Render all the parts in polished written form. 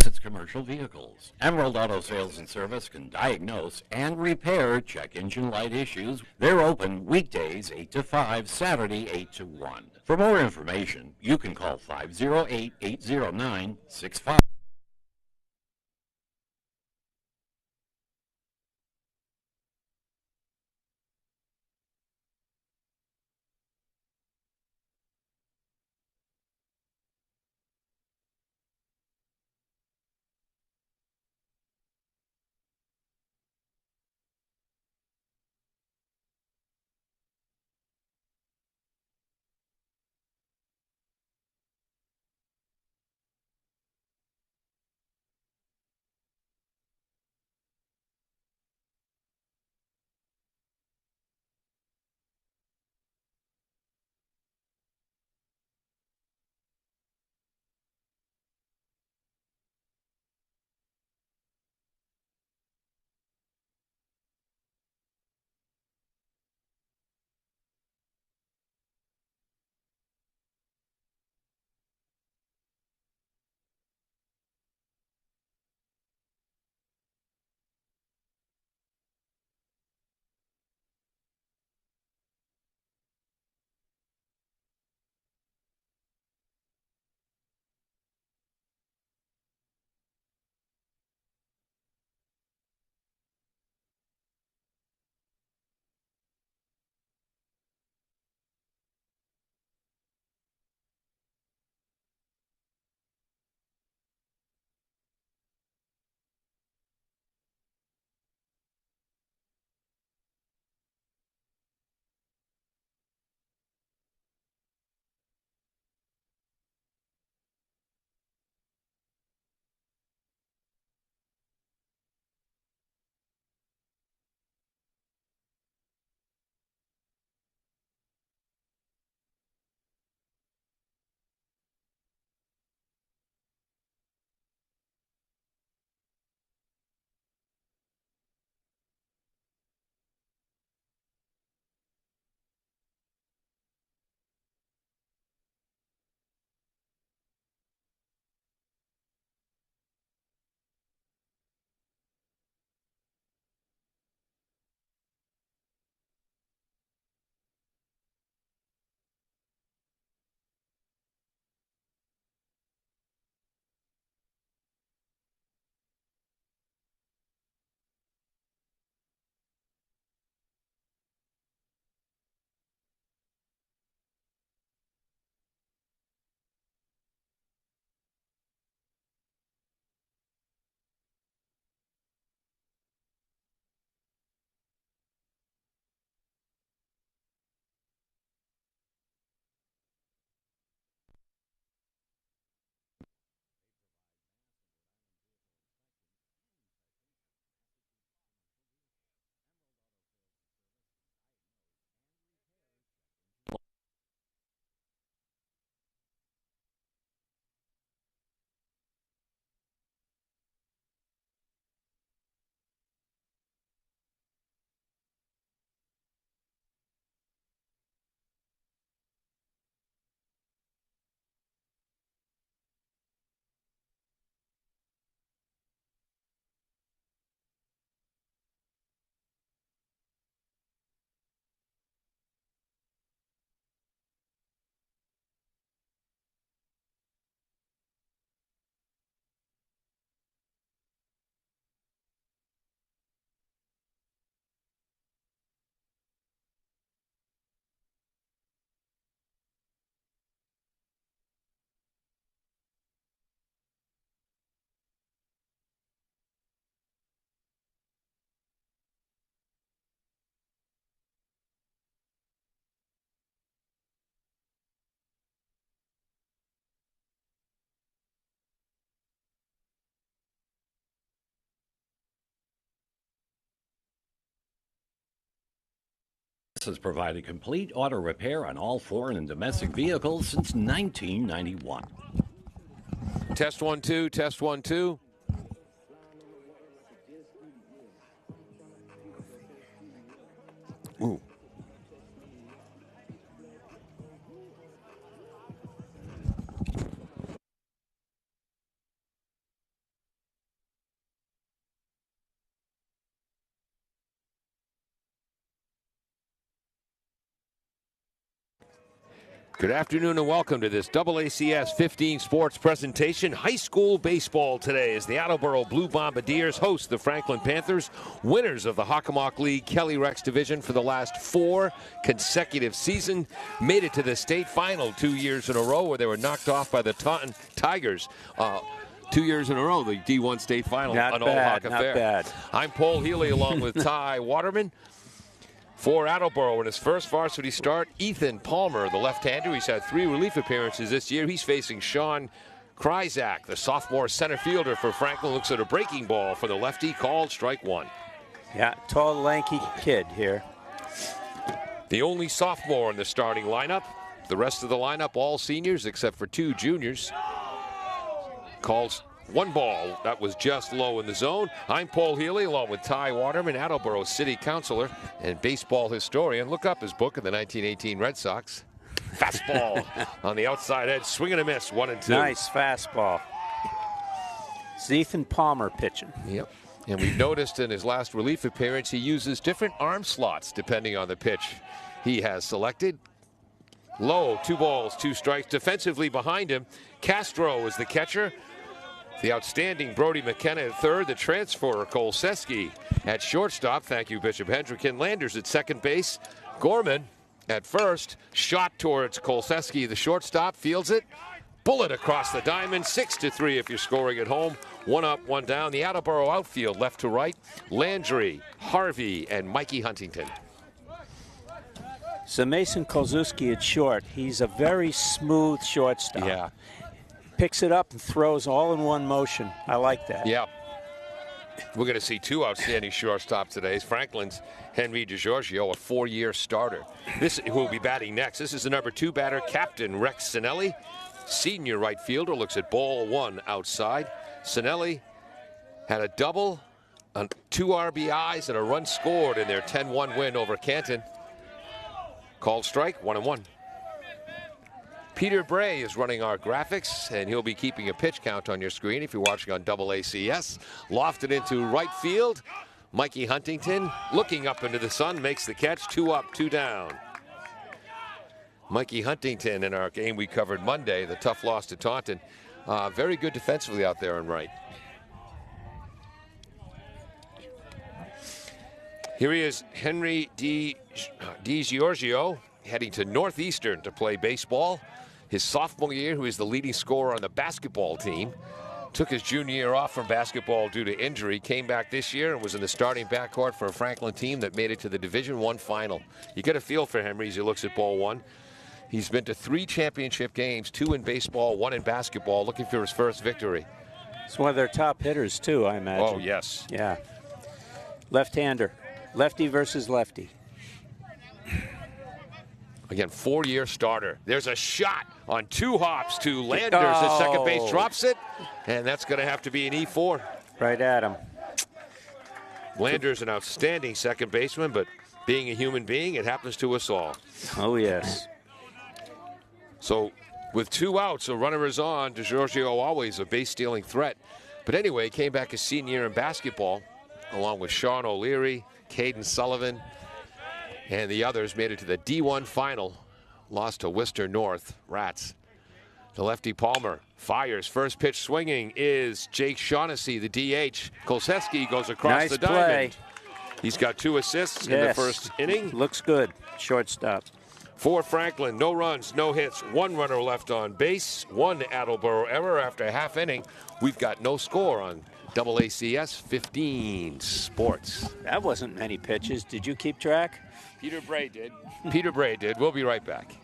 its commercial vehicles. Emerald Auto Sales and Service can diagnose and repair check engine light issues. They're open weekdays 8 to 5, Saturday 8 to 1. For more information, you can call 508-809-65. Has provided complete auto repair on all foreign and domestic vehicles since 1991. Test 1 2, test 1 2. Ooh. Good afternoon and welcome to this AACS 15 Sports presentation. High school baseball today as the Attleboro Blue Bombardiers host the Franklin Panthers, winners of the Hockomock League Kelly Rex Division for the last 4 consecutive seasons. Made it to the state final 2 years in a row where they were knocked off by the Taunton Tigers. 2 years in a row, the D1 state final. Not bad, not bad. I'm Paul Healy along with Ty Waterman. For Attleboro in his first varsity start, Ethan Palmer, the left-hander. He's had 3 relief appearances this year. He's facing Sean Kryzak, the sophomore center fielder for Franklin. Looks at a breaking ball for the lefty, called strike 1. Yeah, tall, lanky kid here. The only sophomore in the starting lineup. The rest of the lineup, all seniors except for 2 juniors. Calls 1 ball. That was just low in the zone. I'm Paul Healy along with Ty Waterman, Attleboro City Councilor and baseball historian. Look up his book of the 1918 Red Sox. Fastball on the outside edge. Swing and a miss. 1-2. Nice fastball. It's Ethan Palmer pitching. Yep. And we've noticed in his last relief appearance he uses different arm slots depending on the pitch he has selected. Low, 2 balls, 2 strikes. Defensively behind him, Castro is the catcher. The outstanding Brody McKenna at third, the transfer Kolseski at shortstop. Thank you, Bishop Hendricken. Landers at second base. Gorman at first. Shot towards Kolseski, the shortstop, fields it. Bullet across the diamond. 6-3 if you're scoring at home. 1 up, 1 down. The Attleboro outfield, left to right. Landry, Harvey, and Mikey Huntington. So Mason Kolzuski at short. He's a very smooth shortstop. Yeah. Picks it up and throws all in one motion. I like that. Yeah. We're going to see 2 outstanding shortstops today. Franklin's Henry DiGiorgio, a 4-year starter. This who will be batting next. This is the number 2 batter, Captain Rex Sinelli. Senior right fielder, looks at ball 1 outside. Sinelli had a double, 2 RBIs, and a run scored in their 10-1 win over Canton. Called strike, 1-1. Peter Bray is running our graphics, and he'll be keeping a pitch count on your screen if you're watching on AACS. Lofted into right field. Mikey Huntington, looking up into the sun, makes the catch. 2 up, 2 down. Mikey Huntington, in our game we covered Monday, the tough loss to Taunton. Very good defensively out there on right. Here he is, Henry DiGiorgio, heading to Northeastern to play baseball. His sophomore year, who is the leading scorer on the basketball team. Took his junior year off from basketball due to injury. Came back this year and was in the starting backcourt for a Franklin team that made it to the Division I final. You get a feel for Henry as he looks at ball 1. He's been to 3 championship games, 2 in baseball, 1 in basketball, looking for his first victory. It's one of their top hitters, too, I imagine. Oh, yes. Yeah. Left-hander. Lefty versus lefty. Again, 4-year starter. There's a shot on 2 hops to Landers at second base, drops it, and that's going to have to be an E4. Right at him. Landers an outstanding second baseman, but being a human being, it happens to us all. Oh, yes. So with 2 outs, a runner is on. DiGiorgio always a base-stealing threat. But anyway, came back a senior in basketball, along with Sean O'Leary, Caden Sullivan, and the others made it to the D1 final. Lost to Worcester North Rats. The lefty Palmer fires. First pitch swinging is Jake Shaughnessy, the DH. Kolseski goes across the diamond. He's got 2 assists in the first inning. Looks good. Shortstop. For Franklin, no runs, no hits, 1 runner left on base, 1 Attleboro error after a half inning. We've got no score on AACS 15 Sports. That wasn't many pitches. Did you keep track? Peter Bray did. Peter Bray did. We'll be right back.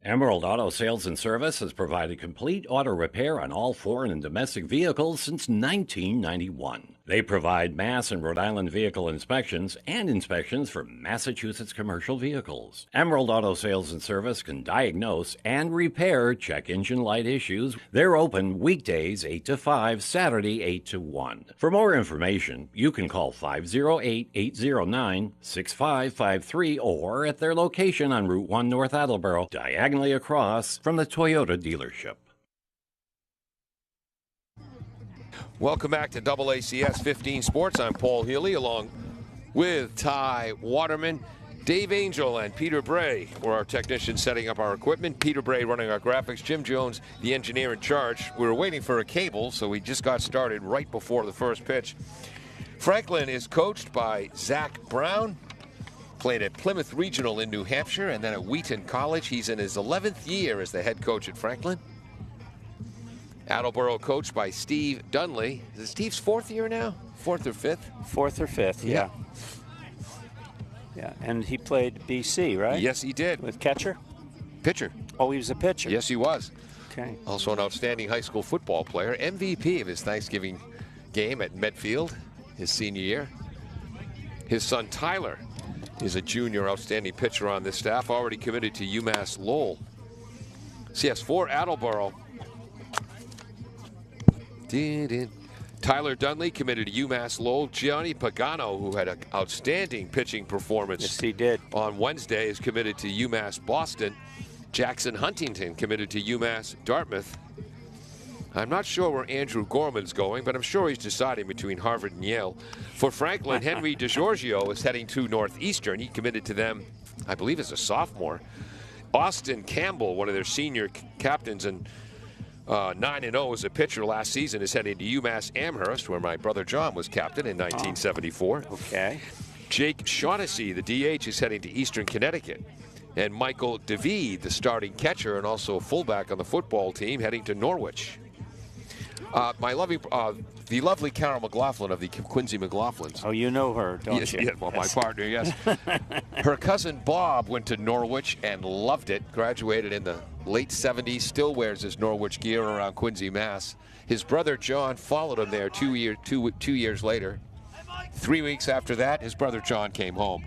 Emerald Auto Sales and Service has provided complete auto repair on all foreign and domestic vehicles since 1991. They provide Mass and Rhode Island vehicle inspections and inspections for Massachusetts commercial vehicles. Emerald Auto Sales and Service can diagnose and repair check engine light issues. They're open weekdays 8 to 5, Saturday 8 to 1. For more information, you can call 508-809-6553 or at their location on Route 1 North Attleboro, diagonally across from the Toyota dealership. Welcome back to AACS 15 Sports. I'm Paul Healy along with Ty Waterman. Dave Angel and Peter Bray were our technicians setting up our equipment. Peter Bray running our graphics. Jim Jones, the engineer in charge. We were waiting for a cable, so we just got started right before the first pitch. Franklin is coached by Zach Brown. Played at Plymouth Regional in New Hampshire and then at Wheaton College. He's in his 11th year as the head coach at Franklin. Attleboro coached by Steve Dunley. Is it Steve's 4th year now? 4th or 5th? 4th or 5th, yeah. Yeah, and he played BC, right? Yes, he did. With catcher? Pitcher. Oh, he was a pitcher. Yes, he was. Okay. Also an outstanding high school football player. MVP of his Thanksgiving game at Medfield his senior year. His son Tyler is a junior outstanding pitcher on this staff, already committed to UMass Lowell. So yes, for Attleboro. Tyler Dunley committed to UMass Lowell. Gianni Pagano, who had an outstanding pitching performance Yes, he did. on Wednesday, is committed to UMass Boston. Jackson Huntington committed to UMass Dartmouth. I'm not sure where Andrew Gorman's going, but I'm sure he's deciding between Harvard and Yale. For Franklin, Henry DeGiorgio is heading to Northeastern. He committed to them, I believe, as a sophomore. Austin Campbell, one of their senior captains and 9-0 as a pitcher last season, is heading to UMass Amherst, where my brother John was captain in 1974. Okay. Jake Shaughnessy, the DH, is heading to Eastern Connecticut. And Michael David, the starting catcher and also a fullback on the football team, heading to Norwich. The lovely Carol McLaughlin of the Quincy McLaughlins. Oh, you know her, don't Yes, you? yeah, well, my partner, yes. Her cousin Bob went to Norwich and loved it. Graduated in the late 70s. Still wears his Norwich gear around Quincy, Mass. His brother John followed him there two years later. 3 weeks after that, his brother John came home.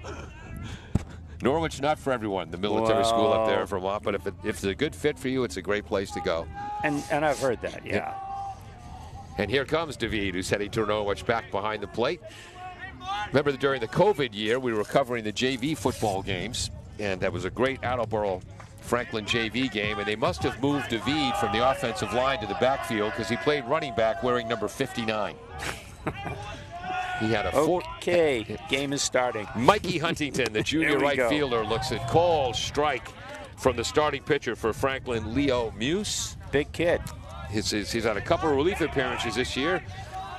Norwich, not for everyone. The military school up there in Vermont, but if it's a good fit for you, it's a great place to go. And I've heard that, yeah. And here comes David, who's heading to Norwich, back behind the plate. Remember that during the COVID year, we were covering the JV football games, and that was a great Attleboro Franklin JV game, and they must have moved David from the offensive line to the backfield because he played running back wearing number 59. He had a Okay, game is starting. Mikey Huntington, the junior right fielder, looks at call strike from the starting pitcher for Franklin, Leo Muse. Big kid. He's had a couple of relief appearances this year.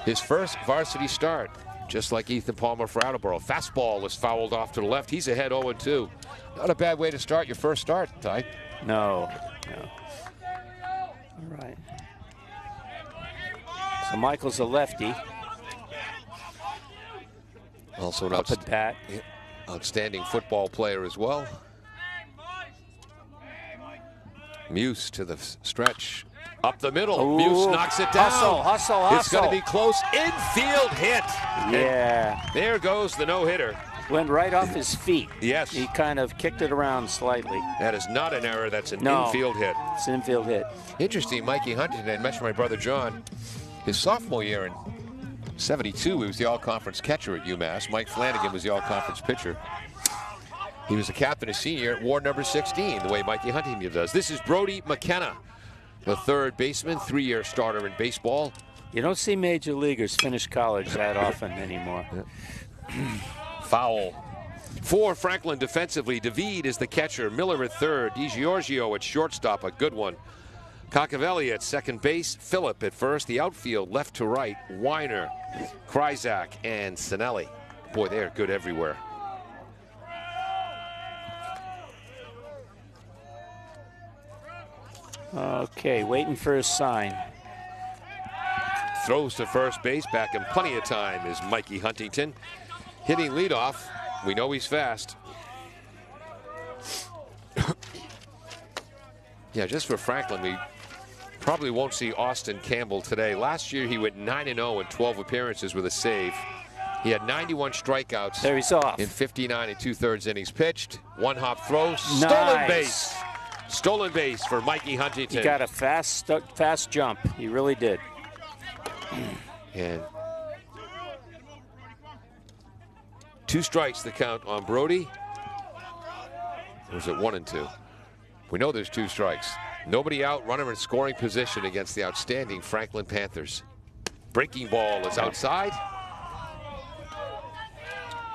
His first varsity start, just like Ethan Palmer for Attleboro. Fastball is fouled off to the left. He's ahead 0-2. Not a bad way to start your first start, Ty. No. All right. So Michael's a lefty. Also an Up at bat. outstanding football player as well. Muse to the stretch. Up the middle. Ooh. Muse knocks it down. Hustle. It's going to be close. Infield hit. Yeah. And there goes the no-hitter. Went right off his feet. Yes. He kind of kicked it around slightly. That is not an error. That's an No. infield hit. It's an infield hit. Interesting, Mikey Huntington. I mentioned my brother John. His sophomore year in 72, he was the all-conference catcher at UMass. Mike Flanagan was the all-conference pitcher. He was the captain his senior year at ward number 16, the way Mikey Huntington does. This is Brody McKenna, the third baseman, 3-year starter in baseball. You don't see major leaguers finish college that often anymore. Foul. For Franklin defensively, David is the catcher, Miller at third, DiGiorgio at shortstop, a good one. Cocavelli at second base, Phillip at first, the outfield left to right, Weiner, Kryzak, and Sinelli. Boy, they're good everywhere. Okay, waiting for his sign. Throws to first base, back in plenty of time is Mikey Huntington. Hitting leadoff, we know he's fast. Yeah, just for Franklin, we probably won't see Austin Campbell today. Last year he went 9-0 in 12 appearances with a save. He had 91 strikeouts. There he's off. In 59 2/3 innings pitched. One hop throw, stolen base. Stolen base for Mikey Huntington. He got a fast jump. He really did. And 2 strikes the count on Brody. Or is it 1 and 2? We know there's 2 strikes. Nobody out, runner in scoring position against the outstanding Franklin Panthers. Breaking ball is outside.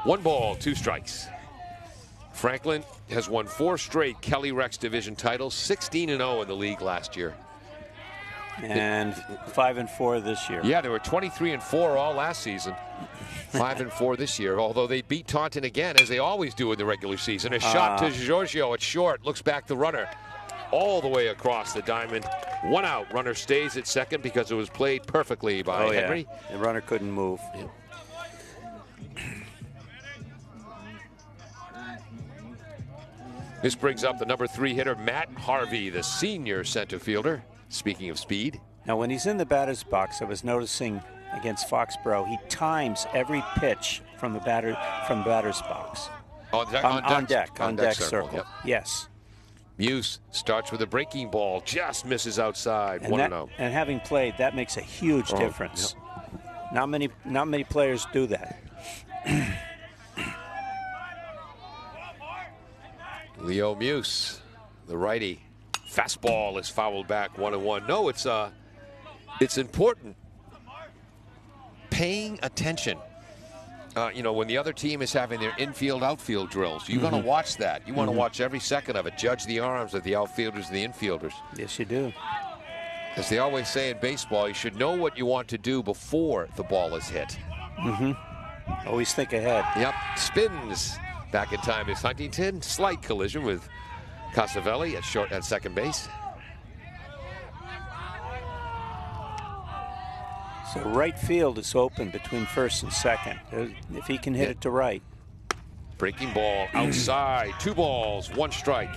1 ball, 2 strikes. Franklin has won 4 straight Kelly Rex Division titles, 16-0 in the league last year. And 5-4 this year. Yeah, they were 23-4 all last season. 5-4 this year, although they beat Taunton again, as they always do in the regular season. A shot to Giorgio at short, looks back the runner all the way across the diamond. 1 out, runner stays at second because it was played perfectly by Henry. Yeah. The runner couldn't move. Yeah. This brings up the number 3 hitter, Matt Harvey, the senior center fielder. Speaking of speed. Now, when he's in the batter's box, I was noticing against Foxborough, he times every pitch from the batter's box. On deck circle. Yep. Yes. Muse starts with a breaking ball, just misses outside. 1-0. And having played, that makes a huge difference. Yep. Not many players do that. Leo Muse, the righty. Fastball is fouled back 1-1. No, it's important. Paying attention. When the other team is having their infield outfield drills, you're going to watch that. You want to watch every second of it. Judge the arms of the outfielders and the infielders. Yes, you do. As they always say in baseball, you should know what you want to do before the ball is hit. Always think ahead. Yep. Spins. Back in time is Huntington. Slight collision with Casavelli at second base. So right field is open between first and second. If he can hit it to right. Breaking ball outside. 2 balls, 1 strike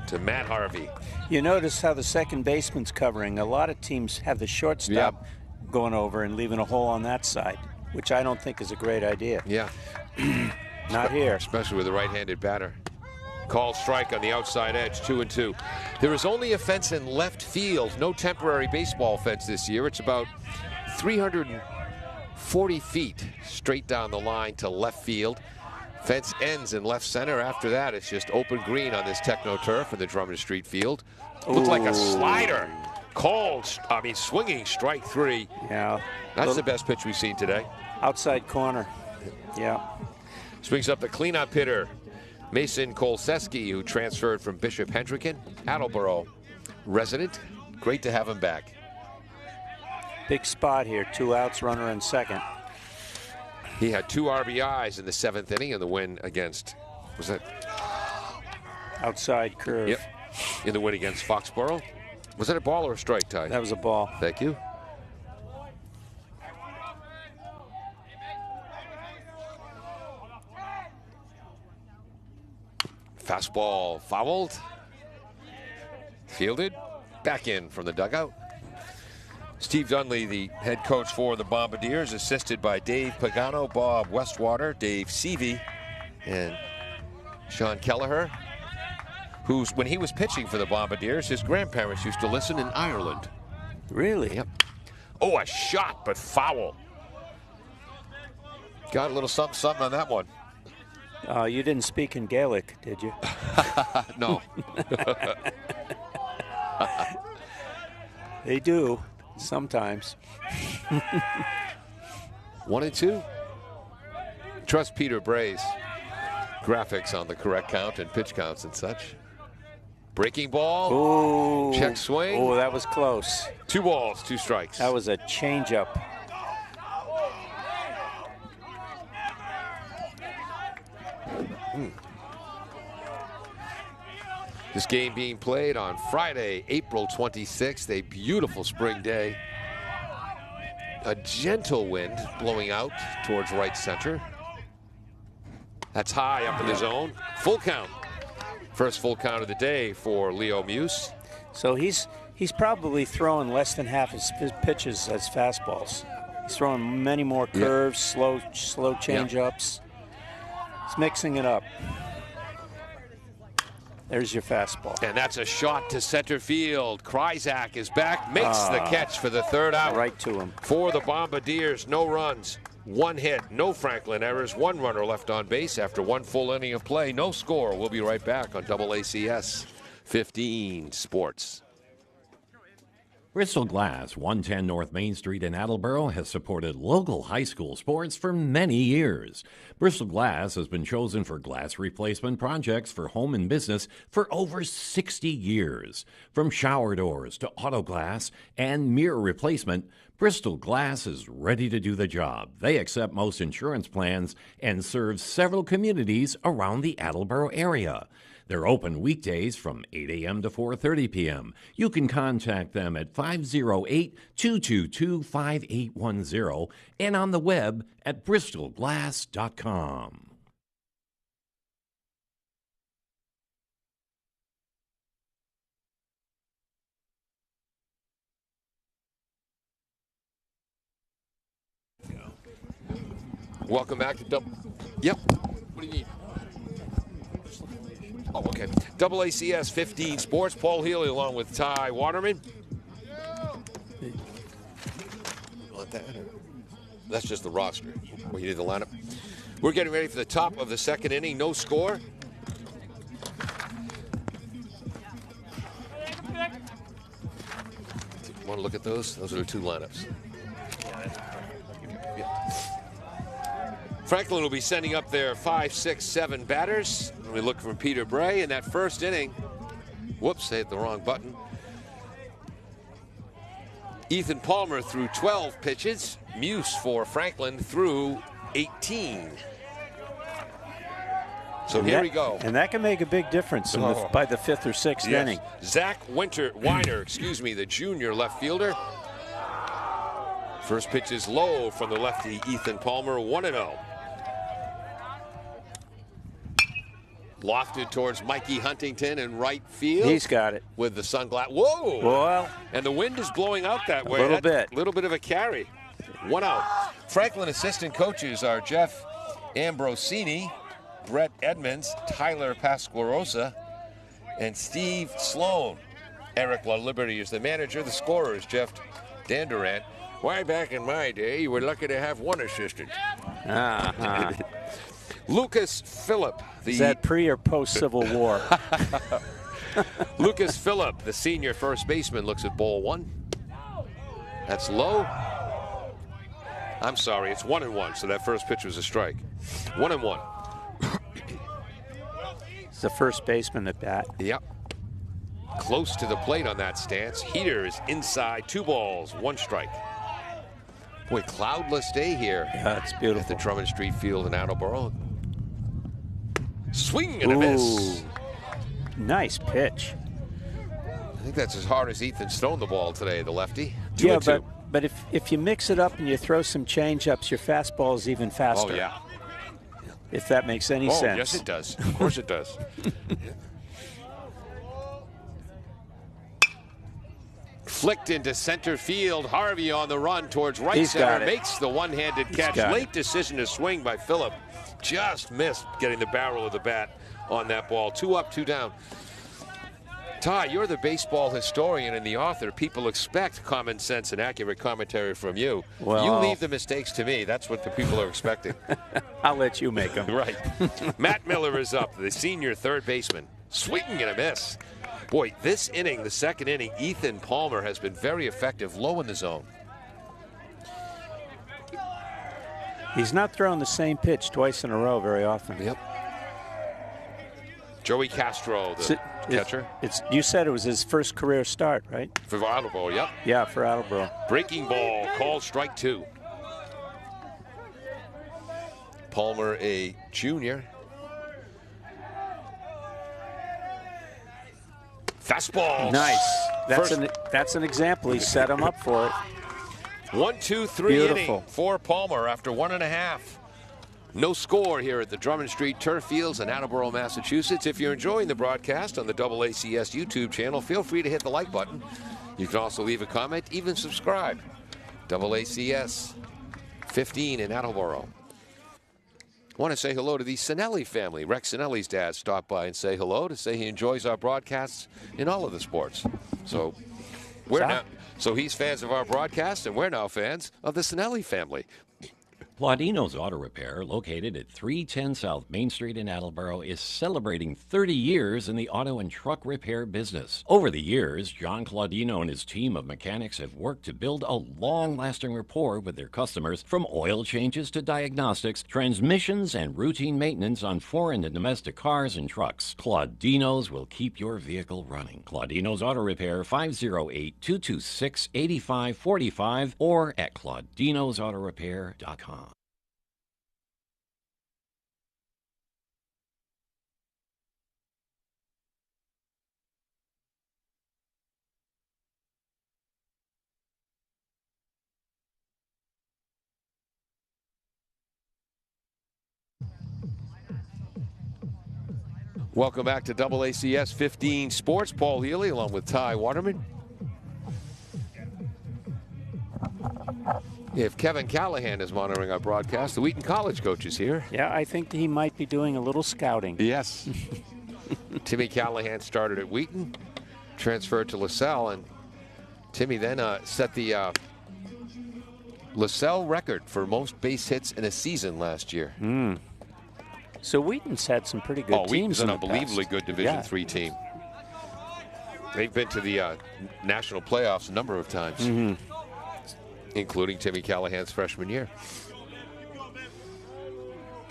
to Matt Harvey. You notice how the second baseman's covering. A lot of teams have the shortstop going over and leaving a hole on that side, which I don't think is a great idea. Yeah. Not here. Especially with a right-handed batter. Called strike on the outside edge, 2-2. There is only a fence in left field. No temporary baseball fence this year. It's about 340 feet straight down the line to left field. Fence ends in left center. After that, it's just open green on this Techno turf in the Drummond Street field. Looked like a slider. Swinging strike 3. Yeah. That's the best pitch we've seen today. Outside corner. Yeah. Swings up the cleanup hitter, Mason Kolseski, who transferred from Bishop Hendricken, Attleboro resident. Great to have him back. Big spot here. 2 outs, runner in second. He had 2 RBIs in the 7th inning in the win against, was that? Outside curve. Yep. In the win against Foxborough. Was that a ball or a strike, Ty? That was a ball. Thank you. Fastball fouled. Fielded. Back in from the dugout. Steve Dunley, the head coach for the Bombardiers, assisted by Dave Pagano, Bob Westwater, Dave Seavey, and Sean Kelleher, who's, when he was pitching for the Bombardiers, his grandparents used to listen in Ireland. Really? Yep. Oh, a shot, but foul. Got a little something on that one. You didn't speak in Gaelic, did you? No. They do, sometimes. 1-2. Trust Peter Bray's graphics on the correct count and pitch counts and such. Breaking ball. Ooh. Check swing. Oh, that was close. 2 balls, 2 strikes. That was a changeup. This game being played on Friday, April 26th, a beautiful spring day. A gentle wind blowing out towards right center. That's high up in the zone. Full count. First full count of the day for Leo Muse. So he's probably throwing less than half his pitches as fastballs. He's throwing many more curves, slow change-ups. He's mixing it up. There's your fastball. And that's a shot to center field. Kryzak is back, makes the catch for the 3rd out. Right to him. For the Bombardiers, no runs, 1 hit, no Franklin errors, 1 runner left on base after 1 full inning of play. No score. We'll be right back on AACS 15 Sports. Bristol Glass, 110 North Main Street in Attleboro, has supported local high school sports for many years. Bristol Glass has been chosen for glass replacement projects for home and business for over 60 years. From shower doors to auto glass and mirror replacement, Bristol Glass is ready to do the job. They accept most insurance plans and serve several communities around the Attleboro area. They're open weekdays from 8 a.m. to 4:30 p.m. You can contact them at 508-222-5810 and on the web at bristolglass.com. Welcome back to Double. Yep. What do you need? Oh, okay. AACS 15 Sports. Paul Healy along with Ty Waterman. Want that? That's just the roster. We need the lineup. We're getting ready for the top of the second inning. No score. Want to look at those? Those are the two lineups. Franklin will be sending up their 5, 6, 7 batters. We look for Peter Bray in that first inning. Whoops, I hit the wrong button. Ethan Palmer threw 12 pitches. Muse for Franklin threw 18. So here we go. And that can make a big difference by the 5th or 6th inning. Zach Weiner, the junior left fielder. First pitch is low from the lefty Ethan Palmer, 1-0. Lofted towards Mikey Huntington in right field. He's got it. With the sunglass. Whoa! Well, and the wind is blowing out that way. A little bit. A little bit of a carry. 1 out. Franklin assistant coaches are Jeff Ambrosini, Brett Edmonds, Tyler Pasquarosa, and Steve Sloan. Eric LaLiberty is the manager. The scorer is Jeff Dandurant. Why, back in my day, you were lucky to have one assistant. Lucas Phillip. Is that pre or post Civil War? Lucas Phillip, the senior first baseman, looks at ball 1. That's low. I'm sorry, it's 1-1, so that first pitch was a strike. 1-1. It's the first baseman at bat. Yep. Close to the plate on that stance. Heater is inside, 2 balls, 1 strike. Boy, cloudless day here. Yeah, it's beautiful. At the Drummond Street Field in Attleboro. Swing and a miss. Nice pitch. I think that's as hard as Ethan's thrown the ball today, the lefty. 2-2. Yeah, but if you mix it up and you throw some change-ups, your fastball is even faster. Oh, yeah. If that makes any sense. Yes, it does. Of course it does. Flicked into center field. Harvey on the run towards right center. Makes the one-handed catch. Late decision to swing by Phillip. Just missed getting the barrel of the bat on that ball. 2 up, 2 down. Ty, you're the baseball historian and the author. People expect common sense and accurate commentary from you. Well, you leave the mistakes to me. That's what the people are expecting. I'll let you make them. Right. Matt Miller is up, the senior third baseman. Swinging and a miss. Boy, this inning, the second inning, Ethan Palmer has been very effective, low in the zone. He's not throwing the same pitch twice in a row very often. Yep. Joey Castro, the catcher. You said it was his first career start, right? For Attleboro, yep. Yeah, for Attleboro. Breaking ball, called strike 2. Palmer, a junior. Fastball. Nice. That's an example. He set him up for it. 1-2-3 inning for Palmer after 1.5. No score here at the Drummond Street Turf Fields in Attleboro, Massachusetts. If you're enjoying the broadcast on the AACS YouTube channel, feel free to hit the like button. You can also leave a comment, even subscribe. AACS 15 in Attleboro. I want to say hello to the Sinelli family. Rex Sinelli's dad stopped by and say hello to say he enjoys our broadcasts in all of the sports. So we're now. So he's fans of our broadcast, and we're now fans of the Sinelli family. Claudino's Auto Repair, located at 310 South Main Street in Attleboro, is celebrating 30 years in the auto and truck repair business. Over the years, John Claudino and his team of mechanics have worked to build a long-lasting rapport with their customers, from oil changes to diagnostics, transmissions, and routine maintenance on foreign and domestic cars and trucks. Claudino's will keep your vehicle running. Claudino's Auto Repair, 508-226-8545, or at claudinosautorepair.com. Welcome back to AACS 15 Sports. Paul Healy along with Ty Waterman. If Kevin Callahan is monitoring our broadcast, the Wheaton College coach is here. Yeah, I think he might be doing a little scouting. Yes. Timmy Callahan started at Wheaton, transferred to LaSalle, and Timmy then set the LaSalle record for most base hits in a season last year. So Wheaton's had some pretty good teams. Wheaton's an in the unbelievably past. good Division III team. They've been to the national playoffs a number of times, including Timmy Callahan's freshman year,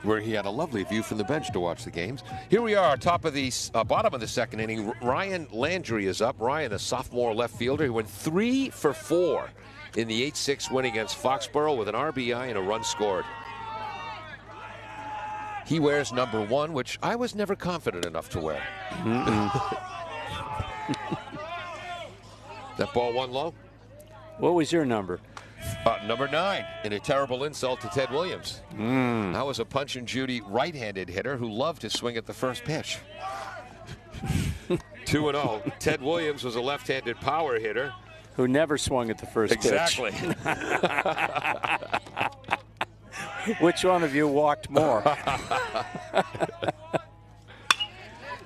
where he had a lovely view from the bench to watch the games. Here we are, top of the bottom of the second inning. Ryan Landry is up. Ryan, a sophomore left fielder, who went 3 for 4 in the 8-6 win against Foxborough with an RBI and a run scored. He wears number 1, which I was never confident enough to wear. That ball one low? What was your number? Number 9, in a terrible insult to Ted Williams. I was a Punch and Judy right-handed hitter who loved to swing at the first pitch. 2-0. Ted Williams was a left-handed power hitter Who never swung at the first exactly. pitch. Which one of you walked more?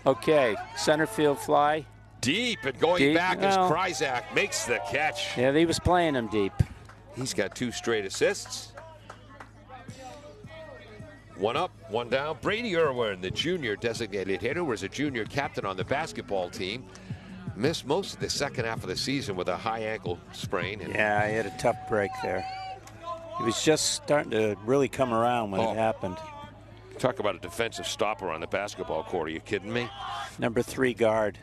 Okay, center field fly. Deep and going Deep, back as well. Kryzak makes the catch. Yeah, he was playing him deep. He's got 2 straight assists. 1 up, 1 down. Brady Irwin, the junior designated hitter, was a junior captain on the basketball team. Missed most of the second half of the season with a high ankle sprain. And Yeah, he had a tough break there. He was just starting to really come around when it happened. talk about a defensive stopper on the basketball court. Are you kidding me? Number 3 guard.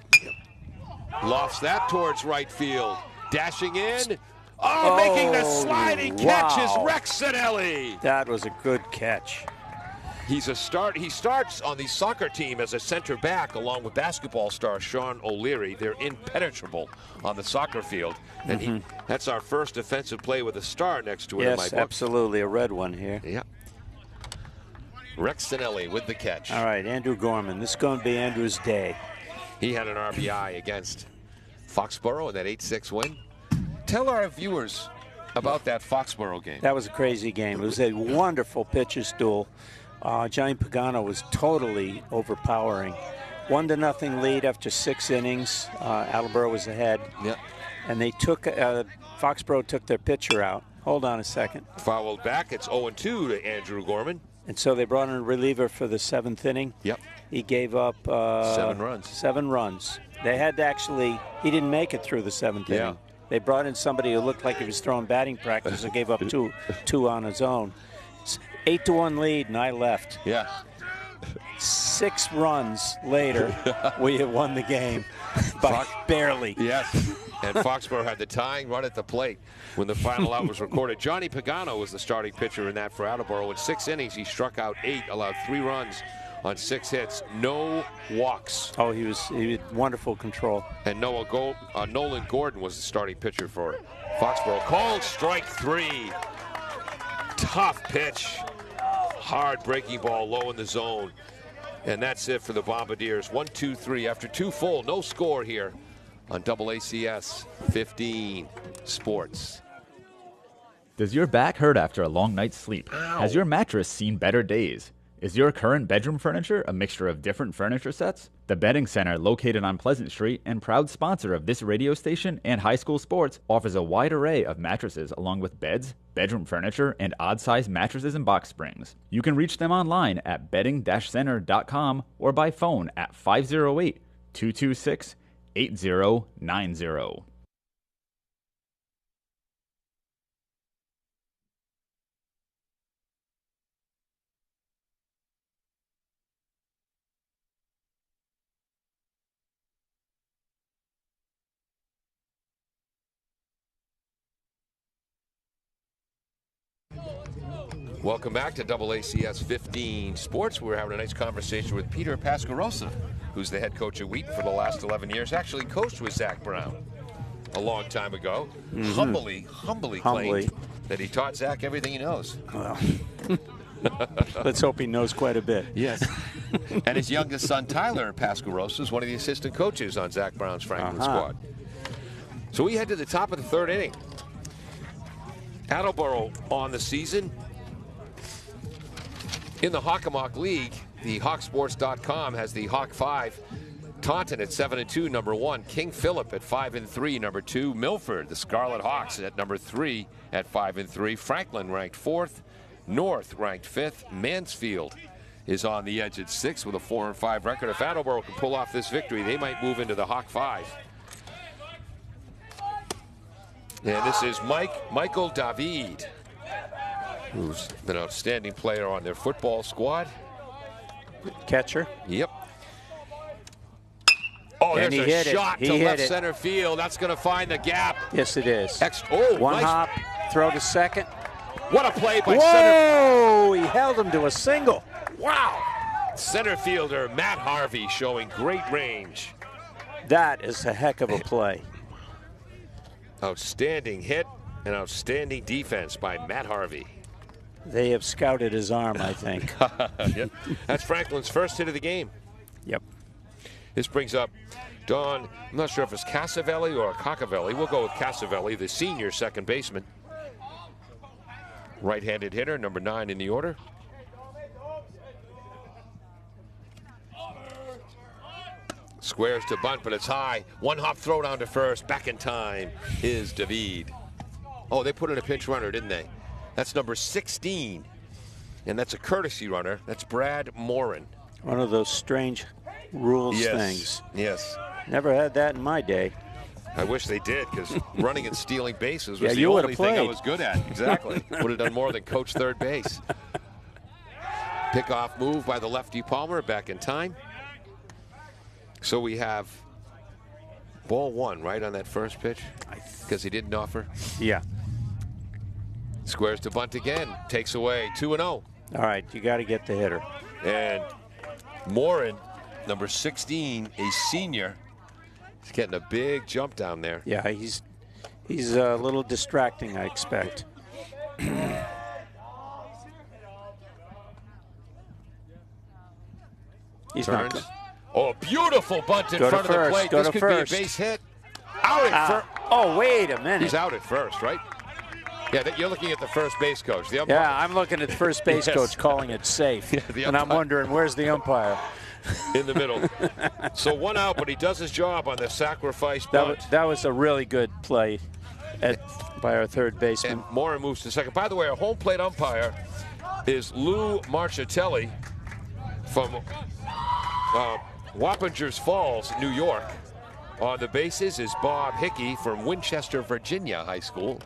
Lofts that towards right field. Dashing in. Oh, making the sliding catch is Rex Sinelli. That was a good catch. He starts on the soccer team as a center back along with basketball star Sean O'Leary. They're impenetrable on the soccer field. And that's our first defensive play with a star next to it in my Yes, book. absolutely. A red one here. Yeah. Rex Sinelli with the catch. All right, Andrew Gorman. This is going to be Andrew's day. He had an RBI against Foxborough in that 8-6 win. Tell our viewers about that Foxborough game. That was a crazy game. It was a wonderful pitcher's duel. Johnny Pagano was totally overpowering. 1-0 lead after 6 innings. Attleboro was ahead. Yeah. And they took, Foxborough took their pitcher out. Hold on a second. Fouled back. It's 0-2 to Andrew Gorman. And so they brought in a reliever for the 7th inning. Yep. He gave up 7 runs. 7 runs. They had to actually, he didn't make it through the 7th inning. They brought in somebody who looked like he was throwing batting practice and gave up two on his own. It's 8-1 lead, and I left. Yeah. 6 runs later, we had won the game by barely. Yes. And Foxborough had the tying run at the plate when the final out was recorded. Johnny Pagano was the starting pitcher in that for Attleboro. In 6 innings, he struck out 8, allowed 3 runs on 6 hits, no walks. Oh, he had wonderful control. And Nolan Gordon was the starting pitcher for Foxborough. Called strike 3. Tough pitch. Hard breaking ball low in the zone. And that's it for the Bombardiers. 1-2-3 after 2 full. No score here on AACS 15 Sports. Does your back hurt after a long night's sleep? Ow. Has your mattress seen better days? Is your current bedroom furniture a mixture of different furniture sets? The Bedding Center, located on Pleasant Street and proud sponsor of this radio station and high school sports, offers a wide array of mattresses along with beds, bedroom furniture, and odd-sized mattresses and box springs. You can reach them online at bedding-center.com or by phone at 508-226-8090. Welcome back to AACS 15 Sports. We're having a nice conversation with Peter Pascarosa, who's the head coach at Wheaton for the last 11 years. Actually coached with Zach Brown a long time ago. Humbly claimed that he taught Zach everything he knows. Well, let's hope he knows quite a bit. Yes. And his youngest son, Tyler Pascarosa, is one of the assistant coaches on Zach Brown's Franklin squad. So we head to the top of the third inning. Attleboro on the season. In the Hockomock League, the Hawksports.com has the Hawk 5. Taunton at 7-2, number 1. King Philip at 5-3, number 2. Milford, the Scarlet Hawks, at number 3 at 5-3. Franklin ranked 4th. North ranked 5th. Mansfield is on the edge at 6 with a 4-5 record. If Attleboro can pull off this victory, they might move into the Hawk 5. And this is Michael David, who's been an outstanding player on their football squad. Catcher. Yep. Oh, And there's he a shot to left center field. That's going to find the gap. Yes, it is. One nice hop, throw to second. What a play by Whoa! He held him to a single. Wow. Center fielder Matt Harvey showing great range. That is a heck of a play. Outstanding hit and outstanding defense by Matt Harvey. They have scouted his arm, I think. Yep. That's Franklin's first hit of the game. Yep. This brings up Don, I'm not sure if it's Casavelli or Cacavelli. We'll go with Casavelli, the senior second baseman. Right-handed hitter, number 9 in the order. Squares to bunt, but it's high. One hop throw down to first. Back in time is David. Oh, they put in a pinch runner, didn't they? That's number 16. And that's a courtesy runner. That's Brad Morin. One of those strange rules things. Yes. Never had that in my day. I wish they did, because running and stealing bases was the you only thing I played. was good at. Exactly. Would have done more than coach third base. Pickoff move by the lefty Palmer, back in time. So we have ball 1, right, on that first pitch? Because he didn't offer? Yeah. Squares to bunt again. Takes away 2-0. All right, you got to get the hitter. And Morin, number 16, a senior. He's getting a big jump down there. Yeah, he's a little distracting, I expect. He's Turns. not. Oh, beautiful bunt in front of the plate. This could be a base hit. Out at first. Oh, wait a minute. He's out at first, right? Yeah, you're looking at the first base coach. The umpire. Yeah, I'm looking at the first base coach calling it safe. Yeah, and I'm wondering, where's the umpire? In the middle. So 1 out, but he does his job on the sacrifice bunt. That was a really good play by our third baseman. And Morin moves to second. By the way, our home plate umpire is Lou Marchitelli from Wappingers Falls, New York. On the bases is Bob Hickey from Winchester, Virginia High School.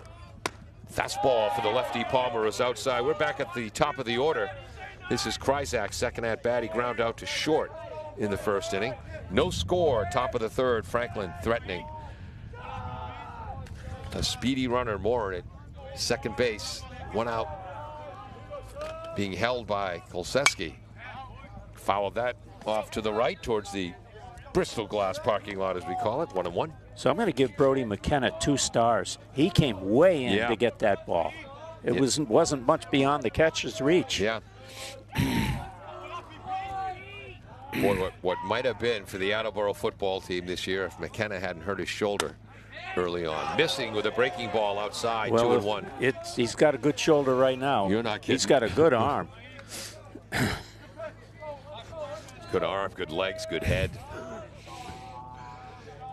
Fastball for the lefty Palmer is outside. We're back at the top of the order. This is Kryzak's second at bat. He ground out to short in the first inning. No score, top of the third. Franklin threatening. A speedy runner, Morin at second base. 1 out. Being held by Kolseski. Fouled that off to the right towards the Bristol Glass parking lot, as we call it. 1-1. So I'm going to give Brody McKenna 2 stars. He came way in to get that ball. It wasn't much beyond the catcher's reach. Yeah. Boy, what might have been for the Attleboro football team this year if McKenna hadn't hurt his shoulder early on. Missing with a breaking ball outside, 2-1. He's got a good shoulder right now. You're not kidding. He's got a good arm. Good arm, good legs, good head.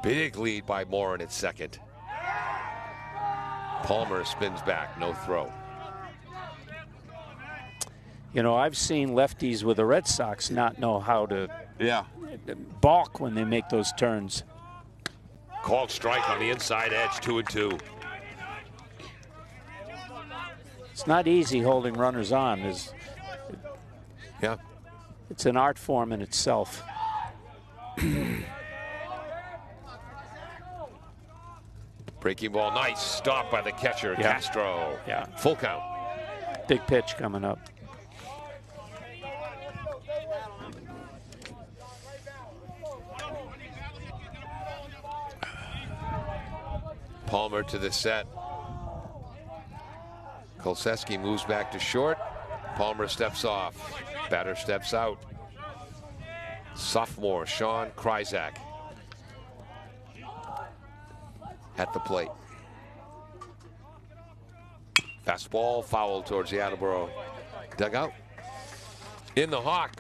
Big lead by Morin at second. Palmer spins back, no throw. You know, I've seen lefties with the Red Sox not know how to Yeah. balk when they make those turns. Called strike on the inside edge, 2-2. It's not easy holding runners on. Yeah. It's an art form in itself. Breaking ball, nice stop by the catcher, Yeah. Castro. Yeah. Full count. Big pitch coming up. Palmer to the set. Kolseski moves back to short. Palmer steps off. Batter steps out. Sophomore Sean Kryzak at the plate. Fastball foul towards the Attleboro dugout. In the Hawk,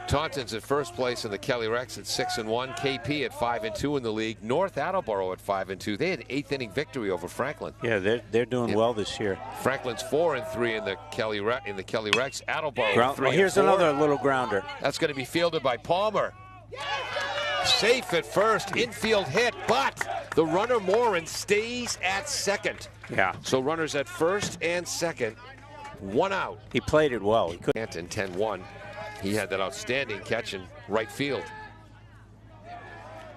Taunton's at first place in the Kelly Rex at 6-1. KP at 5-2 in the league. North Attleboro at 5-2. They had an 8th inning victory over Franklin. Yeah, they're doing well this year. Franklin's 4-3 in the Kelly Rex. Attleboro 3-4. Here's another little grounder. That's going to be fielded by Palmer. Safe at first, infield hit, but the runner Morin stays at second. Yeah. So runners at first and second, 1 out. He played it well. He could. Anton 10-1. He had that outstanding catch in right field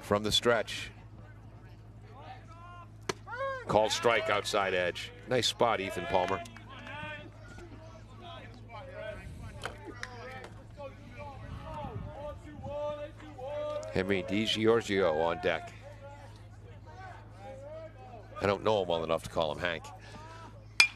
from the stretch. Called strike outside edge. Nice spot, Ethan Palmer. Henry DiGiorgio on deck. I don't know him well enough to call him Hank.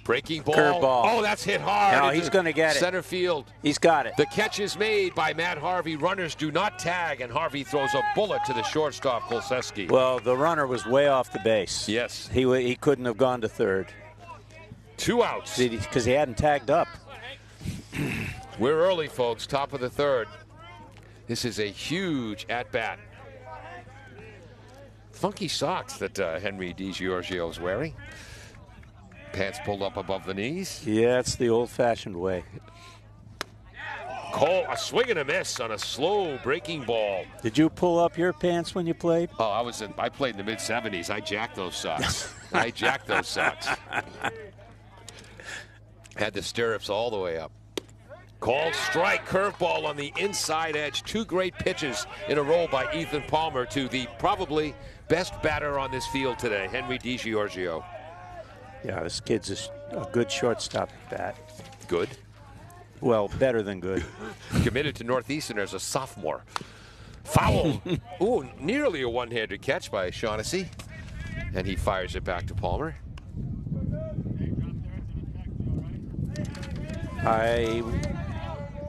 Breaking ball. Curveball. Oh, that's hit hard. No, he's going to get it. Center field. He's got it. The catch is made by Matt Harvey. Runners do not tag, and Harvey throws a bullet to the shortstop, Kolseski. Well, the runner was way off the base. Yes. He couldn't have gone to third. 2 outs. Because he hadn't tagged up. We're early, folks. Top of the third. This is a huge at-bat. Funky socks that Henry DiGiorgio is wearing. Pants pulled up above the knees. Yeah, it's the old-fashioned way. Cole, a swing and a miss on a slow breaking ball. Did you pull up your pants when you played? Oh, I played in the mid-'70s. I jacked those socks. I jacked those socks. Had the stirrups all the way up. Called strike, curveball on the inside edge. 2 great pitches in a row by Ethan Palmer to the probably best batter on this field today, Henry DiGiorgio. Yeah, this kid's a good shortstop bat. Good. Well, better than good. Committed to Northeastern as a sophomore. Foul. Ooh, nearly a one-handed catch by Shaughnessy. And he fires it back to Palmer. I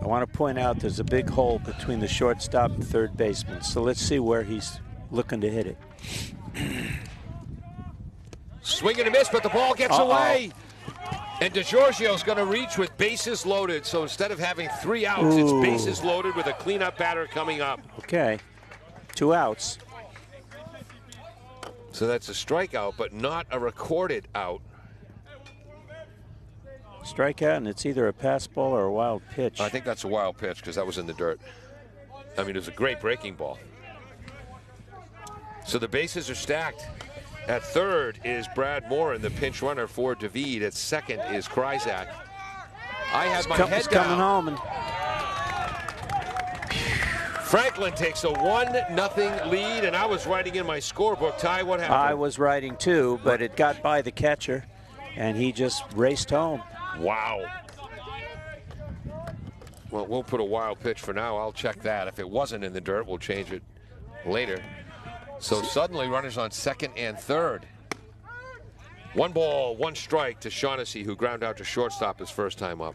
want to point out there's a big hole between the shortstop and third baseman. So let's see where he's looking to hit it. Swing and a miss, but the ball gets away. And DiGiorgio's going to reach with bases loaded. So instead of having 3 outs, it's bases loaded with a cleanup batter coming up. Okay. 2 outs. So that's a strikeout, but not a recorded out. Strikeout, and it's either a pass ball or a wild pitch. I think that's a wild pitch because that was in the dirt. I mean, it was a great breaking ball. So the bases are stacked. At third is Brad Morin, the pinch runner for David. At second is Kryzak. I had my head down. Coming home. And Franklin takes a 1-0 lead, and I was writing in my scorebook. Ty, what happened? I was writing too, but it got by the catcher, and he just raced home. Wow. Well, we'll put a wild pitch for now. I'll check that. If it wasn't in the dirt, we'll change it later. So suddenly runners on second and third. 1 ball, 1 strike to Shaughnessy, who ground out to shortstop his first time up.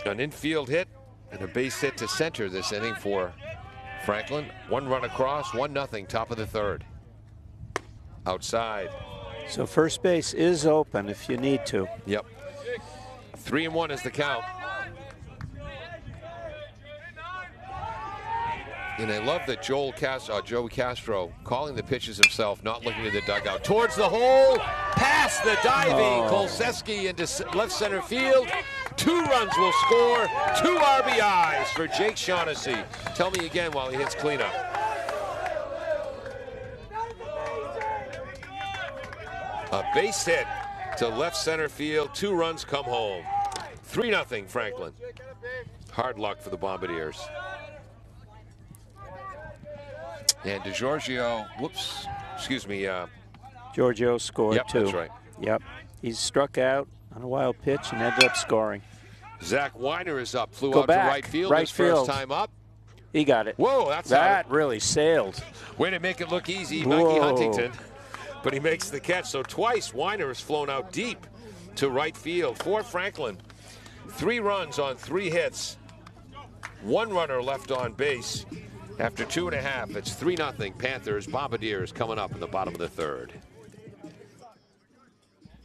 An infield hit and a base hit to center this inning for Franklin. 1 run across, 1-0, top of the third. Outside. So first base is open if you need to. Yep. 3-1 is the count. And I love that Joe Castro calling the pitches himself, not looking at the dugout. Towards the hole, past the diving Kolseski into left center field. 2 runs will score, 2 RBIs for Jake Shaughnessy. Tell me again while he hits cleanup. A base hit to left center field, 2 runs come home. 3-0 Franklin. Hard luck for the Bombardiers. And DiGiorgio, Giorgio scored too. That's right. Yep, he struck out on a wild pitch and ended up scoring. Zach Weiner is up, flew Go out back. to right field, Right his first field. time up. He got it. Whoa, that really sailed. Way to make it look easy, Whoa. Mikey Huntington. But he makes the catch. So twice Weiner has flown out deep to right field for Franklin. 3 runs on 3 hits. 1 runner left on base. After 2.5, it's 3-0 Panthers. Bombardiers coming up in the bottom of the 3rd.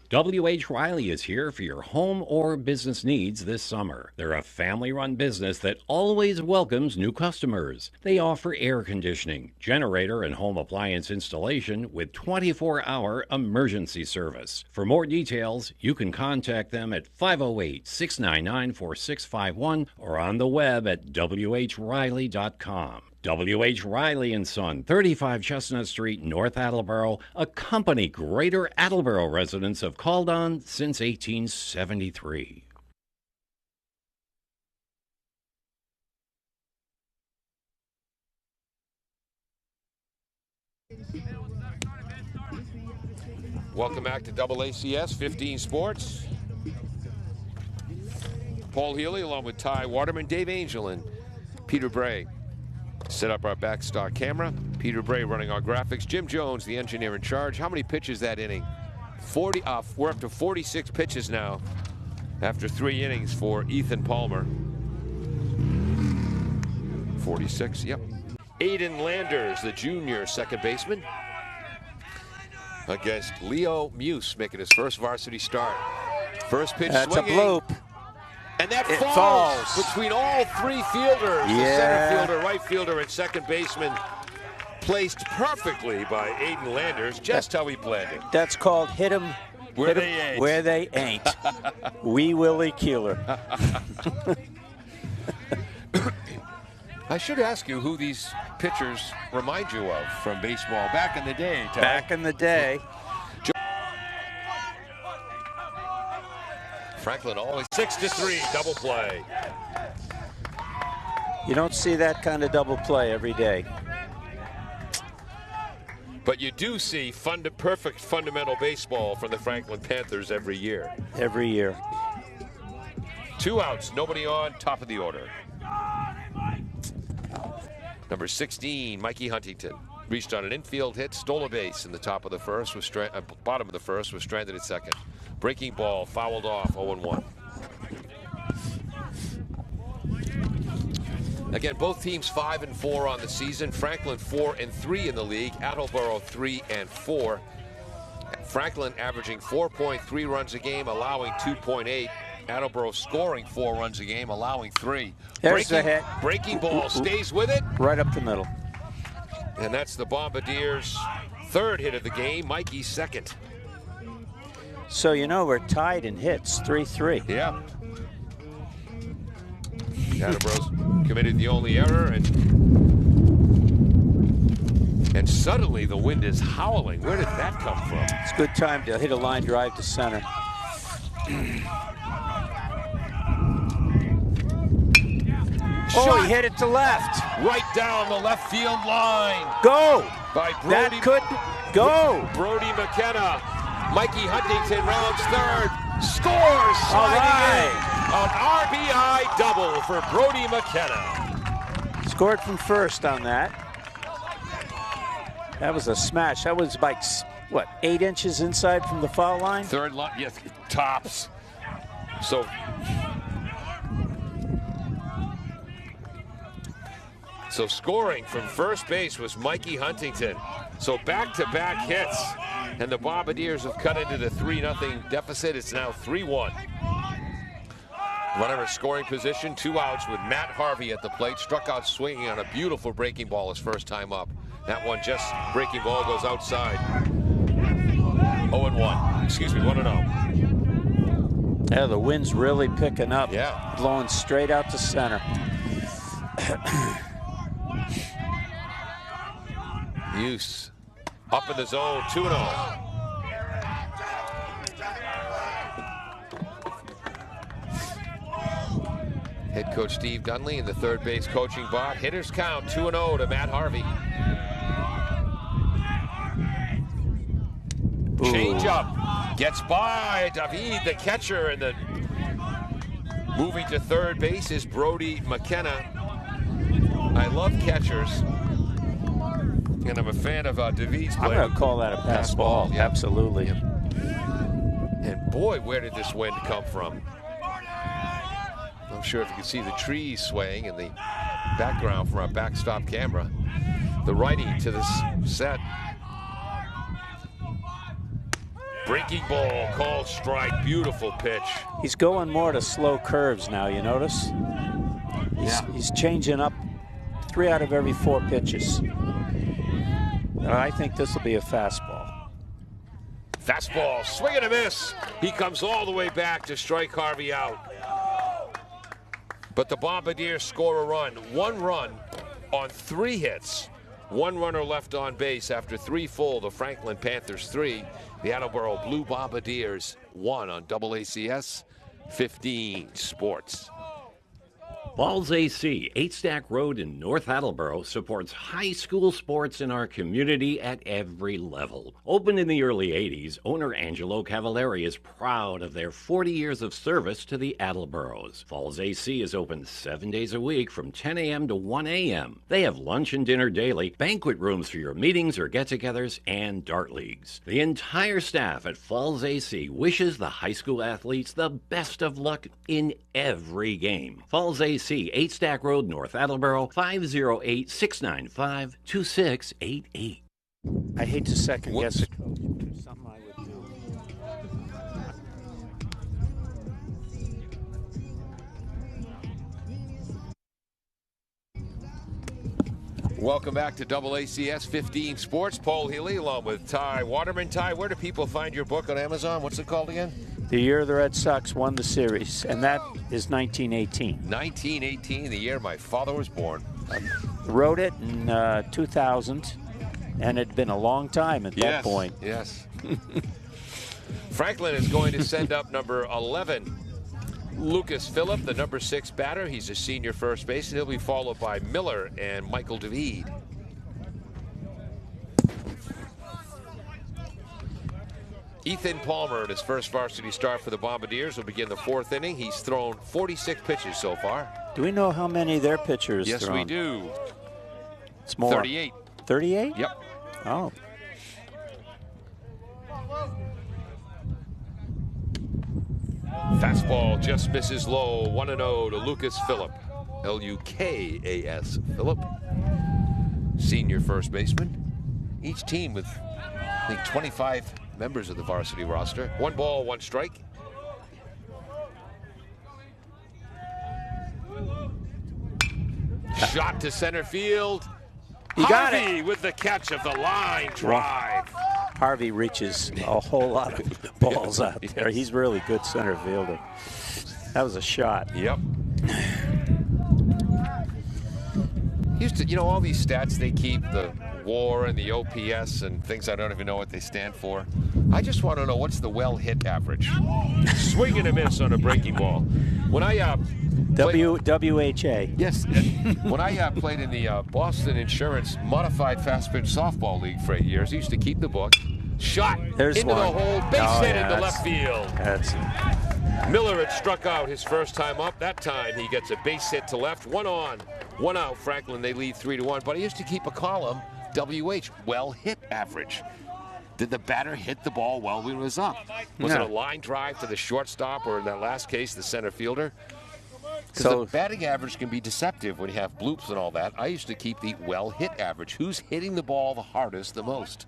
W.H. Riley is here for your home or business needs this summer. They're a family-run business that always welcomes new customers. They offer air conditioning, generator, and home appliance installation with 24-hour emergency service. For more details, you can contact them at 508-699-4651 or on the web at whriley.com. W.H. Riley & Son, 35 Chestnut Street, North Attleboro, a company Greater Attleboro residents have called on since 1873. Welcome back to AACS 15 Sports. Paul Healy along with Ty Waterman, Dave Angel, and Peter Bray. Set up our backstock camera. Peter Bray running our graphics. Jim Jones, the engineer in charge. How many pitches that inning? 40. We're up to 46 pitches now after 3 innings for Ethan Palmer. 46, yep. Aiden Landers, the junior second baseman, against Leo Muse, making his first varsity start. First pitch That's swinging. a bloop. And that It falls falls between all 3 fielders. The center fielder, right fielder, and second baseman. Placed perfectly by Aiden Landers, just how he planned it. That's called hit 'em Where they ain't. Where they ain't. Wee Willie Keeler. I should ask you who these pitchers remind you of from baseball back in the day. Ty. Back in the day. Franklin always 6-3 double play. You don't see that kind of double play every day. But you do see perfect fundamental baseball from the Franklin Panthers every year. Every year. 2 outs, nobody on, top of the order. Number 16, Mikey Huntington, reached on an infield hit, stole a base in the top of the first, bottom of the first, was stranded at second. Breaking ball, fouled off, 0-1. Again, both teams 5-4 on the season. Franklin 4-3 in the league. Attleboro 3-4. Franklin averaging 4.3 runs a game, allowing 2.8. Attleboro scoring 4 runs a game, allowing 3. There's the hit. Breaking ball stays with it. Right up the middle. And that's the Bombardiers' 3rd hit of the game. Mikey's 2nd. So, you know, we're tied in hits, 3-3. Yeah. Attleboro's committed the only error, and suddenly the wind is howling. Where did that come from? It's a good time to hit a line drive to center. Oh, he hit it to left. Right down the left field line. Go. By Brody. That could go. Brody McKenna. Mikey Huntington rounds 3rd. Scores. Sliding in. An RBI double for Brody McKenna. Scored from first on that. That was a smash. That was like, what, 8 inches inside from the foul line? 3rd line, yes, tops. So scoring from first base was Mikey Huntington. So back-to-back hits, and the Bombardiers have cut into the 3-0 deficit. It's now 3-1. Runner in scoring position, 2 outs with Matt Harvey at the plate. Struck out swinging on a beautiful breaking ball his first time up. That one just breaking ball goes outside. 0-1. Excuse me, 1-0. Yeah, the wind's really picking up. Yeah. Blowing straight out to center. Use up in the zone, 2-0. Head coach Steve Gunley in the third base coaching box. Hitters count 2-0 to Matt Harvey. Change up. Gets by David, the catcher, and the moving to third base is Brody McKenna. I love catchers, and I'm a fan of David's play. I'm going to call that a pass ball. Yeah. Absolutely. Yep. And boy, where did this wind come from? I'm sure if you can see the trees swaying in the background from our backstop camera. The righty to this set. Breaking ball, called strike, beautiful pitch. He's going more to slow curves now, you notice? He's changing up 3 out of every 4 pitches. I think this will be a fastball. Fastball, swing and a miss. He comes all the way back to strike Harvey out. But the Bombardiers score a run. 1 run on 3 hits. 1 runner left on base after 3 full. The Franklin Panthers 3. The Attleboro Blue Bombardiers 1 on AACS 15 Sports. Falls AC, 8 Stack Road in North Attleboro, supports high school sports in our community at every level. Opened in the early 80s, owner Angelo Cavallari is proud of their 40 years of service to the Attleboros. Falls AC is open 7 days a week from 10 a.m. to 1 a.m. They have lunch and dinner daily, banquet rooms for your meetings or get-togethers, and dart leagues. The entire staff at Falls AC wishes the high school athletes the best of luck in every game. Falls AC, 8 Stack Road, North Attleboro, 508-695-2688. I hate to second guess it, Coach. There's something I would do. Welcome back to AACS 15 Sports. Paul Healy along with Ty Waterman. Ty, where do people find your book on Amazon? What's it called again? The year the Red Sox won the series, and that is 1918. 1918, the year my father was born. Wrote it in 2000, and it had been a long time at that point. Yes. Franklin is going to send up number 11, Lucas Phillip, the number 6 batter. He's a senior first baseman. He'll be followed by Miller and Michael David. Ethan Palmer in his first varsity start for the Bombardiers will begin the 4th inning. He's thrown 46 pitches so far. Do we know how many their pitchers Yes, thrown? we do. It's more. 38. 38? Yep. Oh. Fastball just misses low. 1-0 to Lucas Phillip. L-U-K-A-S Phillip. Senior first baseman. Each team with, I think, 25 members of the varsity roster. 1 ball, 1 strike. Shot to center field. He got Harvey it. with the catch of the line drive. Harvey reaches a whole lot of balls out there. Yes. He's really good center fielder. That was a shot. Yep. Used to, you know, all these stats they keep, the WAR and the OPS and things I don't even know what they stand for. I just want to know what's the well hit average. Swing and a miss on a breaking ball. When I WHA. Yes. When I played in the Boston Insurance Modified Fast Pitch Softball League for 8 years, I used to keep the book. Shot There's into one. the hole, base Oh, hit yeah, into that's- left field. That's Miller had struck out his first time up. That time he gets a base hit to left. 1 on, 1 out. Franklin, they lead 3-1. But I used to keep a column, WH, well hit average. Did the batter hit the ball well when it was up? Was it a line drive to the shortstop, or in that last case, the center fielder? Because So- the batting average can be deceptive when you have bloops and all that. I used to keep the well hit average. Who's hitting the ball the hardest, the most?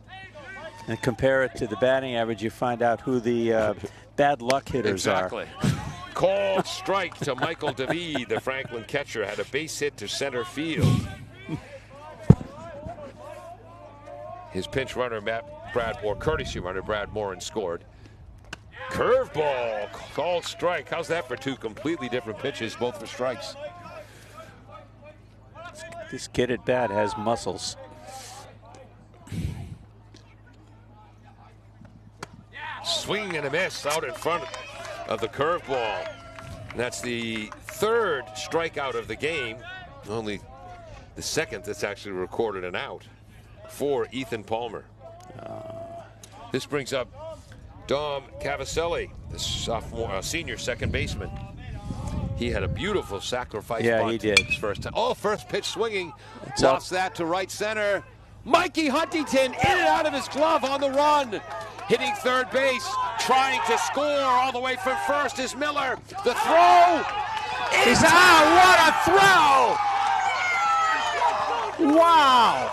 and compare it to the batting average, you find out who the bad luck hitters Exactly. are. Called strike to Michael David. The Franklin catcher had a base hit to center field. His pinch runner, Brad Moore, courtesy runner, Brad Moore, scored. Curveball, called strike. How's that for two completely different pitches, both for strikes? This kid at bat has muscles. Swing and a miss out in front of the curveball. That's the third strikeout of the game. Only the second that's actually recorded an out for Ethan Palmer. This brings up Dom Cavaselli, the senior second baseman. He had a beautiful sacrifice bunt. He did. His first time. Oh, first pitch swinging. Lost that to right center. Mikey Huntington in and out of his glove on the run. Hitting third base, trying to score all the way from first is Miller. The throw is what a throw! Wow!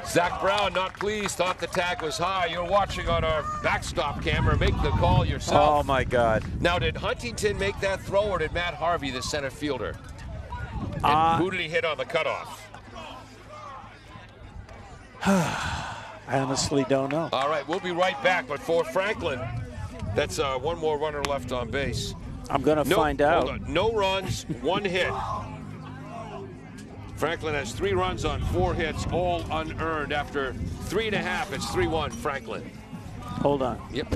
Zach Brown not pleased, thought the tag was high. You're watching on our backstop camera. Make the call yourself. Oh my God. Now, did Huntington make that throw, or did Matt Harvey, the center fielder? And who did he hit on the cutoff? I honestly don't know. All right, we'll be right back. But for Franklin, that's one more runner left on base. I'm going to find out. Hold on. No runs, one hit. Franklin has 3 runs on 4 hits, all unearned. After 3.5, it's 3-1 Franklin. Hold on. Yep.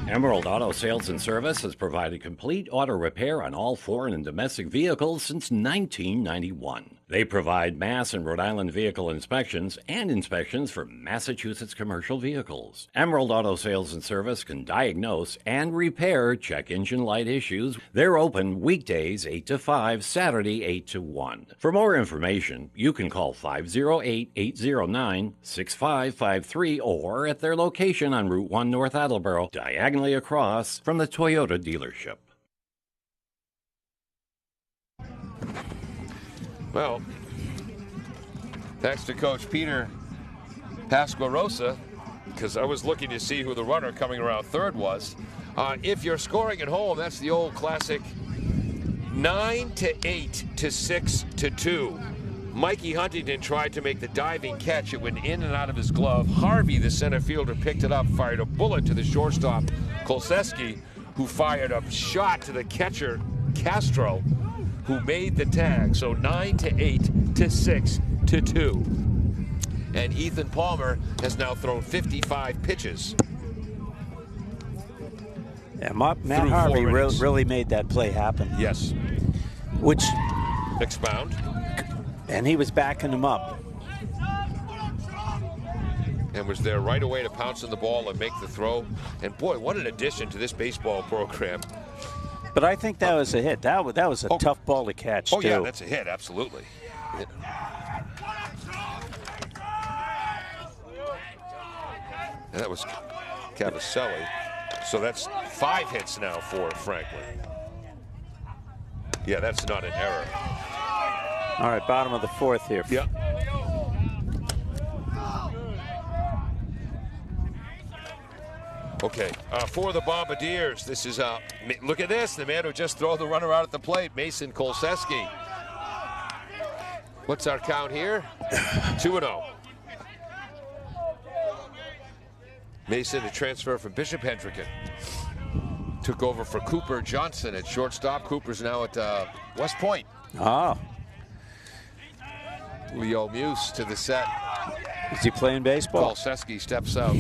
Emerald Auto Sales and Service has provided complete auto repair on all foreign and domestic vehicles since 1991. They provide Mass and Rhode Island vehicle inspections and inspections for Massachusetts commercial vehicles. Emerald Auto Sales and Service can diagnose and repair check engine light issues. They're open weekdays 8 to 5, Saturday 8 to 1. For more information, you can call 508-809-6553 or at their location on Route 1 North Attleboro, diagonally across from the Toyota dealership. Well, thanks to Coach Peter Pasquarosa, because I was looking to see who the runner coming around third was. If you're scoring at home, that's the old classic 9-8 to 6-2. Mikey Huntington tried to make the diving catch. It went in and out of his glove. Harvey, the center fielder, picked it up, fired a bullet to the shortstop, Kolseski, who fired a shot to the catcher, Castro, who made the tag. So 9-8 to 6-2. And Ethan Palmer has now thrown 55 pitches. Yeah, Matt Harvey really made that play happen. Yes. Which, expound. And he was backing him up. And was there right away to pounce on the ball and make the throw. And boy, what an addition to this baseball program. But I think that was a hit. That was a tough ball to catch, too. Yeah, that's a hit, absolutely. And that was Cavaselli. So that's 5 hits now for Franklin. Yeah, that's not an error. All right, bottom of the 4th here. Yeah. Okay, for the Bombardiers, this is, look at this, the man who just threw the runner out at the plate, Mason Kolseski. What's our count here? 2-0. Mason, a transfer from Bishop Hendricken, took over for Cooper Johnson at shortstop. Cooper's now at West Point. Oh. Leo Muse to the set. Is he playing baseball? Kolseski steps out.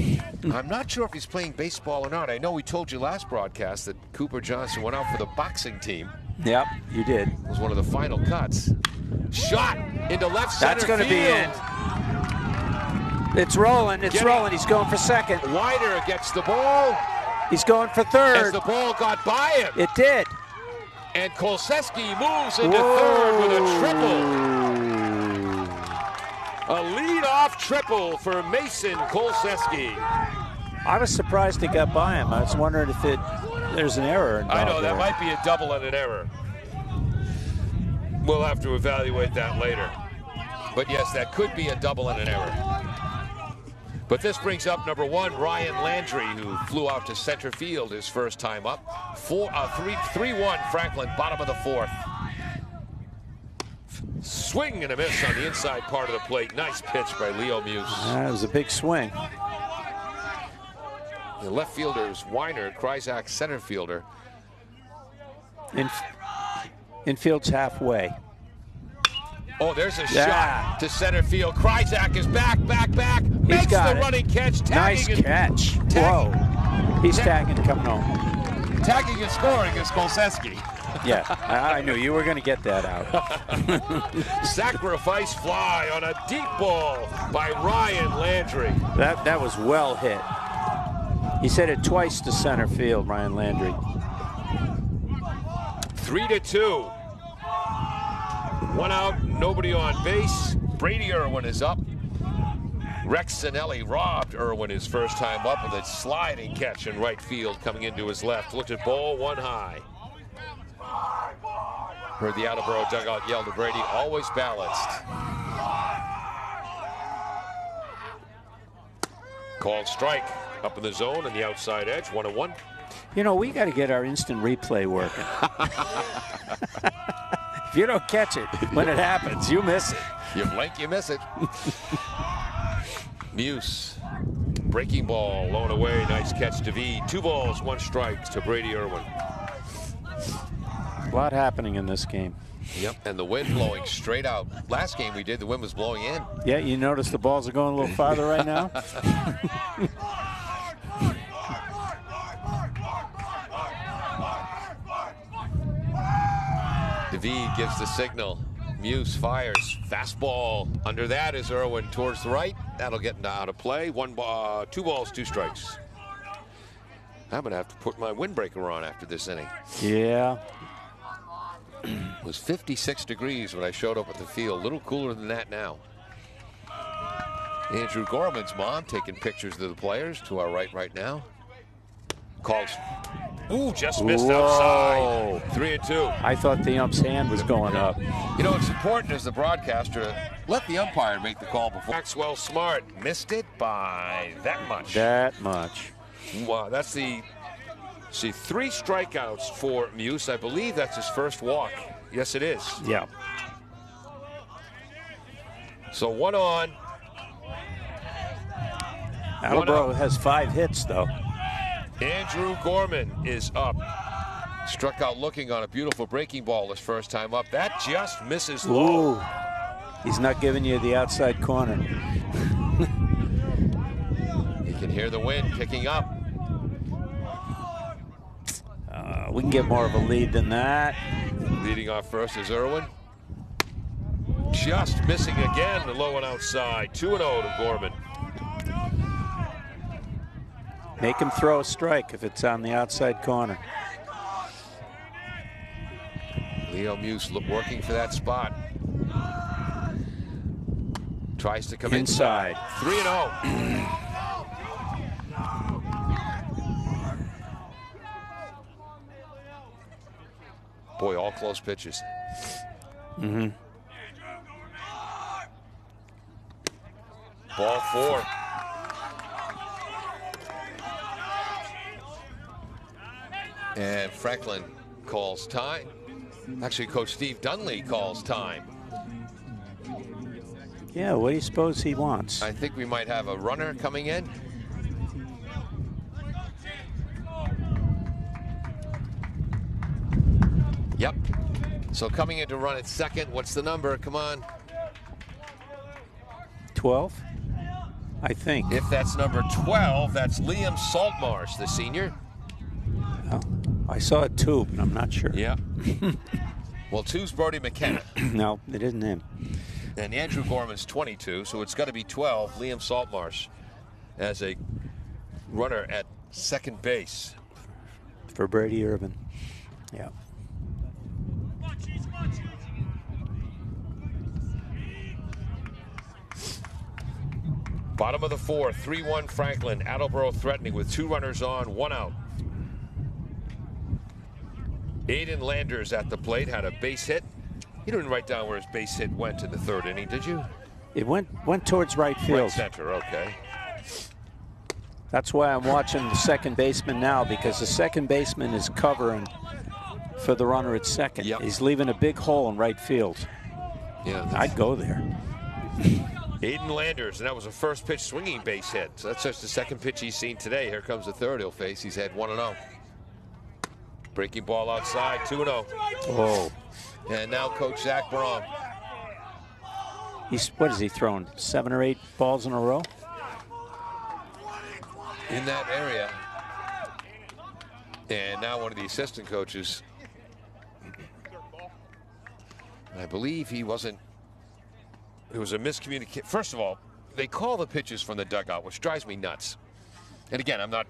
I'm not sure if he's playing baseball or not. I know we told you last broadcast that Cooper Johnson went out for the boxing team. Yep, you did. It was one of the final cuts. Shot into left center That's going to field. be in. It's rolling. It's rolling. He's going for second. Wider gets the ball. He's going for third. As the ball got by him. It did. And Kolseski moves into third with a triple. A lead-off triple for Mason Kolseski. I was surprised it got by him. I was wondering if there's an error involved. I know, that there might be a double and an error. We'll have to evaluate that later. But yes, that could be a double and an error. But this brings up number 1, Ryan Landry, who flew out to center field his first time up. 3-1 Franklin, bottom of the 4th. Swing and a miss on the inside part of the plate. Nice pitch by Leo Muse. That was a big swing. The left fielder is Weiner, Kryzak center fielder. Infield's halfway. Oh, there's a shot to center field. Kryzak is back. Makes the running catch. Nice catch. Whoa. He's tagging, coming home. Tagging and scoring is Kolseski. Yeah, I knew you were going to get that out. Sacrifice fly on a deep ball by Ryan Landry. That was well hit. He said it twice to center field, Ryan Landry. 3-2. 1 out, nobody on base. Brady Irwin is up. Rex Sinelli robbed Irwin his first time up with a sliding catch in right field coming into his left. Looked at ball 1 high. Heard the Attleboro dugout yell to Brady, always balanced. Called strike up in the zone on the outside edge, 1-1. You know, we got to get our instant replay working. If you don't catch it when it happens, you miss it. You blink, you miss it. Muse, breaking ball, low and away, nice catch to V. 2 balls, 1 strike to Brady Irwin. A lot happening in this game. Yep, and the wind blowing straight out. Last game we did, the wind was blowing in. Yeah, you notice the balls are going a little farther right now? David gives the signal. Muse fires. Fastball. Under that is Irwin towards the right. That'll get out of play. 2 balls, 2 strikes. I'm going to have to put my windbreaker on after this inning. Yeah. It was 56 degrees when I showed up at the field. A little cooler than that now. Andrew Gorman's mom taking pictures of the players to our right now. Calls. Ooh, just missed outside. 3-2. I thought the ump's hand was going up. You know, it's important as the broadcaster to let the umpire make the call before. Maxwell Smart missed it by that much. That much. Wow, that's the... See, 3 strikeouts for Muse. I believe that's his first walk. Yes, it is. Yeah. So 1 on. Attleboro has 5 hits, though. Andrew Gorman is up. Struck out looking on a beautiful breaking ball his first time up. That just misses low. Ooh. He's not giving you the outside corner. You can hear the wind picking up. We can get more of a lead than that. Leading off first is Irwin. Just missing again, the low and outside. 2-0 to Gorman. Make him throw a strike if it's on the outside corner. Leo Muse working for that spot. Tries to come inside. 3-0. Boy, all close pitches. Mm-hmm. Ball 4. And Franklin calls time. Actually, Coach Steve Dunley calls time. Yeah, what do you suppose he wants? I think we might have a runner coming in. Yep. So coming in to run at second, what's the number? Come on. 12, I think. If that's number 12, that's Liam Saltmarsh, the senior. Oh, I saw a 2, but I'm not sure. Yeah. Well, 2's Brody McKenna. No, it isn't him. And Andrew Gorman's 22, so it's got to be 12, Liam Saltmarsh, as a runner at second base. For Brady Irvin. Yeah. Bottom of the 4th, 3-1 Franklin. Attleboro threatening with 2 runners on, 1 out. Aiden Landers at the plate, had a base hit. You didn't write down where his base hit went in the 3rd inning, did you? It went towards right field. Right center, okay. That's why I'm watching the second baseman now, because the second baseman is covering for the runner at second. Yep. He's leaving a big hole in right field. Yeah, I'd go there. Aiden Landers, and that was a first pitch swinging base hit. So that's just the second pitch he's seen today. Here comes the third he'll face. He's had 1-0. Breaking ball outside, 2-0. Oh. And now Coach Zach Braun. What is he throwing? 7 or 8 balls in a row? In that area. And now one of the assistant coaches. I believe he wasn't. It was a miscommunication. First of all, they call the pitches from the dugout, which drives me nuts. And again, I'm not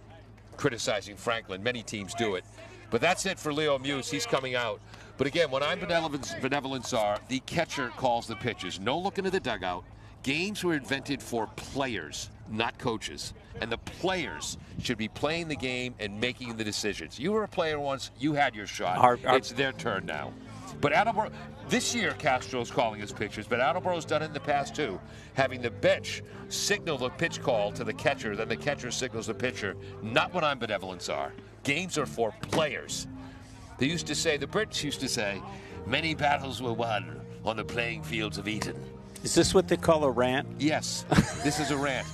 criticizing Franklin. Many teams do it. But that's it for Leo Muse. He's coming out. But again, when I'm benevolence are, the catcher calls the pitches. No look into the dugout. Games were invented for players, not coaches. And the players should be playing the game and making the decisions. You were a player once. You had your shot. It's their turn now. But Attleboro, this year Castro's calling his pitches, but Attleboro's done it in the past too, having the bench signal the pitch call to the catcher, then the catcher signals the pitcher. Not what I'm benevolence are. Games are for players. They used to say, the Brits used to say, many battles were won on the playing fields of Eton. Is this what they call a rant? Yes, this is a rant.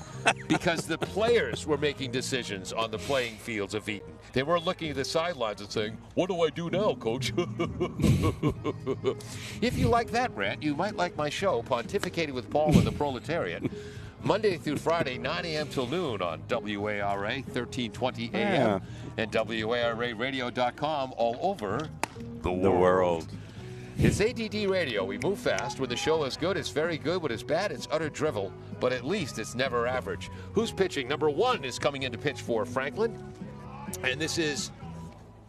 Because the players were making decisions on the playing fields of Eton. They were looking at the sidelines and saying, what do I do now, coach? If you like that rant, you might like my show, Pontificating with Paul and the Proletariat, Monday through Friday, 9 a.m. till noon on WARA, 1320 a.m. and WARAradio.com all over the world. It's ADD Radio. We move fast. When the show is good, it's very good. When it's bad, it's utter drivel. But at least it's never average. Who's pitching? Number 1 is coming in to pitch for Franklin. And this is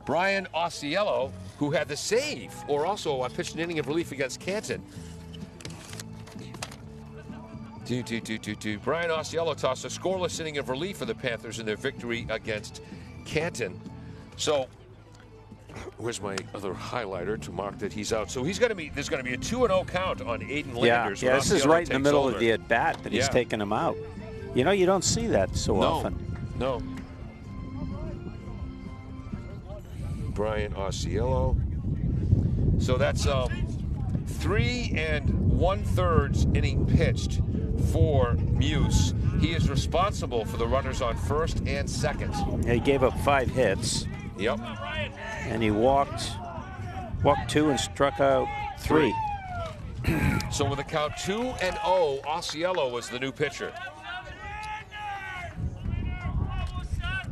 Brian Osceola, who had the save, or also pitched an inning of relief against Canton. Brian Osceola tossed a scoreless inning of relief for the Panthers in their victory against Canton. So, where's my other highlighter to mark that he's out? So he's going to be. There's going to be a 2-0 count on Aiden Landers. Yeah, this is right in the middle of the at bat that he's taking him out. You know, you don't see that so often. No. Brian Osceola. So that's 3 1/3 inning pitched for Muse. He is responsible for the runners on first and second. He gave up 5 hits. Yep. And he walked 2 and struck out 3. So with a count 2-0, Osceola was the new pitcher.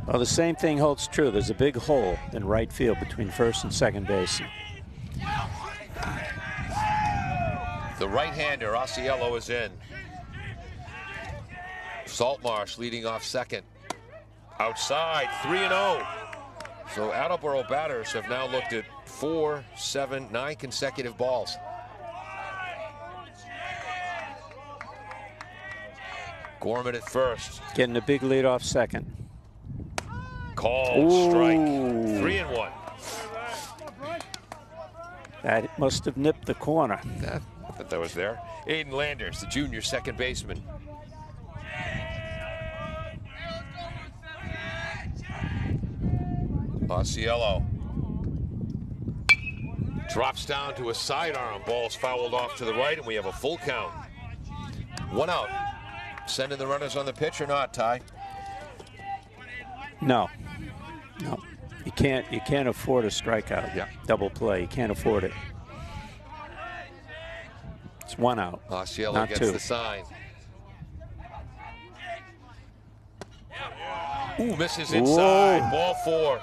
Well, the same thing holds true. There's a big hole in right field between first and second base. The right-hander, Osceola, is in. Saltmarsh leading off second. Outside, 3-0. So Attleboro batters have now looked at 4, 7, 9 consecutive balls. Gorman at first. Getting a big lead off second. Called strike. 3-1. That must have nipped the corner. I thought that was there. Aiden Landers, the junior second baseman. Osceola drops down to a sidearm. Ball's fouled off to the right, and we have a full count. 1 out. Sending the runners on the pitch or not, Ty? No. You can't afford a strikeout. Yeah. Double play. You can't afford it. It's 1 out. Osceola not gets 2. the sign. Ooh, misses inside. Whoa. Ball 4.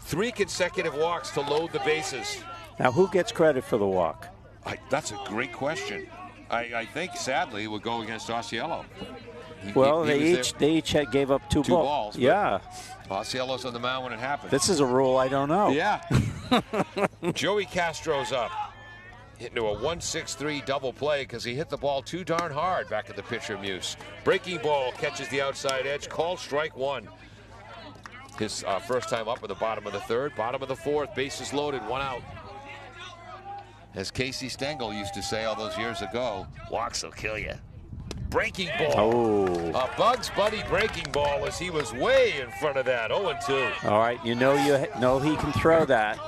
3 consecutive walks to load the bases. Now, who gets credit for the walk? That's a great question. I think, sadly, it would go against Osceola. Well, they each gave up two balls. Yeah. Osceola's on the mound when it happened. This is a rule I don't know. Yeah. Joey Castro's up. Into a 1-6-3 double play because he hit the ball too darn hard back at the pitcher Muse. Breaking ball catches the outside edge. Called strike 1. His first time up at the bottom of the 3rd. Bottom of the 4th. Bases loaded. 1 out. As Casey Stengel used to say all those years ago, walks will kill you. breaking ball. Oh. A Bugs Bunny breaking ball as he was way in front of that. 0-2. All right, you know he can throw that.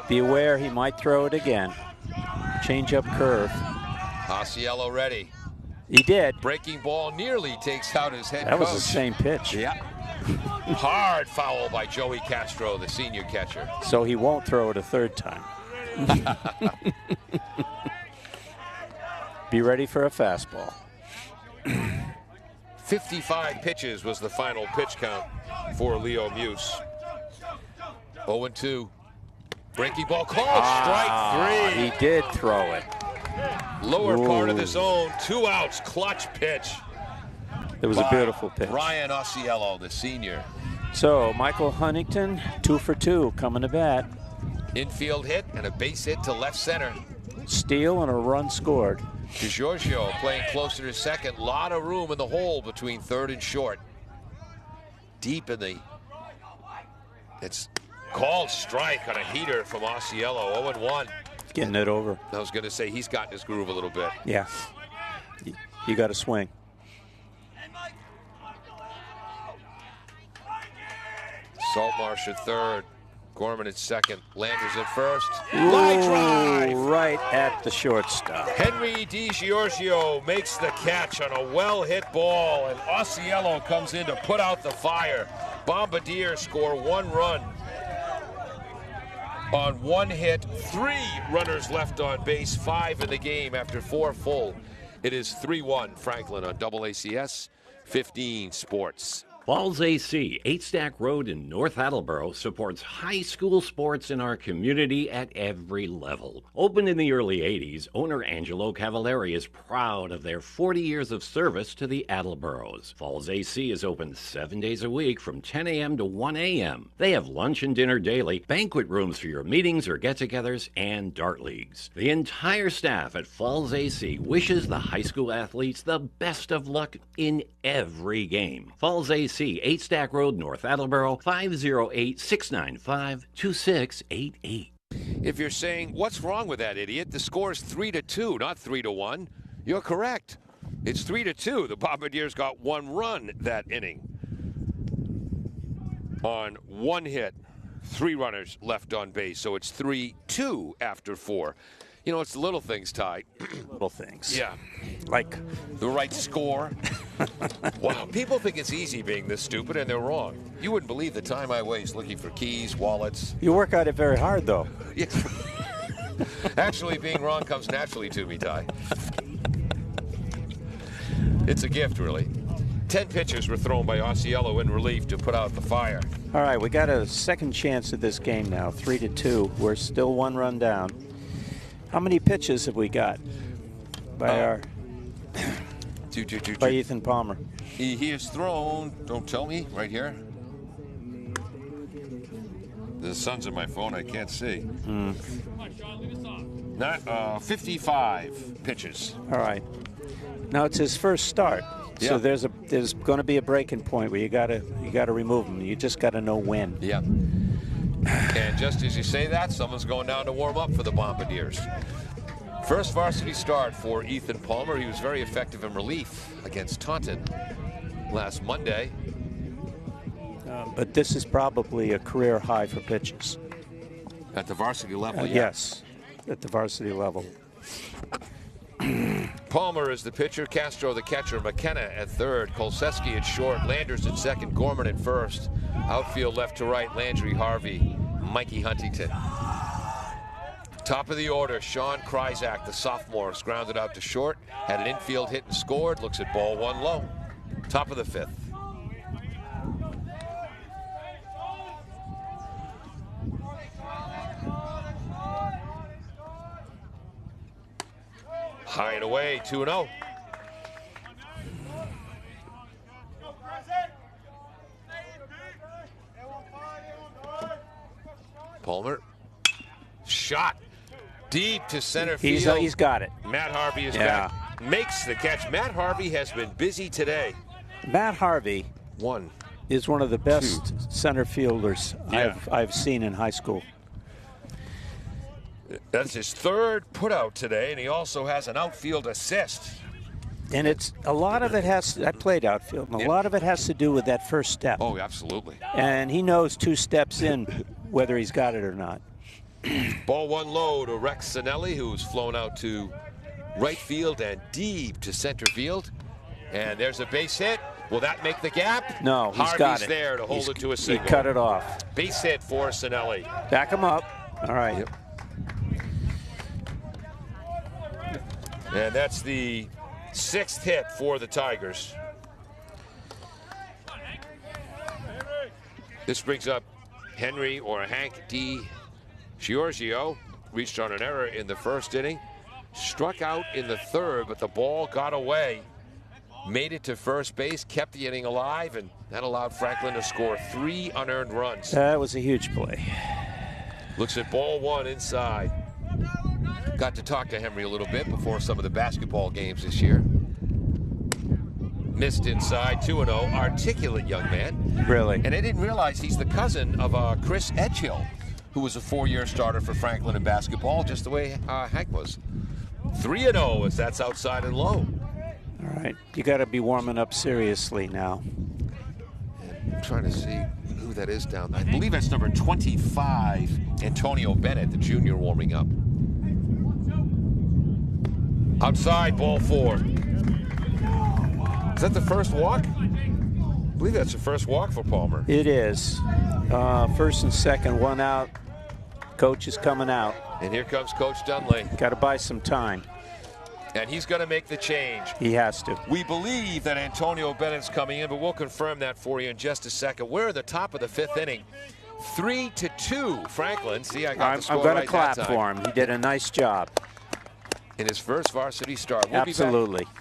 Be aware he might throw it again. Change up curve. Osceola ready. He did. Breaking ball nearly takes out his head coach. That was the same pitch. Yeah. Hard foul by Joey Castro, the senior catcher. So he won't throw it a third time. Be ready for a fastball. 55 pitches was the final pitch count for Leo Muse. 0-2. Breaking ball called. Strike 3. He did throw it. Lower part of the zone. 2 outs. Clutch pitch. It was a beautiful pitch. Ryan Osceola, the senior. So Michael Huntington, 2 for 2, coming to bat. Infield hit and a base hit to left center. Steal and a run scored. DiGiorgio playing closer to second. Lot of room in the hole between third and short. Deep in the... It's called strike on a heater from Osceola. 0-1. Getting it over. I was going to say he's gotten his groove a little bit. Yeah. You got to swing. Saltmarsh at third. Gorman at second. Landers at first. Line drive! Right at the shortstop. Henry DiGiorgio makes the catch on a well-hit ball, and Osceola comes in to put out the fire. Bombardiers score 1 run on 1 hit. 3 runners left on base, 5 in the game after 4 full. It is 3-1 Franklin on AACS 15 Sports. Falls AC, 8 Stack Road in North Attleboro, supports high school sports in our community at every level. Opened in the early 80s, owner Angelo Cavallari is proud of their 40 years of service to the Attleboros. Falls AC is open 7 days a week from 10 a.m. to 1 a.m. They have lunch and dinner daily, banquet rooms for your meetings or get-togethers, and dart leagues. The entire staff at Falls AC wishes the high school athletes the best of luck in every game. Falls AC, 8 Stack Road, North Attleboro, 508-695-2688. If you're saying, what's wrong with that idiot? The score is 3-2, not 3-1. You're correct. It's 3-2. The Bombardiers got 1 run that inning. On 1 hit, 3 runners left on base. So it's 3-2 after 4. You know, it's the little things, Ty. Little things. Yeah. Like the right score. Wow, people think it's easy being this stupid, and they're wrong. You wouldn't believe the time I waste looking for keys, wallets. You work at it very hard, though. Yeah. Actually, being wrong comes naturally to me, Ty. It's a gift, really. 10 pitches were thrown by Osceola in relief to put out the fire. All right, we got a second chance at this game now, 3-2. We're still 1 run down. How many pitches have we got by by Ethan Palmer? He has thrown, don't tell me, right here. The sun's on my phone, I can't see. Not 55 pitches. All right. Now it's his first start. Yeah. So there's going to be a breaking point where you got to remove him. You just got to know when. Yeah. And just as you say that, someone's going down to warm up for the Bombardiers. First varsity start for Ethan Palmer. He was very effective in relief against Taunton last Monday. But this is probably a career high for pitches. At the varsity level, yeah. Yes, at the varsity level. Palmer is the pitcher, Castro the catcher, McKenna at third, Kolseski at short, Landers at second, Gorman at first. Outfield left to right, Landry, Harvey, Mikey Huntington. Top of the order, Sean Kryzak, the sophomore, is grounded out to short, had an infield hit and scored, looks at ball 1 low. Top of the 5th. High and away, 2-0. Palmer. Shot. Deep to center field. He's got it. Matt Harvey is back. Makes the catch. Matt Harvey has been busy today. Matt Harvey is one of the best center fielders I've seen in high school. That's his 3rd putout today, and he also has an outfield assist. And it's a lot of it has. I played outfield, and a lot of it has to do with that first step. Oh, absolutely. And he knows 2 steps in whether he's got it or not. Ball 1 low to Rex Sinelli, who's flown out to right field and deep to center field. And there's a base hit. Will that make the gap? No, he's Harvey's got it. There to hold it to a single. He cut it off. Base hit for Sinelli. Back him up. All right. Yep. And that's the 6th hit for the Tigers. This brings up Henry or Hank D. Giorgio. Reached on an error in the first inning. Struck out in the 3rd, but the ball got away. Made it to first base, kept the inning alive, and that allowed Franklin to score 3 unearned runs. That was a huge play. Looks at ball 1 inside. Got to talk to Henry a little bit before some of the basketball games this year. Missed inside, 2-0. Articulate young man. Really? And I didn't realize he's the cousin of Chris Edgehill, who was a 4-year starter for Franklin in basketball, just the way Hank was. 3-0 as that's outside and low. All right. You got to be warming up seriously now. I'm trying to see who that is down there. I believe that's number 25, Antonio Bennett, the junior, warming up. Outside, ball 4. Is that the first walk? I believe that's the first walk for Palmer. It is. First and second, 1 out. Coach is coming out. And here comes Coach Dunley. Got to buy some time. And he's going to make the change. He has to. We believe that Antonio Bennett's coming in, but we'll confirm that for you in just a second. We're at the top of the 5th inning. 3-2, Franklin. See, I got the score I'm going right to clap that time. for him. He did a nice job. In his first varsity start. We'll Absolutely. be back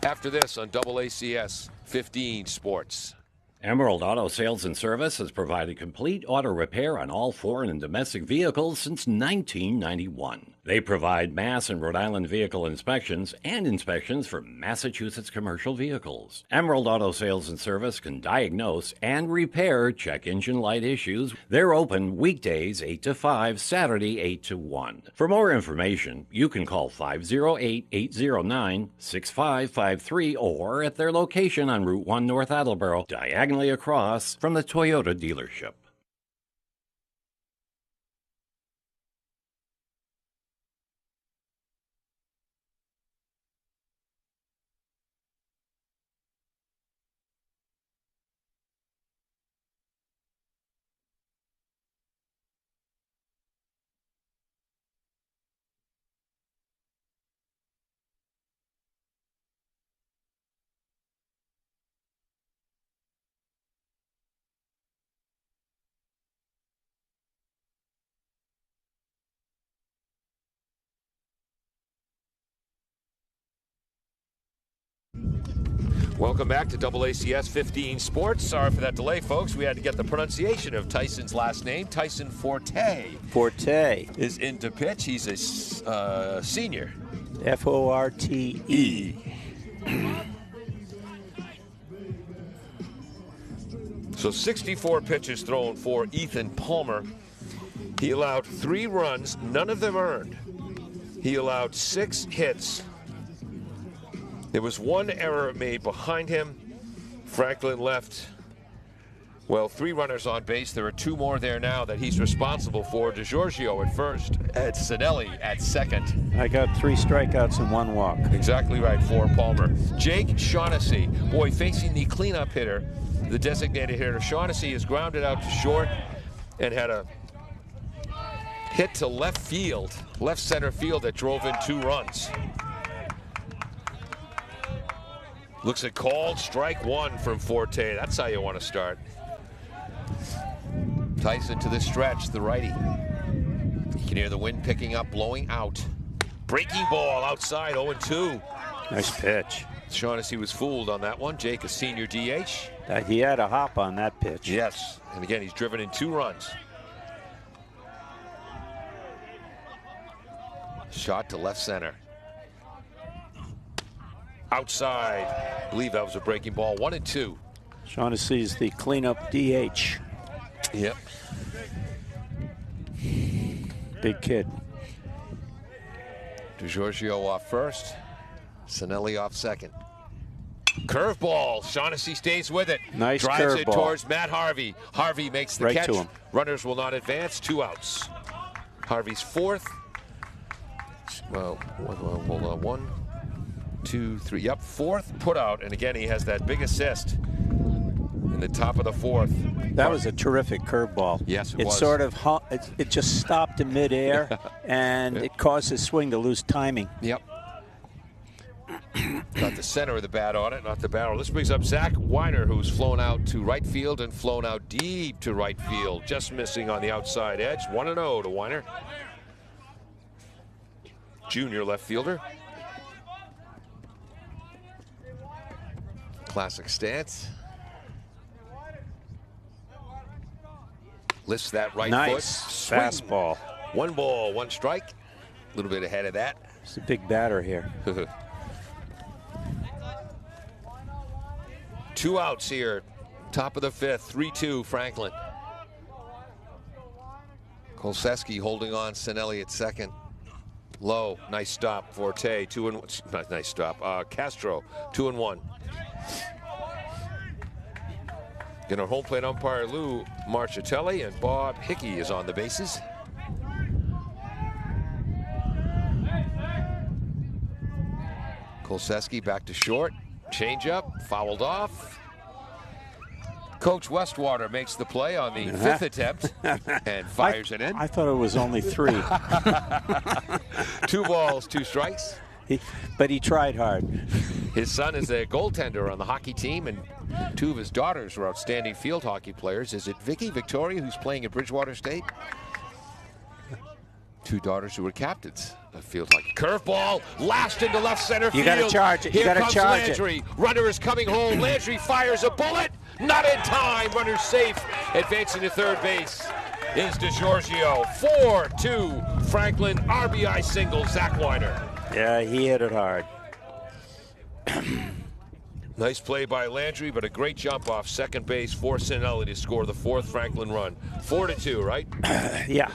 after this on AACS 15 Sports. Emerald Auto Sales and Service has provided complete auto repair on all foreign and domestic vehicles since 1991. They provide Mass and Rhode Island vehicle inspections and inspections for Massachusetts commercial vehicles. Emerald Auto Sales and Service can diagnose and repair check engine light issues. They're open weekdays 8 to 5, Saturday 8 to 1. For more information, you can call 508-809-6553 or at their location on Route 1 North Attleboro, diagonally across from the Toyota dealership. Welcome back to AACS 15 Sports. Sorry for that delay, folks. We had to get the pronunciation of Tyson's last name. Tyson Forte. Forte. Is into pitch. He's a senior. Forte. So 64 pitches thrown for Ethan Palmer. He allowed 3 runs, none of them earned. He allowed 6 hits. There was 1 error made behind him. Franklin left, well, 3 runners on base. There are 2 more there now that he's responsible for. DeGiorgio at first, at Sinelli at second. I got 3 strikeouts and 1 walk. Exactly right for Palmer. Jake Shaughnessy, boy, facing the cleanup hitter, the designated hitter. Shaughnessy is grounded out to short and had a hit to left field, left center field that drove in 2 runs. Looks at called strike 1 from Forte. That's how you want to start. Tyson to the stretch, the righty. You can hear the wind picking up, blowing out. Breaking ball outside, 0-2. Nice pitch. Shaughnessy was fooled on that one. Jake, a senior DH. He had a hop on that pitch. Yes, and again, he's driven in 2 runs. Shot to left center. Outside. I believe that was a breaking ball. 1-2. Shaughnessy's the cleanup DH. Yep. Big kid. DeGiorgio off first. Sinelli off second. Curveball. Shaughnessy stays with it. Nice Drives it curveball. towards Matt Harvey. Harvey makes the Right catch. to him. Runners will not advance. 2 outs. Harvey's fourth. Well, hold on. 1, 2, 3. Yep, fourth put out. And again, he has that big assist in the top of the fourth. That was a terrific curveball. Yes, it it was. Sort of it just stopped in midair, and it caused his swing to lose timing. Yep. Got the center of the bat on it, not the barrel. This brings up Zach Weiner, who's flown out to right field and flown out deep to right field, just missing on the outside edge. 1-0 to Weiner. Junior left fielder. Classic stance. Lifts that right foot. Nice Swing. fastball. 1 ball, 1 strike. A little bit ahead of that. He's a big batter here. 2 outs here. Top of the 5th. 3-2 Franklin. Kolseski holding on. Sinelli at second. Low. Nice stop. Forte. 2-1. Not nice stop. Castro. 2-1. And our home plate umpire Lou Marchitelli, and Bob Hickey is on the bases. Kolseski back to short. Change up, fouled off. Coach Westwater makes the play on the 5th attempt and fires it in. I thought it was only 3. 2 balls, 2 strikes. But he tried hard. His son is a goaltender on the hockey team, and 2 of his daughters are outstanding field hockey players. Is it Vicky Victoria, who's playing at Bridgewater State? 2 daughters who were captains of field hockey. Curveball, last into left center field. You got to charge it. You got to charge Landry. Runner is coming home. Landry fires a bullet. Not in time. Runner safe. Advancing to third base is DiGiorgio. 4-2 Franklin. RBI single. Zach Weiner. Yeah, he hit it hard. Nice play by Landry, but a great jump off second base for Sinelli to score the 4th Franklin run. 4-2, right? Yeah.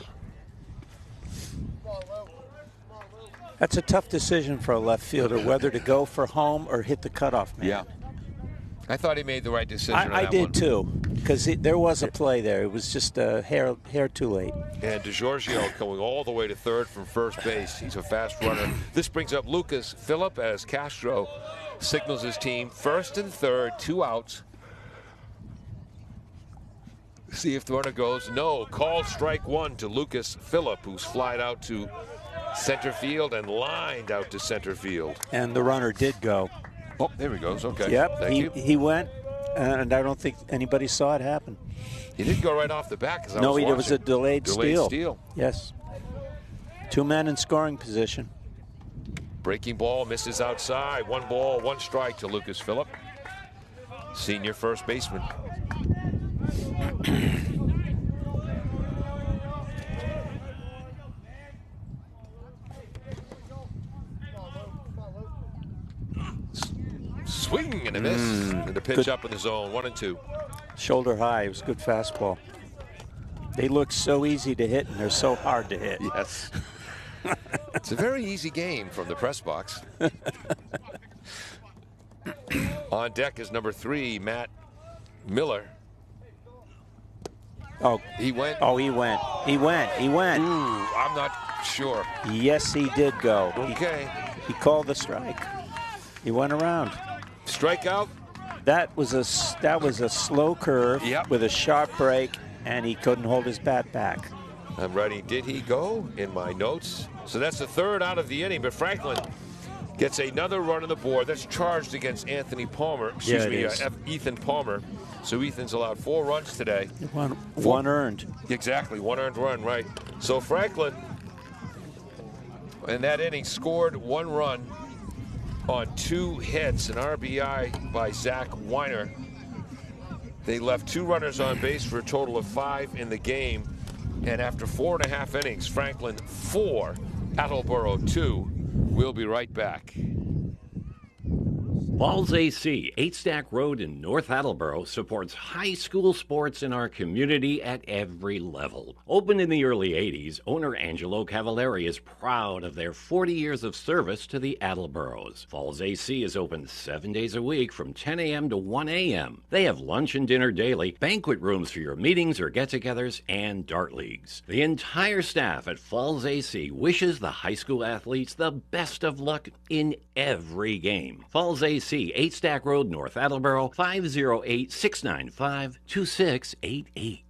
That's a tough decision for a left fielder, whether to go for home or hit the cutoff man. Yeah. I thought he made the right decision on I that did one. too, because there was a play there. It was just a hair too late. And DiGiorgio going all the way to third from first base. He's a fast runner. This brings up Lucas Phillip as Castro signals his team. 1st and 3rd, 2 outs. See if the runner goes. No. Called strike 1 to Lucas Phillip, who's flied out to center field and lined out to center field. And the runner did go. Oh, there he goes. Okay. Yep, Thank you. he went, and I don't think anybody saw it happen. He didn't go right off the bat because No, it was a delayed steal. Yes. 2 men in scoring position. Breaking ball misses outside. 1 ball, 1 strike to Lucas Phillip, senior first baseman. Swing and a miss. And the pitch up in the zone. 1-2. Shoulder high. It was a good fastball. They look so easy to hit, and they're so hard to hit. Yes. It's a very easy game from the press box. On deck is number 3, Matt Miller. Oh, He went. oh, he went. He went. He went. Ooh, I'm not sure. Yes, he did go. Okay. He called the strike. He went around. Strikeout. That was a slow curve Yep. with a sharp break, and he couldn't hold his bat back. I'm writing, did he go in my notes? So that's the 3rd out of the inning, but Franklin gets another run on the board. That's charged against Anthony Palmer. Excuse Yeah, it me, is. Ethan Palmer. So Ethan's allowed 4 runs today. One earned. Exactly, 1 earned run, right. So Franklin, in that inning, scored 1 run on 2 hits, an RBI by Zach Weiner. They left 2 runners on base for a total of 5 in the game. And after 4.5 innings, Franklin 4, Attleboro 2. We'll be right back. Falls AC, 8 Stack Road in North Attleboro, supports high school sports in our community at every level. Opened in the early 80s, owner Angelo Cavallari is proud of their 40 years of service to the Attleboros. Falls AC is open 7 days a week from 10 a.m. to 1 a.m. They have lunch and dinner daily, banquet rooms for your meetings or get-togethers, and dart leagues. The entire staff at Falls AC wishes the high school athletes the best of luck in every game. Falls AC, 8 Stack Road, North Attleboro, 508-695-2688.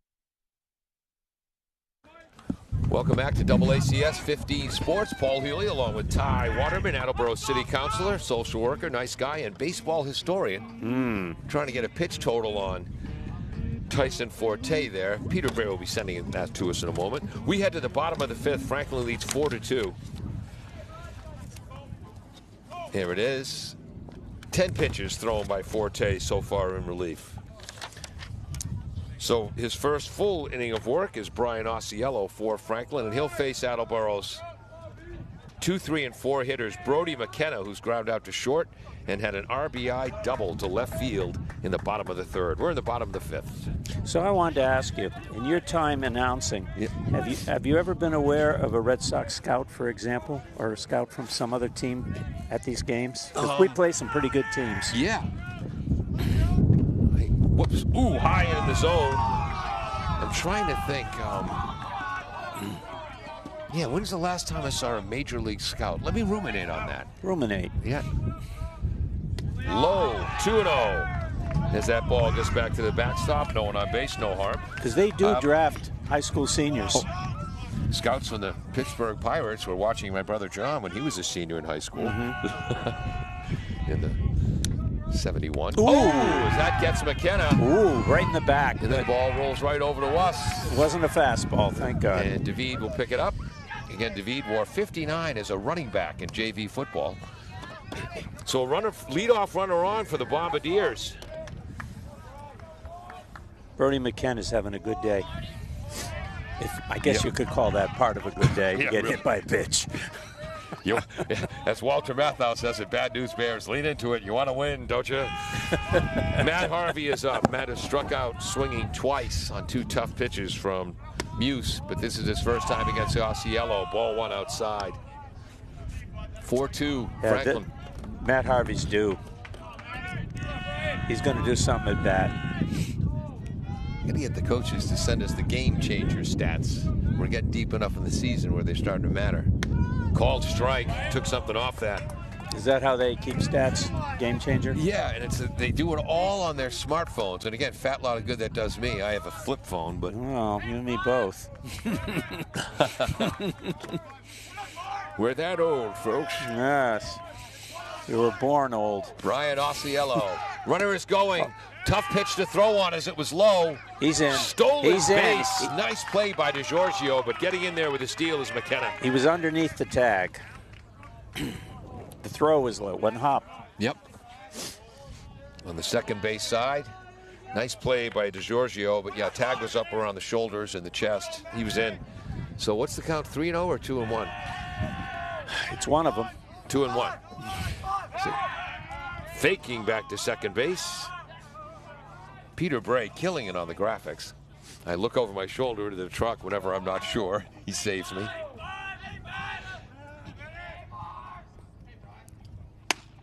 Welcome back to AACS 15 Sports. Paul Healy along with Ty Waterman, Attleboro City Councilor, social worker, nice guy, and baseball historian. Trying to get a pitch total on Tyson Forte there. Peter Bray will be sending that to us in a moment. We head to the bottom of the 5th. Franklin leads 4-2. Here it is. 10 pitches thrown by Forte so far in relief. So his first full inning of work is Brian Osceola for Franklin, and he'll face Attleboro's 2, 3, and 4 hitters, Brody McKenna, who's ground out to short and had an RBI double to left field in the bottom of the 3rd. We're in the bottom of the 5th. So I wanted to ask you, in your time announcing, have you ever been aware of a Red Sox scout, for example, or a scout from some other team at these games? Because we play some pretty good teams. Yeah. Whoops. Ooh, high in the zone. I'm trying to think. Yeah, when's the last time I saw a major league scout? Let me ruminate on that. Ruminate. Yeah. Low, 2-0. As that ball gets back to the backstop, no one on base, no harm. Because they do draft high school seniors. Scouts from the Pittsburgh Pirates were watching my brother John when he was a senior in high school. In the 71. Ooh. Oh, that gets McKenna. Ooh, right in the back. And the ball rolls right over to us. It wasn't a fastball, thank God. And David will pick it up. Again, David wore 59 as a running back in JV football. So a leadoff runner on for the Bombardiers. Brody McKenna's having a good day. I guess you could call that part of a good day, to get hit by a pitch. As Walter Matthau says at Bad News Bears, lean into it. You want to win, don't you? Matt Harvey is up. Matt has struck out swinging twice on 2 tough pitches from Muse, but this is his first time against Osceola. Ball 1 outside. 4-2, Franklin. Matt Harvey's due. He's going to do something at bat. Got to get the coaches to send us the game changer stats. We're getting deep enough in the season where they're starting to matter. Called strike, took something off that. Is that how they keep stats, game changer? Yeah, and they do it all on their smartphones. And again, fat lot of good that does me. I have a flip phone, but... Well, you and me both. We're that old, folks. Yes. We were born old. Brian Osceola. Runner is going. Tough pitch to throw on as it was low. He's in. Stolen He's base. in. Nice play by DiGiorgio, but getting in there with a steal is McKenna. He was underneath the tag. The throw was low, wasn't hop. Yep. On the second base side, nice play by DiGiorgio, but yeah, tag was up around the shoulders and the chest. He was in. So what's the count, 3-0 or 2-1? It's one of them. 2-1. So, faking back to second base. Peter Bray killing it on the graphics. I look over my shoulder to the truck whenever I'm not sure. He saves me.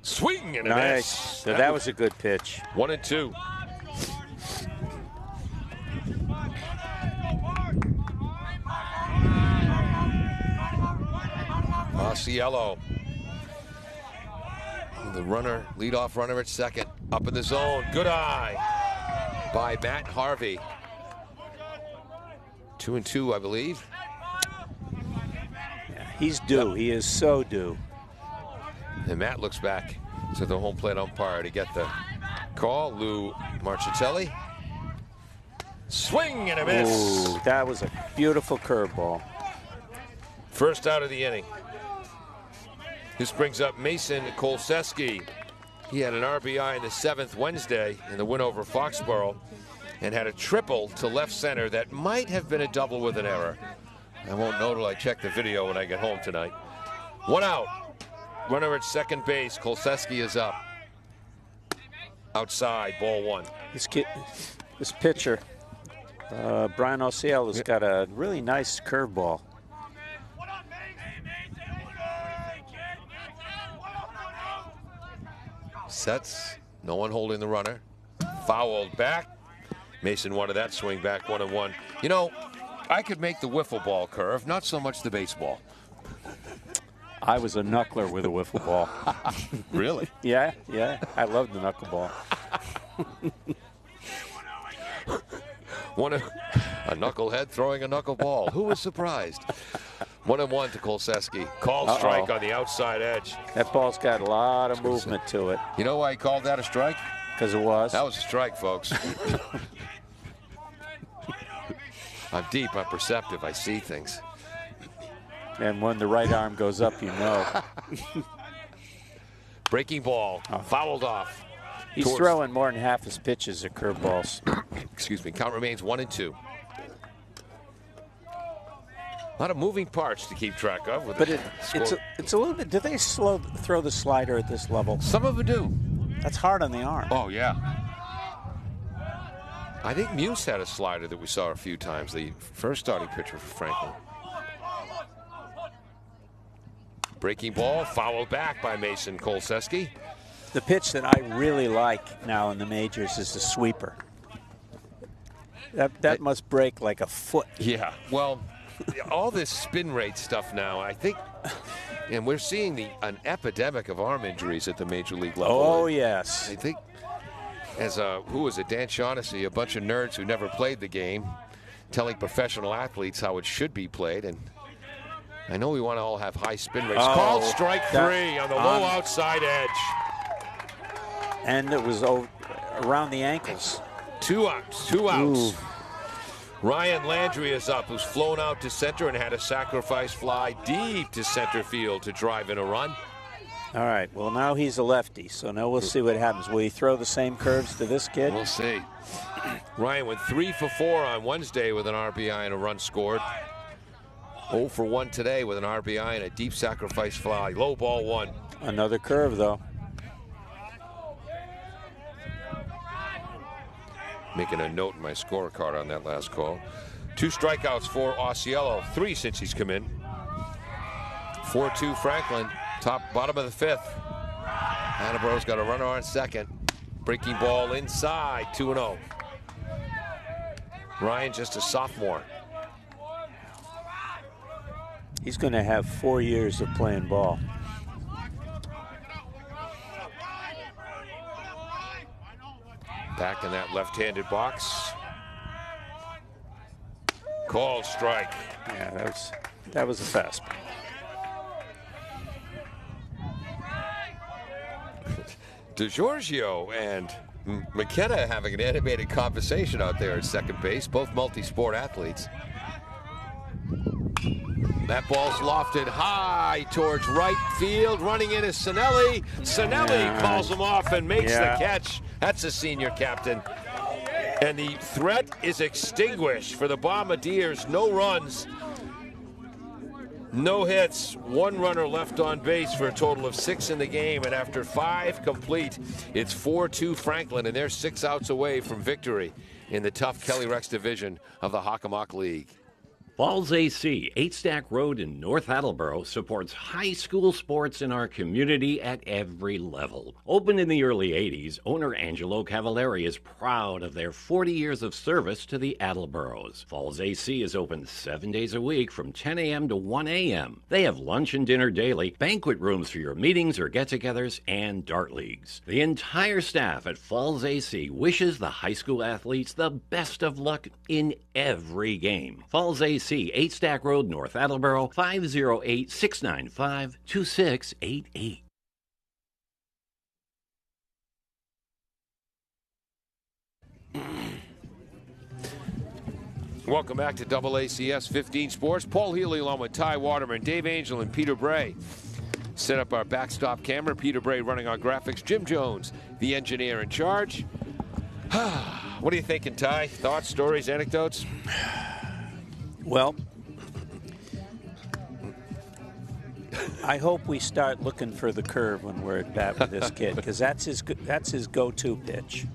Swing and a Nice. miss. So that was a good pitch. 1-2. Osceola. The runner, leadoff runner at second. Up in the zone. Good eye by Matt Harvey. 2-2, I believe. Yeah, he's due. He is so due. And Matt looks back to the home plate umpire to get the call. Lou Marchitelli. Swing and a miss. Ooh, that was a beautiful curveball. First out of the inning. This brings up Mason Kolseski. He had an RBI in the 7th Wednesday in the win over Foxborough and had a triple to left center that might have been a double with an error. I won't know till I check the video when I get home tonight. 1 out. Runner at second base. Kolseski is up. outside, ball 1. This pitcher, Brian Osceola, has got a really nice curveball. Sets, no one holding the runner. Fouled back. Mason wanted that swing back, 1-1. You know, I could make the wiffle ball curve, not so much the baseball. I was a knuckler with a wiffle ball. Really? Yeah. I loved the knuckleball. A knucklehead throwing a knuckleball. Who was surprised? 1-1 to Kolseski. Called strike on the outside edge. That ball's got a lot of movement to it. You know why he called that a strike? Because it was. That was a strike, folks. I'm deep, I'm perceptive, I see things. And when the right arm goes up, you know. Breaking ball, fouled off. He's throwing more than half his pitches at curveballs. Excuse me, count remains 1-2. A lot of moving parts to keep track of. But it's a little bit, do they throw the slider at this level? Some of them do. That's hard on the arm. Oh, yeah. I think Muse had a slider that we saw a few times, the first starting pitcher for Franklin. Breaking ball, fouled back by Mason Kolseski. The pitch that I really like now in the majors is the sweeper. That must break like a foot. Yeah, well, all this spin rate stuff now, I think, and we're seeing an epidemic of arm injuries at the major league level. Oh, yes. I think, as who was it, Dan Shaughnessy, a bunch of nerds who never played the game, telling professional athletes how it should be played, and I know we want to all have high spin rates. Called strike 3 on the low outside edge. And it was around the ankles. 2 outs, 2 outs. Ooh. Ryan Landry is up, who's flown out to center and had a sacrifice fly deep to center field to drive in a run. All right, well, now he's a lefty, so now we'll see what happens. Will he throw the same curves to this kid? We'll see. Ryan went 3 for 4 on Wednesday with an RBI and a run scored. 0 for 1 today with an RBI and a deep sacrifice fly. Low ball 1. Another curve, though. Making a note in my scorecard on that last call. 2 strikeouts for Osceola, 3 since he's come in. 4-2 Franklin, bottom of the 5th. Attleboro's got a runner on second. Breaking ball inside, 2-0. Ryan just a sophomore. He's going to have 4 years of playing ball. Back in that left-handed box. Called strike. Yeah, that was a fastball. DiGiorgio and McKenna having an animated conversation out there at second base, both multi-sport athletes. That ball's lofted high towards right field. Running in is Sinelli. Sinelli calls him off and makes the catch. That's a senior captain. And the threat is extinguished for the Bombardiers. No runs, no hits, 1 runner left on base for a total of 6 in the game. And after 5 complete, it's 4-2 Franklin, and they're 6 outs away from victory in the tough Kelly Rex division of the Hockomock League. Falls AC, 8 Stack Road in North Attleboro, supports high school sports in our community at every level. Opened in the early 80s, owner Angelo Cavallari is proud of their 40 years of service to the Attleboros. Falls AC is open 7 days a week from 10 a.m. to 1 a.m. They have lunch and dinner daily, banquet rooms for your meetings or get-togethers, and dart leagues. The entire staff at Falls AC wishes the high school athletes the best of luck in every game. Falls AC, 8 Stack Road, North Attleboro, 508-695-2688. Welcome back to AACS 15 Sports. Paul Healy along with Ty Waterman, Dave Angel, and Peter Bray. Set up our backstop camera. Peter Bray running our graphics. Jim Jones, the engineer in charge. What are you thinking, Ty? Thoughts, stories, anecdotes? Well, I hope we start looking for the curve when we're at bat with this kid, because that's his go-to pitch.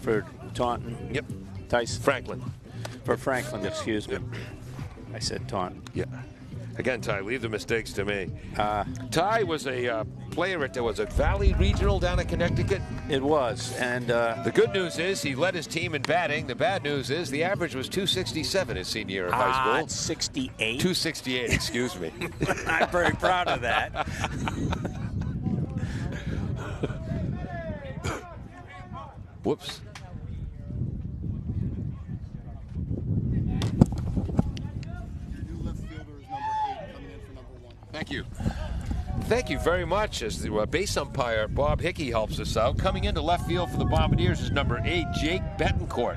For Taunton. Yep. Tyson. Franklin. For Franklin, excuse me. I said Taunton. Yeah. Again, Ty, leave the mistakes to me. Ty was a player at Valley Regional down in Connecticut. It was, and the good news is he led his team in batting. The bad news is the average was 267 his senior year of high school. 68. 268, excuse me. I'm very proud of that. Whoops. Thank you. Thank you very much. As the base umpire, Bob Hickey, helps us out. Coming into left field for the Bombardiers is number 8, Jake Betancourt,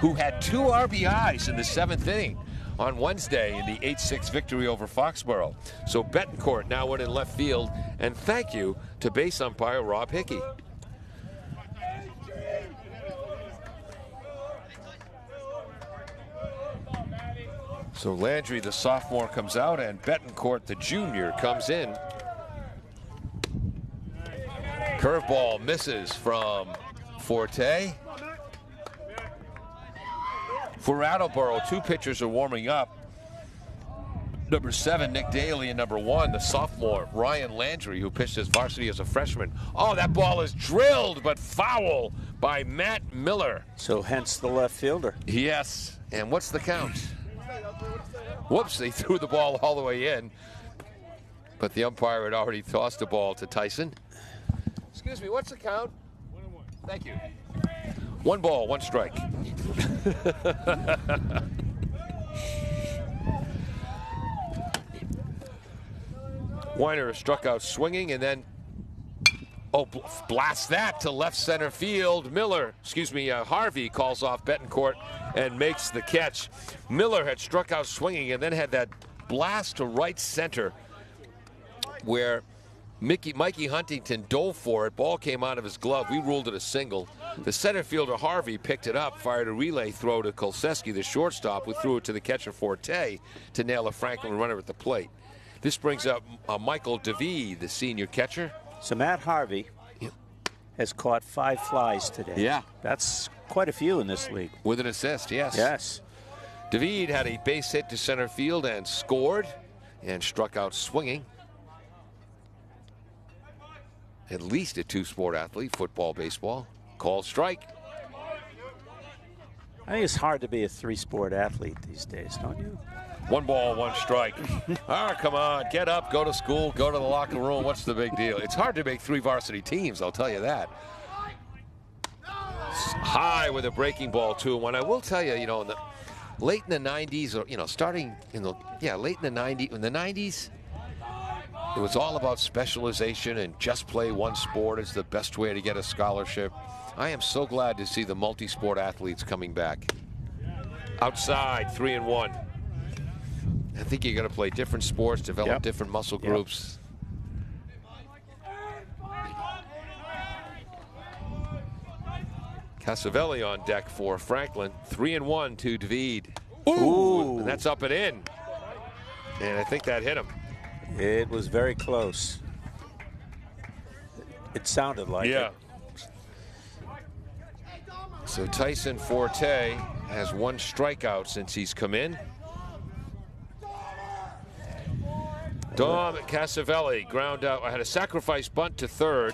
who had 2 RBIs in the 7th inning on Wednesday in the 8-6 victory over Foxborough. So Betancourt now in left field, and thank you to base umpire Rob Hickey. So Landry, the sophomore, comes out, and Betancourt, the junior, comes in. Curveball misses from Forte. For Attleboro, 2 pitchers are warming up. Number 7, Nick Daly, and number 1, the sophomore, Ryan Landry, who pitched his varsity as a freshman. Oh, that ball is drilled, but foul by Matt Miller. So hence the left fielder. Yes, and what's the count? Whoops, they threw the ball all the way in, but the umpire had already tossed the ball to Tyson. Excuse me, what's the count? 1-1. Thank you. 1 ball, 1 strike. Weiner struck out swinging, and then blast that to left center field. Harvey calls off Betancourt and makes the catch. Miller had struck out swinging and then had that blast to right center where Mikey Huntington dove for it. Ball came out of his glove. We ruled it a single. The center fielder Harvey picked it up, fired a relay throw to Kolseski, the shortstop, who threw it to the catcher Forte to nail a Franklin runner at the plate. This brings up Michael DeVee, the senior catcher. So Matt Harvey has caught 5 flies today. Yeah. That's quite a few in this league. With an assist, yes. Yes. David had a base hit to center field and scored and struck out swinging. At least a 2-sport athlete, football, baseball. Called strike. I think it's hard to be a 3-sport athlete these days, don't you? 1 ball, 1 strike. Come on, get up, go to school, go to the locker room. What's the big deal? It's hard to make 3 varsity teams, I'll tell you that. High with a breaking ball, 2-1. I will tell you, in the late in the 90s, or starting in the late in the 90s, in the 90s, it was all about specialization and just play one sport is the best way to get a scholarship. I am so glad to see the multi-sport athletes coming back. Outside, 3-1. I think you're going to play different sports, develop different muscle groups. Casavelli on deck for Franklin. 3-1 to David. Ooh! And that's up and in. And I think that hit him. It was very close. It sounded like it. So Tyson Forte has 1 strikeout since he's come in. Dom Casavelli ground out. I had a sacrifice bunt to third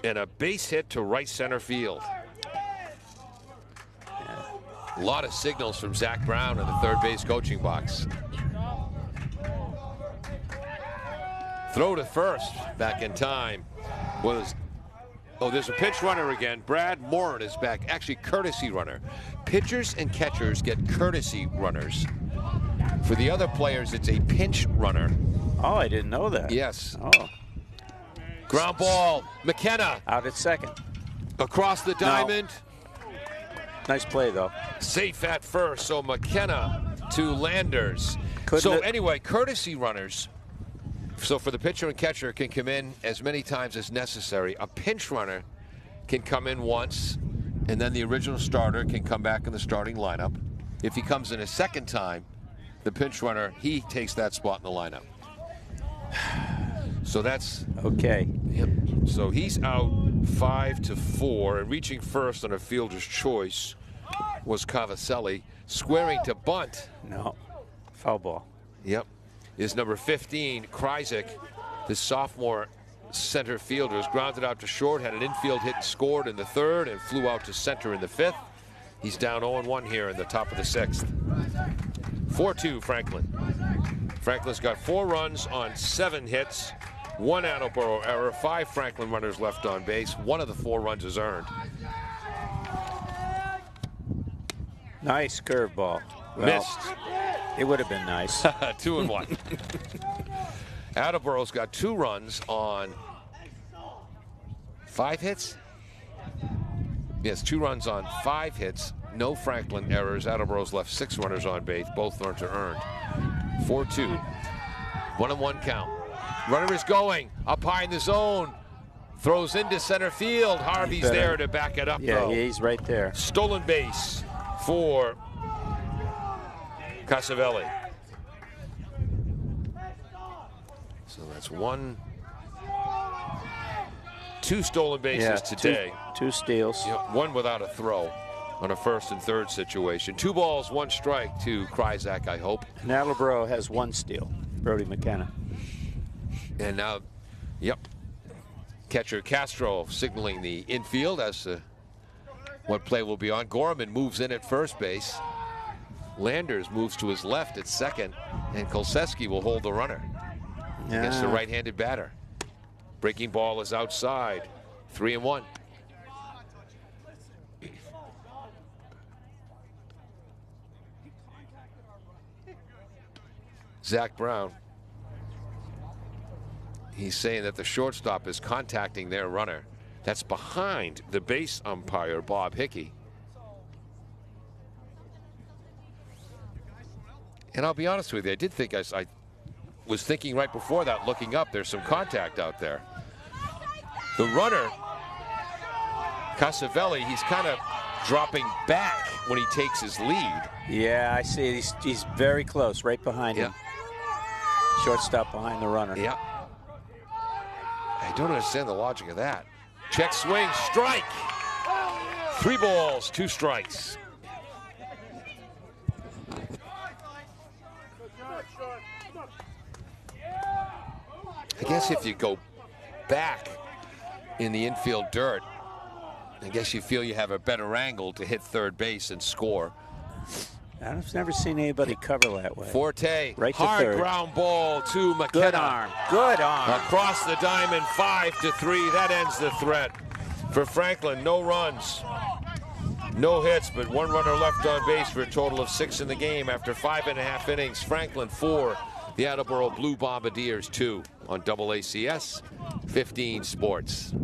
and a base hit to right center field. A lot of signals from Zach Brown in the third base coaching box. Throw to first back in time was, there's a pinch runner again. Brad Morin is back. Actually, courtesy runner. Pitchers and catchers get courtesy runners. For the other players, it's a pinch runner. Oh, I didn't know that. Yes. Oh. Ground ball. McKenna. Out at second. Across the diamond. No. Nice play, though. Safe at first. So McKenna to Landers. Anyway, courtesy runners. So for the pitcher and catcher can come in as many times as necessary. A pinch runner can come in once, and then the original starter can come back in the starting lineup. If he comes in a second time, the pinch runner, he takes that spot in the lineup. So that's okay. Yep. So he's out 5-4, and reaching first on a fielder's choice was Cavaselli. Squaring to bunt. No, foul ball. Yep. Is number 15, Kryzik, the sophomore center fielder, is grounded out to short, had an infield hit and scored in the third, and flew out to center in the fifth. He's down 0-1 here in the top of the sixth. 4-2 Franklin. Franklin's got 4 runs on 7 hits, 1 Attleboro error, 5 Franklin runners left on base. 1 of the 4 runs is earned. Nice curveball. Well, missed. It would have been nice. 2-1. Attleboro's got 2 runs on 5 hits. Yes, 2 runs on 5 hits. No Franklin errors. Attleboro's left 6 runners on base. Both runs are earned. 4-2. 1-1 count. Runner is going up high in the zone. Throws into center field. Harvey's there to back it up. Yeah, though. he's right there. Stolen base for Casavelli. So that's 2 stolen bases today. Two steals. Yeah, 1 without a throw on a first and third situation. 2 balls, 1 strike to Kryzik, I hope. And Attleboro has 1 steal. Brody McKenna. And now, yep, catcher Castro signaling the infield as to what play will be on. Gorman moves in at first base. Landers moves to his left at second, and Kolseski will hold the runner against the right-handed batter. Breaking ball is outside. 3-1. Zach Brown. He's saying that the shortstop is contacting their runner. That's behind the base umpire, Bob Hickey. And I'll be honest with you, I did think I was thinking right before that, looking up, there's some contact out there. The runner, Casavelli, he's kind of dropping back when he takes his lead. Yeah, I see. He's very close, right behind him. Shortstop behind the runner. Yeah. I don't understand the logic of that. Check swing, strike. 3 balls, 2 strikes. I guess if you go back in the infield dirt, I guess you feel you have a better angle to hit third base and score. I've never seen anybody cover that way. Forte, right to hard third. ground ball to McKenna. Good arm. Good arm. Across the diamond, 5-3. That ends the threat. For Franklin, no runs, no hits, but 1 runner left on base for a total of 6 in the game after 5.5 innings. Franklin 4, the Attleboro Blue Bombardiers 2 on AACS 15 Sports.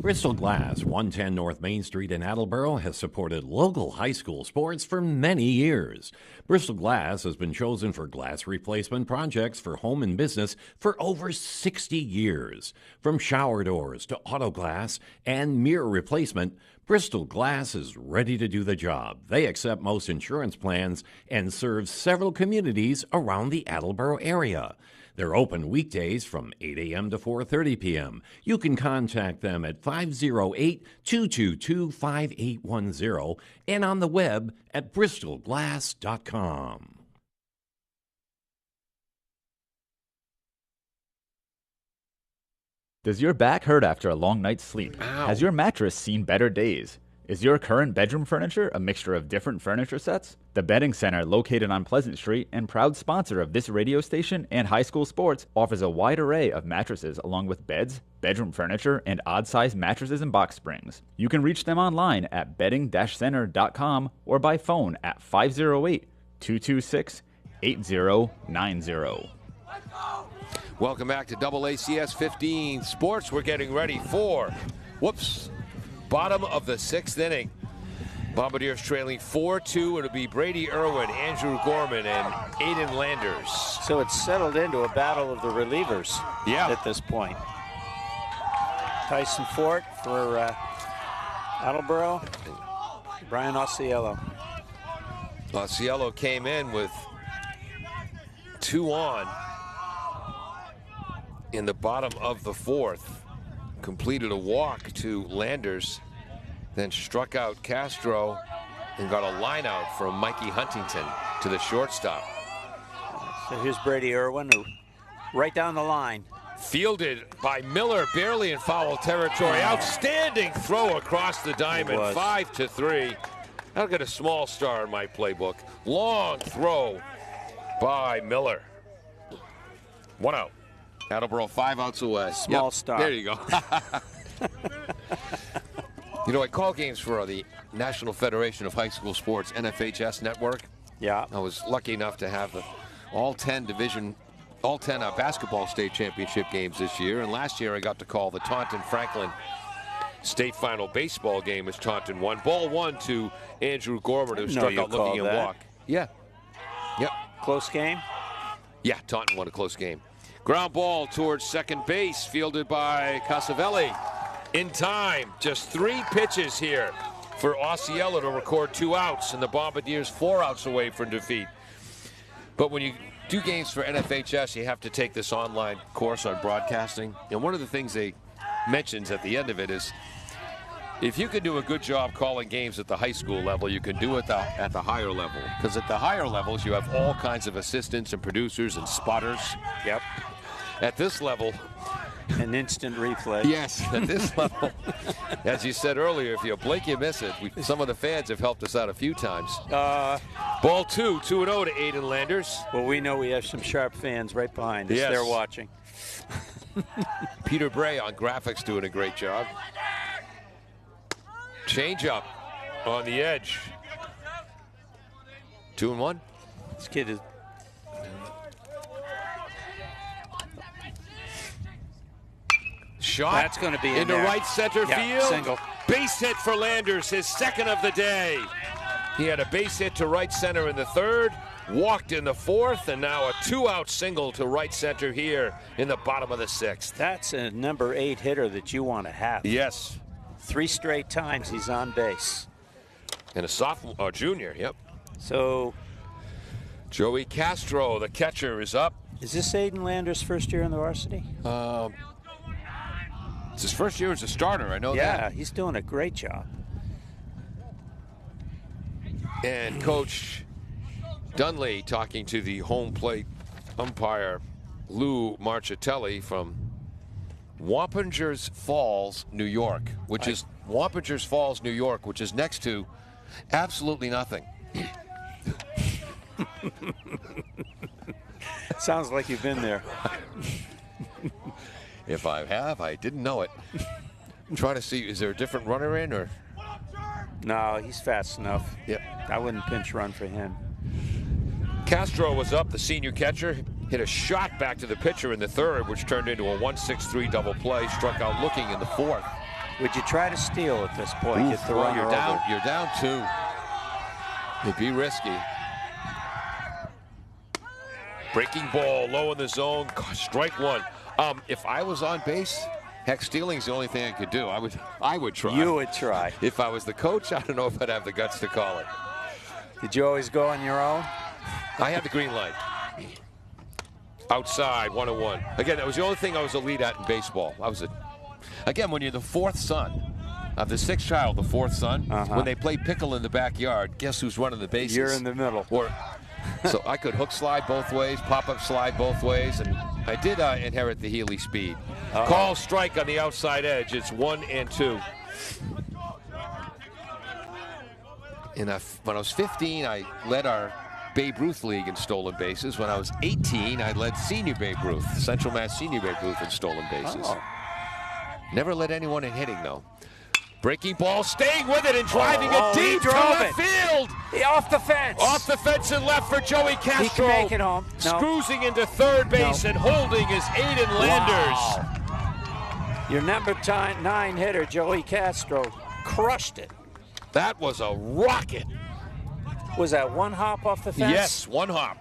Bristol Glass, 110 North Main Street in Attleboro, has supported local high school sports for many years. Bristol Glass has been chosen for glass replacement projects for home and business for over 60 years. From shower doors to auto glass and mirror replacement, Bristol Glass is ready to do the job. They accept most insurance plans and serve several communities around the Attleboro area. They're open weekdays from 8 a.m. to 4:30 p.m. You can contact them at 508-222-5810 and on the web at bristolglass.com. Does your back hurt after a long night's sleep? Ow. Has your mattress seen better days? Is your current bedroom furniture a mixture of different furniture sets? The Bedding Center, located on Pleasant Street and proud sponsor of this radio station and high school sports, offers a wide array of mattresses along with beds, bedroom furniture, and odd-sized mattresses and box springs. You can reach them online at bedding-center.com or by phone at 508-226-8090. Welcome back to AACS 15 Sports. We're getting ready for, bottom of the 6th inning. Bombardiers trailing 4-2. It'll be Brady Irwin, Andrew Gorman, and Aiden Landers. So it's settled into a battle of the relievers at this point. Tyson Fort for Attleboro, Brian Osceola. Osceola came in with 2 on in the bottom of the 4th. Completed a walk to Landers, then struck out Castro and got a line out from Mikey Huntington to the shortstop. So here's Brady Irwin, who right down the line. Fielded by Miller, barely in foul territory. Outstanding throw across the diamond, 5-3. I'll get a small star in my playbook. Long throw by Miller. 1 out. Attleboro 5 outs away. Small star. There you go. You know, I call games for the National Federation of High School Sports, NFHS network. Yeah. I was lucky enough to have all 10 basketball state championship games this year. And last year I got to call the Taunton-Franklin state final baseball game as Taunton won. Ball 1 to Andrew Gorman, who struck out looking and walk. Yeah. Yep. Close game? Yeah, Taunton won a close game. Ground ball towards second base, fielded by Casavelli. In time, just 3 pitches here for Osceola to record 2 outs, and the Bombardiers 4 outs away from defeat. But when you do games for NFHS, you have to take this online course on broadcasting. And one of the things they mentions at the end of it is, if you can do a good job calling games at the high school level, you can do it at the higher level. Because at the higher levels, you have all kinds of assistants and producers and spotters. Yep. At this level, an instant replay. Yes, at this level, as you said earlier, if you blink, you miss it. Some of the fans have helped us out a few times. Ball 2, 2-0 to Aiden Landers. Well, we know we have some sharp fans right behind us. Yes. They're watching. Peter Bray on graphics doing a great job. Change up on the edge. 2-1. This kid is. Shot. That's going to be into right center field. Single. Base hit for Landers, his 2nd of the day. He had a base hit to right center in the 3rd, walked in the 4th, and now a 2-out single to right center here in the bottom of the 6th. That's a number 8 hitter that you want to have. Yes. 3 straight times he's on base. And a sophomore, or junior, yep. So Joey Castro, the catcher, is up. Is this Aiden Landers' first year in the varsity? It's his first year as a starter, I know that. Yeah, he's doing a great job. And Coach Dunley talking to the home plate umpire, Lou Marchitelli, from Wappingers Falls, New York, which is Wappingers Falls, New York, which is next to absolutely nothing. Sounds like you've been there. If I have, I didn't know it. I'm trying to see, is there a different runner in, or? No, he's fast enough. Yep. I wouldn't pinch run for him. Castro was up, the senior catcher, hit a shot back to the pitcher in the 3rd, which turned into a 1-6-3 double play, struck out looking in the 4th. Would you try to steal at this point? Oof, Get the well, runner you're down 2. It'd be risky. Breaking ball, low in the zone, strike 1. If I was on base, heck, stealing's the only thing I could do. I would try. You would try. If I was the coach, I don't know if I'd have the guts to call it. Did you always go on your own? I had the green light. Outside, 1-1. Again, that was the only thing I was elite at in baseball. Again, when you're the 4th son of the 6th child, the 4th son, when they play pickle in the backyard, guess who's running the bases? You're in the middle. So I could hook slide both ways, pop up slide both ways, and I did inherit the Healy speed. Call strike on the outside edge. It's 1-2. And when I was 15, I led our Babe Ruth League in stolen bases. When I was 18, I led Senior Babe Ruth, Central Mass Senior Babe Ruth in stolen bases. Never led anyone in hitting, though. Breaking ball, staying with it and driving it deep to left field. Off the fence. Off the fence and left for Joey Castro. He can make it home. No. Cruising into 3rd base and holding is Aiden Landers. Wow. Your number 9 hitter, Joey Castro, crushed it. That was a rocket. Was that 1 hop off the fence? Yes, 1 hop.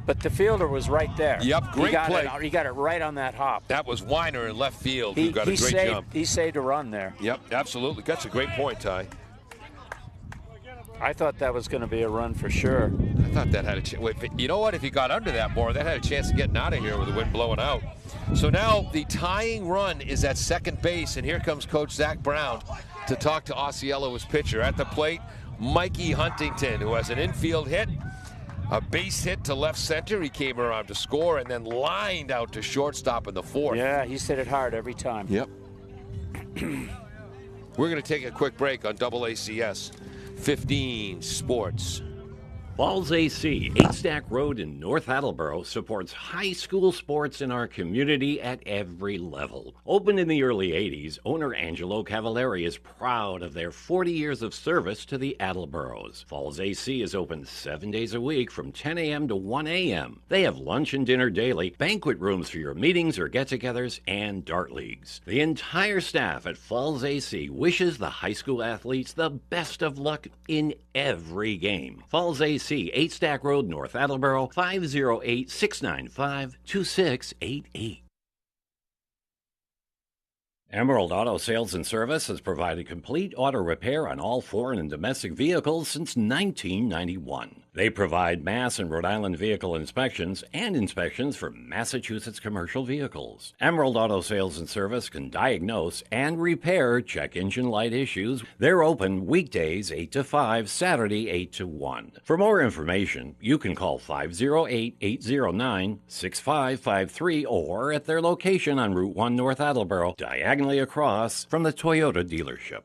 But the fielder was right there. Yep, great play. He got it right on that hop. That was Weiner in left field who got a great jump. He saved a run there. Yep, absolutely. That's a great point, Ty. I thought that was going to be a run for sure. I thought that had a chance. You know what? If he got under that more, that had a chance of getting out of here with the wind blowing out. So now the tying run is at second base, and here comes Coach Zach Brown to talk to Osceola, his pitcher. At the plate, Mikey Huntington, who has an infield hit, a base hit to left center. He came around to score and then lined out to shortstop in the fourth. Yeah, he's hit it hard every time. Yep. We're going to take a quick break on AACS 15 Sports. Falls AC, 8 Stack Road in North Attleboro, supports high school sports in our community at every level. Opened in the early 80s, owner Angelo Cavallari is proud of their 40 years of service to the Attleboros. Falls AC is open 7 days a week from 10 a.m. to 1 a.m. They have lunch and dinner daily, banquet rooms for your meetings or get-togethers, and dart leagues. The entire staff at Falls AC wishes the high school athletes the best of luck in every game. Falls AC, 8 Stack Road, North Attleboro, 508-695-2688. Emerald Auto Sales and Service has provided complete auto repair on all foreign and domestic vehicles since 1991. They provide Mass and Rhode Island vehicle inspections and inspections for Massachusetts commercial vehicles. Emerald Auto Sales and Service can diagnose and repair check engine light issues. They're open weekdays 8 to 5, Saturday 8 to 1. For more information, you can call 508-809-6553 or at their location on Route 1 North Attleboro, diagonally across from the Toyota dealership.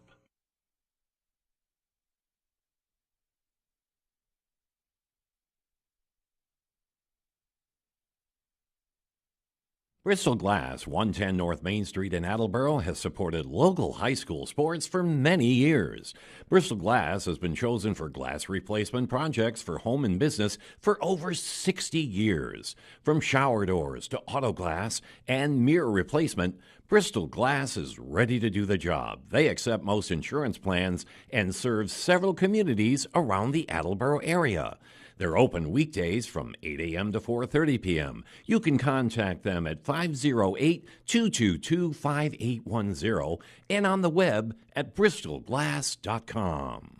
Bristol Glass, 110 North Main Street in Attleboro, has supported local high school sports for many years. Bristol Glass has been chosen for glass replacement projects for home and business for over 60 years. From shower doors to auto glass and mirror replacement, Bristol Glass is ready to do the job. They accept most insurance plans and serve several communities around the Attleboro area. They're open weekdays from 8 a.m. to 4:30 p.m. You can contact them at 508-222-5810 and on the web at bristolglass.com.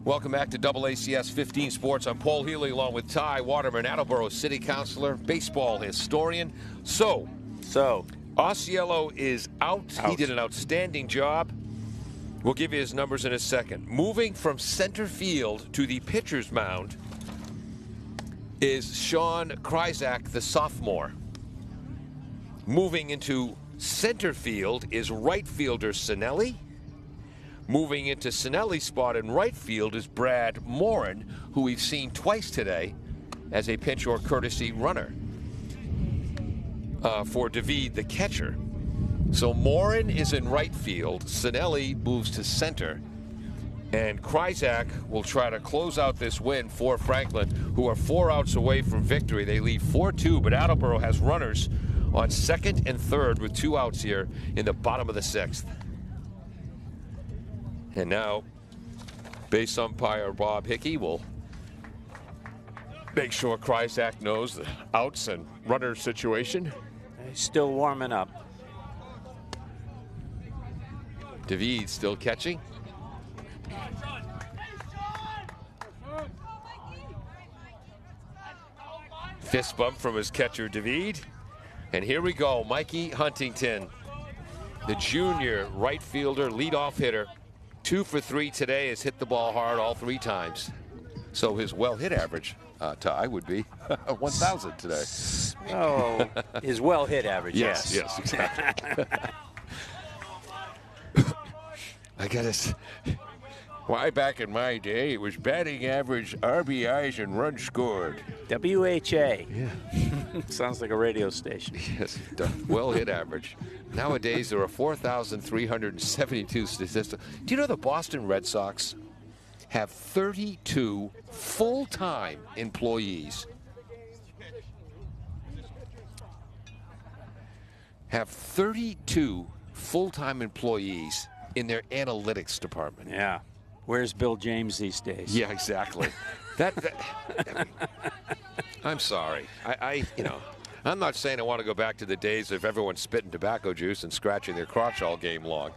Welcome back to AACS 15 Sports. I'm Paul Healy along with Ty Waterman, Attleboro City Councilor, baseball historian. So Osceola is out. He did an outstanding job. We'll give you his numbers in a second. Moving from center field to the pitcher's mound is Sean Kryzak, the sophomore. Moving into center field is right fielder Sinelli. Moving into Sinelli's spot in right field is Brad Morin, who we've seen twice today as a pinch or courtesy runner for David, the catcher. So Morin is in right field, Sinelli moves to center, and Kryzak will try to close out this win for Franklin, who are 4 outs away from victory. They lead 4-2, but Attleboro has runners on second and third with 2 outs here in the bottom of the 6th. And now, base umpire Bob Hickey will make sure Kryzak knows the outs and runner situation. He's still warming up. David still catching. Fist bump from his catcher, David. And here we go, Mikey Huntington, the junior right fielder, leadoff hitter. 2 for 3 today, has hit the ball hard all 3 times. So his well-hit average, Ty, would be 1,000 today. Oh, his well-hit average, yes. Yes, exactly. I gotta say, why back in my day, it was batting average, RBIs, and runs scored. WHA. Yeah. Sounds like a radio station. Yes, well-hit average. Nowadays, there are 4,372 statistics. Do you know the Boston Red Sox have 32 full-time employees? Have 32 full-time employees in their analytics department. Yeah. Where's Bill James these days? Yeah, exactly. that I'm sorry. I'm not saying I want to go back to the days of everyone spitting tobacco juice and scratching their crotch all game long.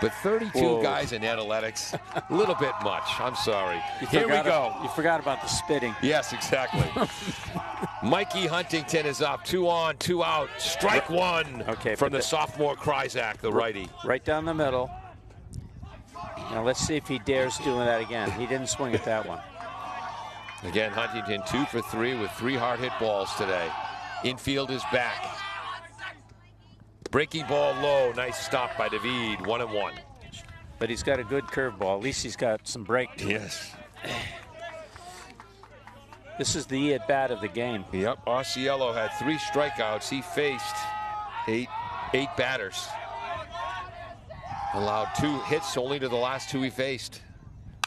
But 32 guys in analytics, a little bit much. I'm sorry. Here we go. You forgot about the spitting. Yes, exactly. Mikey Huntington is up. 2 on, 2 out. Strike one from the sophomore Kryzak, the righty. Right down the middle. Now let's see if he dares doing that again. He didn't swing at that one. Again, Huntington 2 for 3 with 3 hard hit balls today. Infield is back. Breaking ball low. Nice stop by David. 1-1. But he's got a good curveball. At least he's got some break to it. Yes. This is the at-bat of the game. Yep. Osceola had 3 strikeouts. He faced eight batters. Allowed 2 hits only to the last 2 he faced.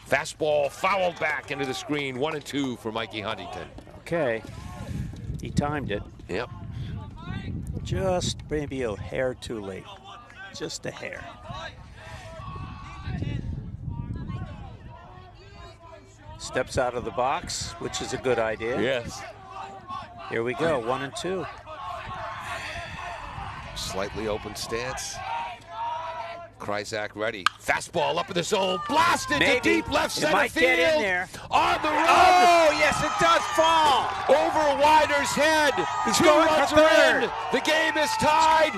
Fastball fouled back into the screen. 1-2 for Mikey Huntington. Okay. He timed it. Yep. Just maybe a hair too late. Just a hair. Steps out of the box, which is a good idea. Yes. Here we go, 1-2. Slightly open stance. Kryzak ready. Fastball up in the zone. Blasted to deep left center might field. Get in there. On the run. Oh, yes, it does fall. Over Wider's head. He's 2 going runs for third. in. The game is tied.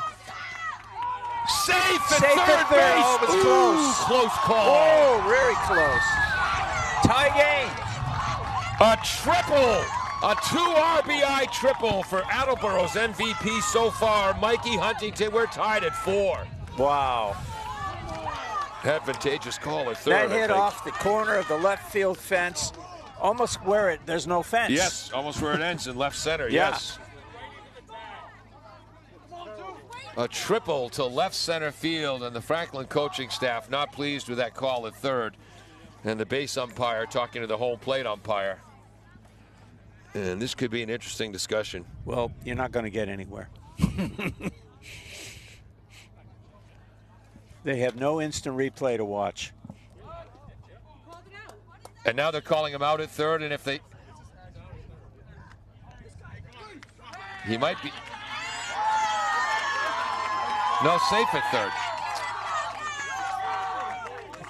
Safe at third base. Oh, it was close. Close call. Oh, very close. Tie game. A triple. A 2 RBI triple for Attleboro's MVP so far. Mikey Huntington, we're tied at 4. Wow. Advantageous call at third. That hit off the corner of the left field fence, almost where there's no fence. Yes, almost where it ends in left center. Yeah. Yes. A triple to left center field, and the Franklin coaching staff not pleased with that call at third. And the base umpire talking to the home plate umpire. And this could be an interesting discussion. Well, you're not going to get anywhere. They have no instant replay to watch. And now they're calling him out at third, and if they... He might be... No, safe at third.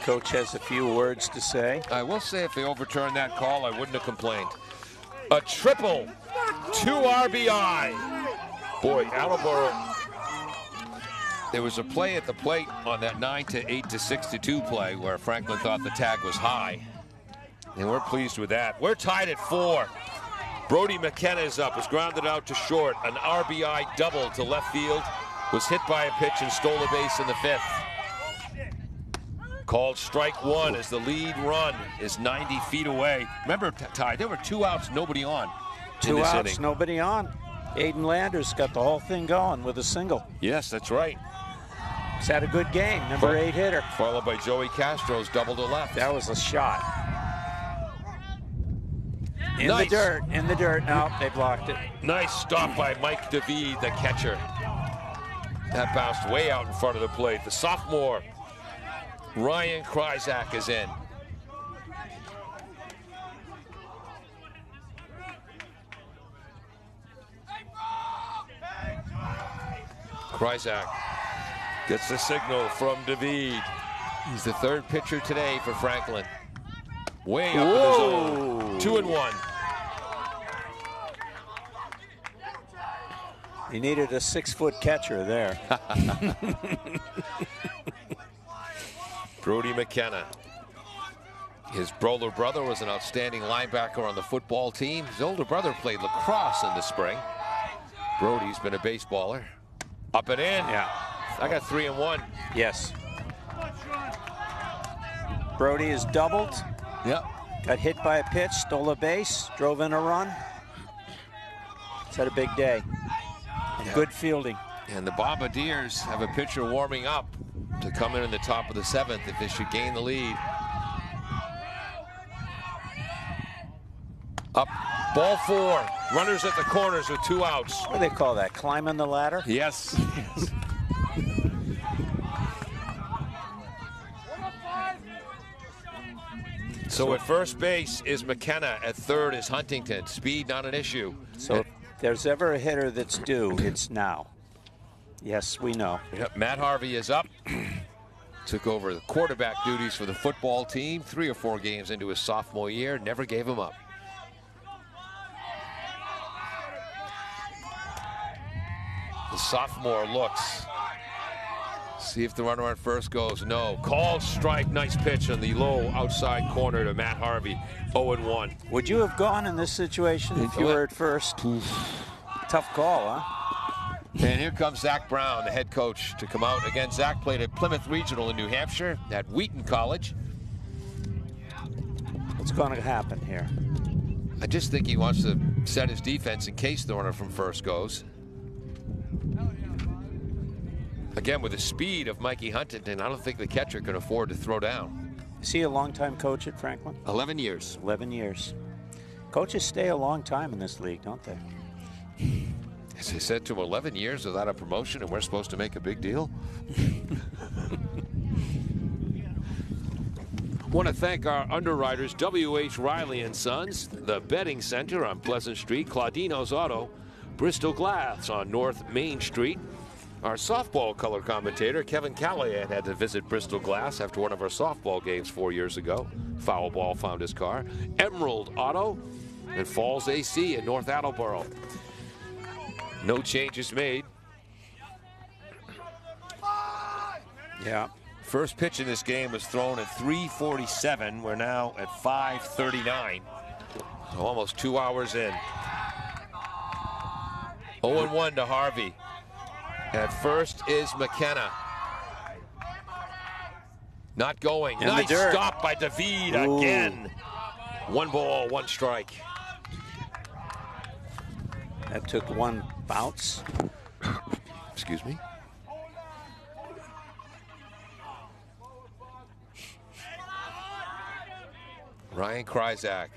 Coach has a few words to say. I will say if they overturned that call, I wouldn't have complained. A triple, 2 RBI. Boy, Attleboro. There was a play at the plate on that 9 to 8 to 62 play where Franklin thought the tag was high. And we're pleased with that. We're tied at 4. Brody McKenna is up, was grounded out to short. An RBI double to left field. Was hit by a pitch and stole a base in the 5th. Called strike 1 as the lead run is 90 feet away. Remember, Ty, there were 2 outs, nobody on. 2 outs, nobody on. Aiden Landers got the whole thing going with a single. Yes, that's right. He's had a good game, number 8 hitter. Followed by Joey Castro's double to left. That was a shot. In the dirt. No, they blocked it. Nice stop by Mike David, the catcher. That bounced way out in front of the plate. The sophomore, Ryan Kryzak, is in. Kryzak gets the signal from David. He's the 3rd pitcher today for Franklin. Way up in the zone. 2-1. He needed a 6-foot catcher there. Brody McKenna. His older brother was an outstanding linebacker on the football team. His older brother played lacrosse in the spring. Brody's been a baseballer. Up and in. Yeah. I got 3-1. Yes. Brody is doubled. Yep. Got hit by a pitch, stole a base, drove in a run. He's had a big day. And good fielding. And the Bombardiers have a pitcher warming up to come in the top of the 7th if they should gain the lead. Up, ball 4. Runners at the corners with 2 outs. What do they call that? Climbing the ladder? Yes. So at first base is McKenna. At third is Huntington. Speed not an issue. So If there's ever a hitter that's due, it's now. Yes, we know. Yep, Matt Harvey is up. Took over the quarterback duties for the football team 3 or 4 games into his sophomore year. Never gave him up. The sophomore looks. See if the runner on first goes. No. Called strike. Nice pitch on the low outside corner to Matt Harvey. 0-1. Would you have gone in this situation if you were at first? Tough call, huh? And here comes Zach Brown, the head coach, to come out. Again, Zach played at Plymouth Regional in New Hampshire, at Wheaton College. What's going to happen here? I just think he wants to set his defense in case the runner from first goes. Again, with the speed of Mikey Huntington, I don't think the catcher can afford to throw down. Is he a longtime coach at Franklin? 11 years. 11 years. Coaches stay a long time in this league, don't they? As I said to him, 11 years without a promotion, and we're supposed to make a big deal? Want to thank our underwriters, W.H. Riley & Sons, the Betting Center on Pleasant Street, Claudino's Auto, Bristol Glass on North Main Street. Our softball color commentator, Kevin Callahan, had to visit Bristol Glass after one of our softball games 4 years ago. Foul ball found his car. Emerald Auto and Falls AC in North Attleboro. No changes made. Yeah. First pitch in this game was thrown at 3:47. We're now at 5:39. So almost 2 hours in. 0-1 to Harvey. At first is McKenna. Not going. In the Nice dirt. stop by David again. 1 ball, 1 strike. That took 1 bounce. Excuse me. Ryan Kryzak.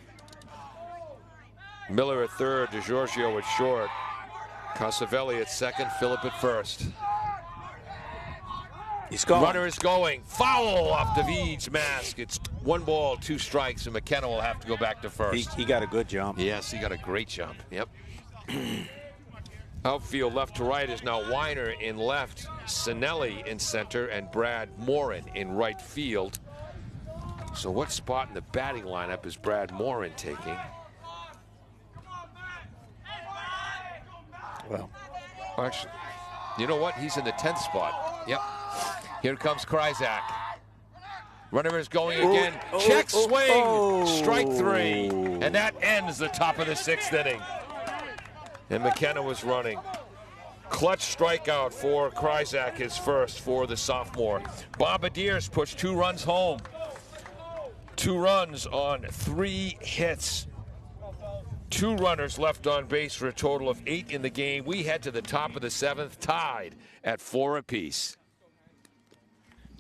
Miller at third, DeGiorgio at short. Casavelli at second, Phillip at first. He's going. Runner is going. Foul off David's mask. It's 1 ball, 2 strikes, and McKenna will have to go back to first. He got a good jump. Yes, he got a great jump. Yep. Outfield left to right is now Weiner in left, Sinelli in center, and Brad Morin in right field. So what spot in the batting lineup is Brad Morin taking? Well, Actually, you know what? He's in the 10th spot. Yep. Here comes Kryzak. Runner is going again. Check swing. Strike 3. And that ends the top of the 6th inning. And McKenna was running. Clutch strikeout for Kryzak, his first for the sophomore. Bombardiers push 2 runs home. 2 runs on 3 hits. 2 runners left on base for a total of 8 in the game. We head to the top of the 7th, tied at 4 apiece.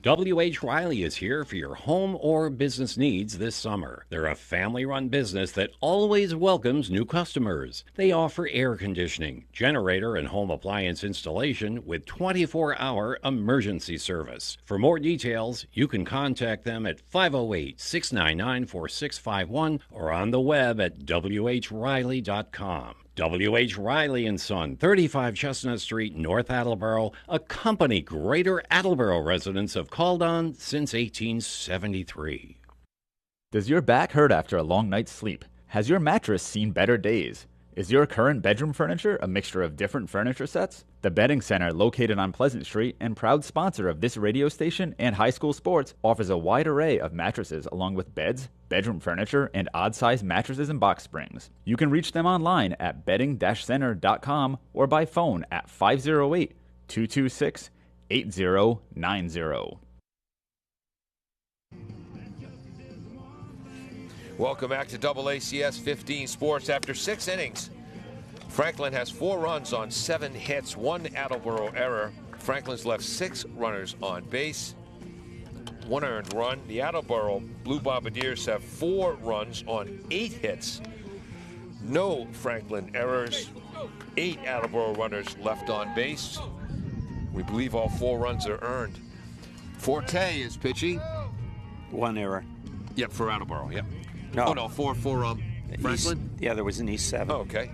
W.H. Riley is here for your home or business needs this summer. They're a family-run business that always welcomes new customers. They offer air conditioning, generator, and home appliance installation with 24-hour emergency service. For more details, you can contact them at 508-699-4651 or on the web at whriley.com. W.H. Riley & Son, 35 Chestnut Street, North Attleboro, a company Greater Attleboro residents have called on since 1873. Does your back hurt after a long night's sleep? Has your mattress seen better days? Is your current bedroom furniture a mixture of different furniture sets? The Betting Center, located on Pleasant Street and proud sponsor of this radio station and high school sports, offers a wide array of mattresses along with beds, bedroom furniture, and odd-sized mattresses and box springs. You can reach them online at betting-center.com or by phone at 508-226-8090. Welcome back to AACS 15 Sports. After 6 innings, Franklin has 4 runs on 7 hits, 1 Attleboro error. Franklin's left 6 runners on base, 1 earned run. The Attleboro Blue Bombardiers have 4 runs on 8 hits. No Franklin errors, 8 Attleboro runners left on base. We believe all 4 runs are earned. Forte is pitching. 1 error. Yep, for Attleboro, yep. No. Oh, no, 4 for Franklin? The other was in East 7. Oh, okay.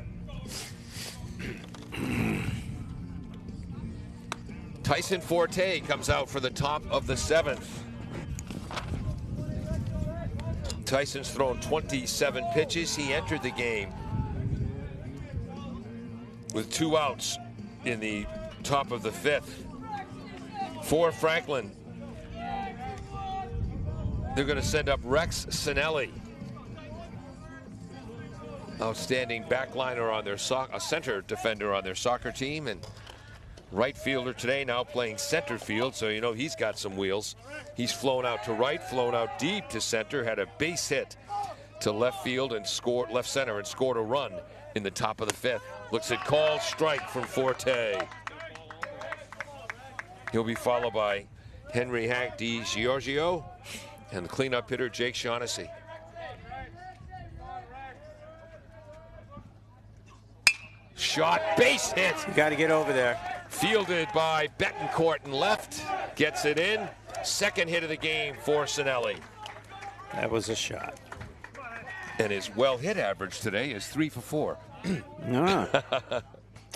Tyson Forte comes out for the top of the 7th. Tyson's thrown 27 pitches. He entered the game with 2 outs in the top of the 5th. For Franklin, they're going to send up Rex Sinelli. Outstanding backliner on their a center defender on their soccer team, and right fielder today, now playing center field, so you know he's got some wheels. He's flown out to right, flown out deep to center, had a base hit to left field and scored left center and scored a run in the top of the 5th. Looks at called strike from Forte. He'll be followed by Henry Hank DiGiorgio and the cleanup hitter Jake Shaughnessy. Shot, base hit. You got to get over there. Fielded by Betancourt in left. Gets it in. Second hit of the game for Sinelli. That was a shot. And his well-hit average today is 3 for 4. No.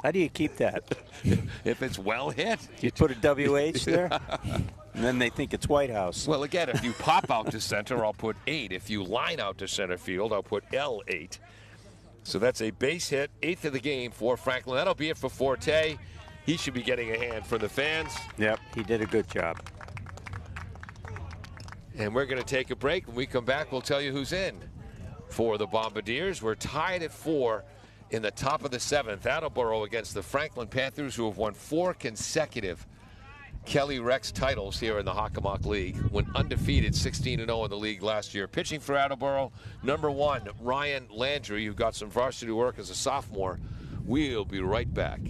How do you keep that? If it's well hit. You put a WH there, and then they think it's White House. Well, again, if you pop out to center, I'll put 8. If you line out to center field, I'll put L8. So that's a base hit, 8th of the game for Franklin. That'll be it for Forte. He should be getting a hand from the fans. Yep, he did a good job. And we're going to take a break. When we come back, we'll tell you who's in for the Bombardiers. We're tied at 4 in the top of the 7th. Attleboro against the Franklin Panthers, who have won 4 consecutive Kelly Rex titles here in the Hockomock League. Went undefeated 16-0 in the league last year. Pitching for Attleboro, number 1, Ryan Landry, who got some varsity work as a sophomore. We'll be right back.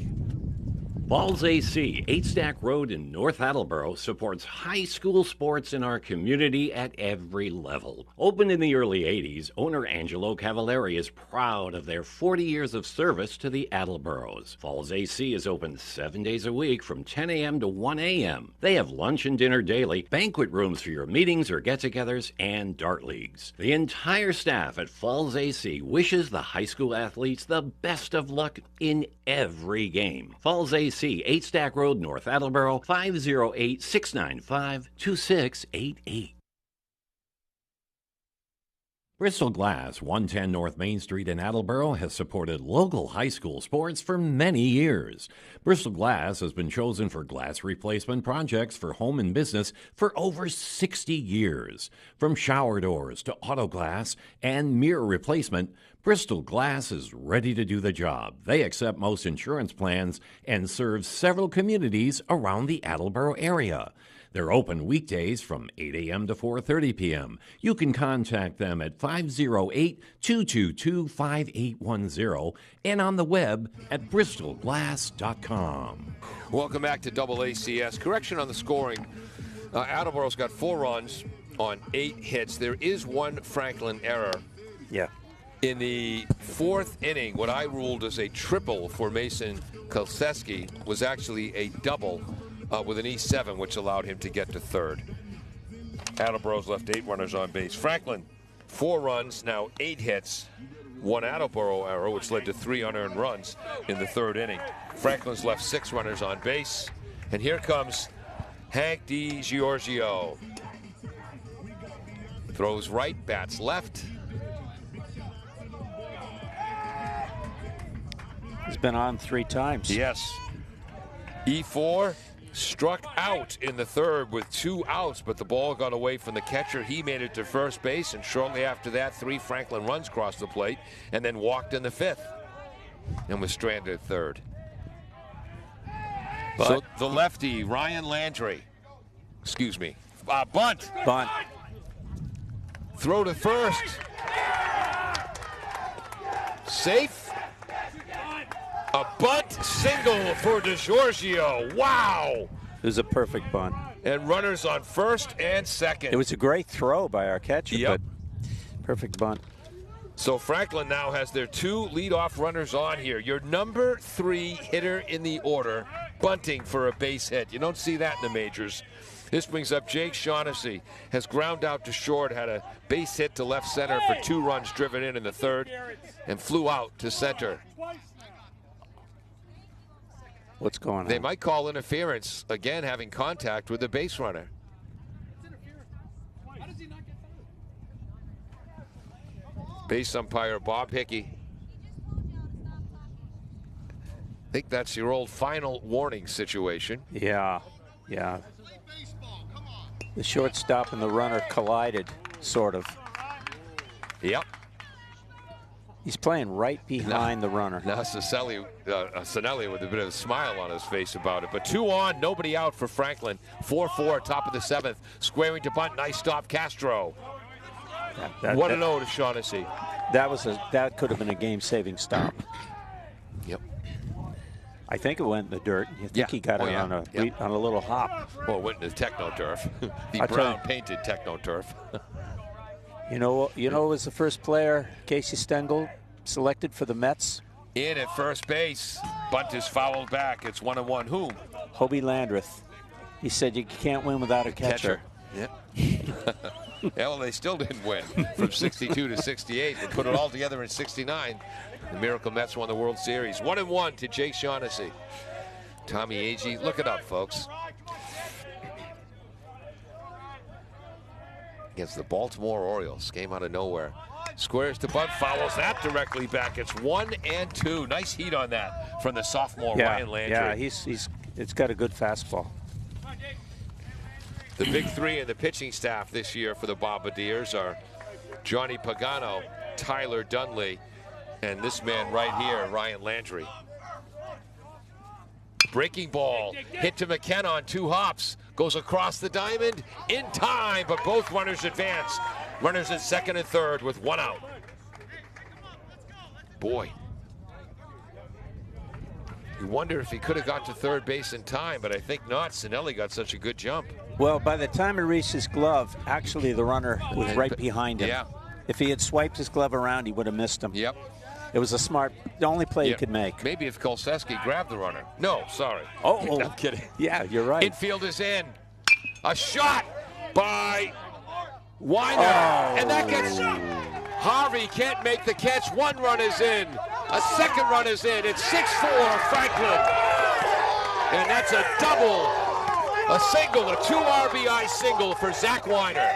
Falls AC, 8 Stack Road in North Attleboro, supports high school sports in our community at every level. Opened in the early 80s, owner Angelo Cavallari is proud of their 40 years of service to the Attleboros. Falls AC is open 7 days a week from 10 a.m. to 1 a.m. They have lunch and dinner daily, banquet rooms for your meetings or get-togethers, and dart leagues. The entire staff at Falls AC wishes the high school athletes the best of luck in every game. Falls AC, 8 Stack Road, North Attleboro, 508-695-2688. Bristol Glass, 110 North Main Street in Attleboro, has supported local high school sports for many years. Bristol Glass has been chosen for glass replacement projects for home and business for over 60 years. From shower doors to auto glass and mirror replacement, Bristol Glass is ready to do the job. They accept most insurance plans and serve several communities around the Attleboro area. They're open weekdays from 8 a.m. to 4:30 p.m. You can contact them at 508-222-5810 and on the web at bristolglass.com. Welcome back to Double ACS. Correction on the scoring. Attleboro's got 4 runs on 8 hits. There is 1 Franklin error. Yeah. In the 4th inning, what I ruled as a triple for Mason Kolseski was actually a double with an E7, which allowed him to get to 3rd. Attleboro's left 8 runners on base. Franklin, 4 runs, now 8 hits. 1 Attleboro error, which led to 3 unearned runs in the 3rd inning. Franklin's left 6 runners on base. And here comes Hank DiGiorgio. Throws right, bats left. He's been on 3 times. Yes. E4 struck out in the 3rd with 2 outs, but the ball got away from the catcher. He made it to first base, and shortly after that, 3 Franklin runs crossed the plate and then walked in the 5th and was stranded at 3rd. So the lefty, Ryan Landry, bunt. Throw to first. Safe. A bunt single for DiGiorgio. Wow. It was a perfect bunt. And runners on first and second. It was a great throw by our catcher, Yep. but perfect bunt. So Franklin now has their 2 leadoff runners on here. Your number 3 hitter in the order, bunting for a base hit. You don't see that in the majors. This brings up Jake Shaughnessy. Has ground out to short, had a base hit to left center for 2 runs driven in the 3rd, and flew out to center. What's going on? They might call interference, again having contact with the base runner. Base umpire Bob Hickey. I think that's your old final warning situation. Yeah. The shortstop and the runner collided, sort of. Yep. He's playing right behind the runner. Now Sinelli with a bit of a smile on his face about it. But 2 on, nobody out for Franklin. 4-4, top of the 7th. Squaring to bunt, nice stop, Castro. What an O to Shaughnessy. That could have been a game-saving stop. Yep. I think it went in the dirt. You think he got it on a little hop. Well, it went into the techno turf. The brown painted techno turf. You know who was the first player Casey Stengel selected for the Mets? In at first base. Bunt is fouled back. It's 1-1. Whom? Hobie Landreth. He said you can't win without a catcher. Yep. Yeah, well, they still didn't win from 62 to 68. They put it all together in 69. The Miracle Mets won the World Series. 1-1 to Jake Shaughnessy. Tommy Agee, look it up, folks. Against the Baltimore Orioles. Came out of nowhere. Squares to bunt, follows that directly back. It's 1-2. Nice heat on that from the sophomore Ryan Landry. Yeah, it's got a good fastball. The big three in the pitching staff this year for the Bombardiers are Johnny Pagano, Tyler Dunley, and this man right here, Ryan Landry. Breaking ball, hit to McKenna on 2 hops, goes across the diamond in time, but both runners advance. Runners at second and third with 1 out. Boy. You wonder if he could have got to third base in time, but I think not. Sinelli got such a good jump. Well, by the time he reached his glove, actually the runner was right behind him. Yeah. If he had swiped his glove around, he would have missed him. Yep. It was the only play he could make. Maybe if Kolseski grabbed the runner. No, sorry. Oh, I'm kidding. Yeah, you're right. Infield is in. A shot by Weiner. And that gets... Harvey can't make the catch. 1 run is in. A second run is in. It's 6-4 Franklin. And that's a double. A single, a 2 RBI single for Zach Weiner.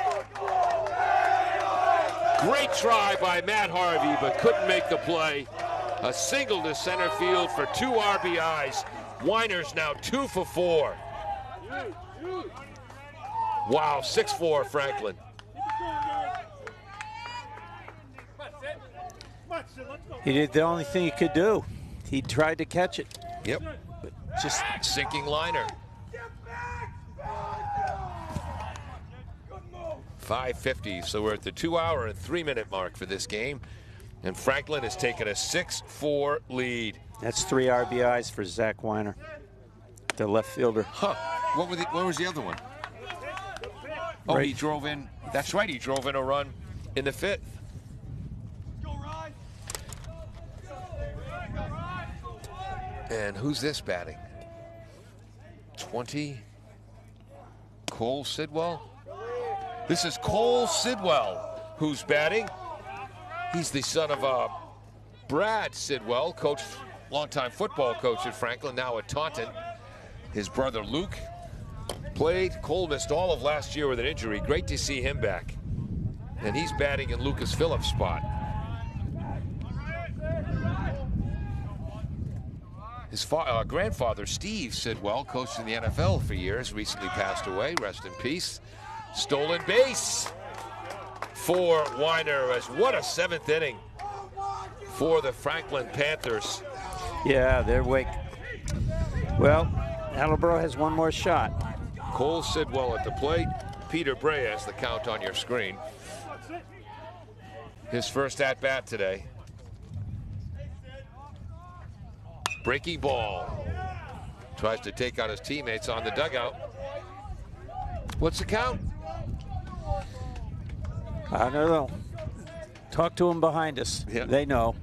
Great try by Matt Harvey, but couldn't make the play. A single to center field for 2 RBIs. Weiner's now 2 for 4. Wow, 6-4 Franklin. He did the only thing he could do. He tried to catch it. Yep. But just sinking liner. 5:50, so we're at the 2-hour and 3-minute mark for this game, and Franklin has taken a 6-4 lead. That's 3 RBIs for Zach Weiner, the left fielder. Huh? What was the other one? Oh, right. He drove in. That's right. He drove in a run in the 5th. And who's this batting? 20. Cole Sidwell. This is Cole Sidwell who's batting. He's the son of Brad Sidwell, coach, longtime football coach at Franklin, now at Taunton. His brother Luke played. Cole missed all of last year with an injury. Great to see him back. And he's batting in Lucas Phillips' spot. His grandfather, Steve Sidwell, coached in the NFL for years, recently passed away. Rest in peace. Stolen base for Weiner. As what a 7th inning for the Franklin Panthers. Yeah, they're wake. Well, Attleboro has 1 more shot. Cole Sidwell at the plate. Peter Bray has the count on your screen. His first at-bat today. Breaking ball. Tries to take out his teammates on the dugout. What's the count? I don't know. Talk to him behind us. Yeah. They know.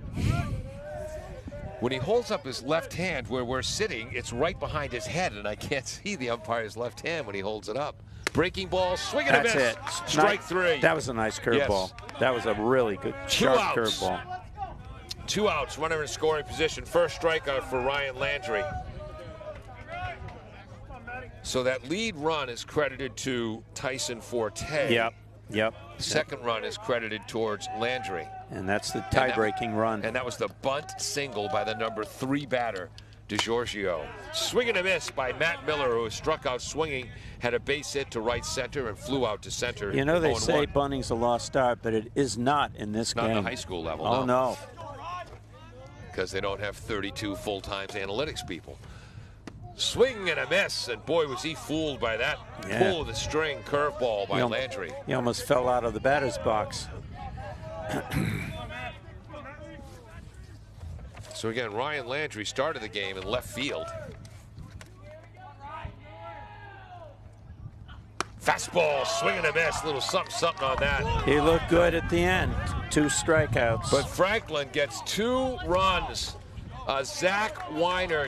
When he holds up his left hand where we're sitting, it's right behind his head, and I can't see the umpire's left hand when he holds it up. Breaking ball, swing and a miss. That's it. Strike 3. That was a nice curveball. Yes. That was a really good, sharp curveball. 2 outs, runner in scoring position. First strikeout for Ryan Landry. So that lead run is credited to Tyson Forte. Yep. Second run is credited towards Landry. And that's the tie-breaking run. And that was the bunt single by the number 3 batter, DiGiorgio. Swing and a miss by Matt Miller, who was struck out swinging, had a base hit to right center and flew out to center. You know, they say bunting's a lost art, but it is not in this game. Not in the high school level, Oh, no. Because they don't have 32 full-time analytics people. Swing and a miss, and boy, was he fooled by that pull of the string curveball by Landry. He almost fell out of the batter's box. So again, Ryan Landry started the game in left field. Fastball, swing and a miss, little something on that. He looked good at the end. 2 strikeouts. But Franklin gets 2 runs. Zach Weiner,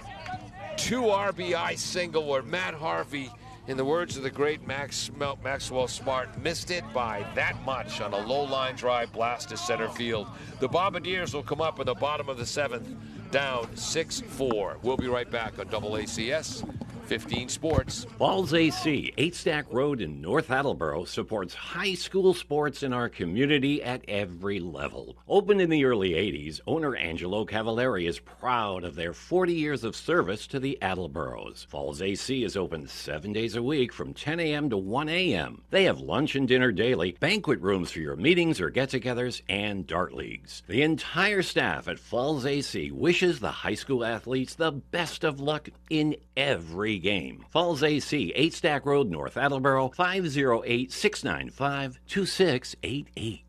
2 RBI single where Matt Harvey, in the words of the great Maxwell Smart, missed it by that much on a low line drive blast to center field. The Bombardiers will come up in the bottom of the 7th, down 6-4. We'll be right back on AACS 15 Sports. Falls AC, 8 Stack Road in North Attleboro, supports high school sports in our community at every level. Opened in the early 80s, owner Angelo Cavallari is proud of their 40 years of service to the Attleboros. Falls AC is open 7 days a week from 10 a.m. to 1 a.m. They have lunch and dinner daily, banquet rooms for your meetings or get-togethers, and dart leagues. The entire staff at Falls AC wishes the high school athletes the best of luck in every game. Falls AC, 8 Stack Road, North Attleboro, 508-695-2688.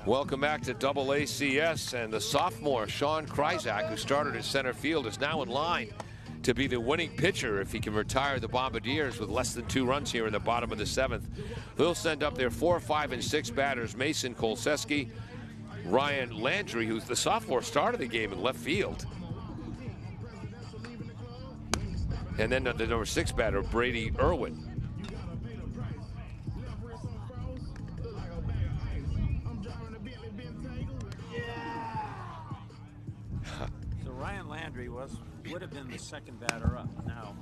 Welcome back to AACS, and the sophomore Sean Kryzak, who started at center field, is now in line to be the winning pitcher if he can retire the Bombardiers with less than 2 runs here in the bottom of the 7th. They'll send up their 4, 5, and 6 batters: Mason Kolseski, Ryan Landry, who's the sophomore, started the game in left field, and then the number 6 batter, Brady Irwin. So Ryan Landry would have been the second batter up now.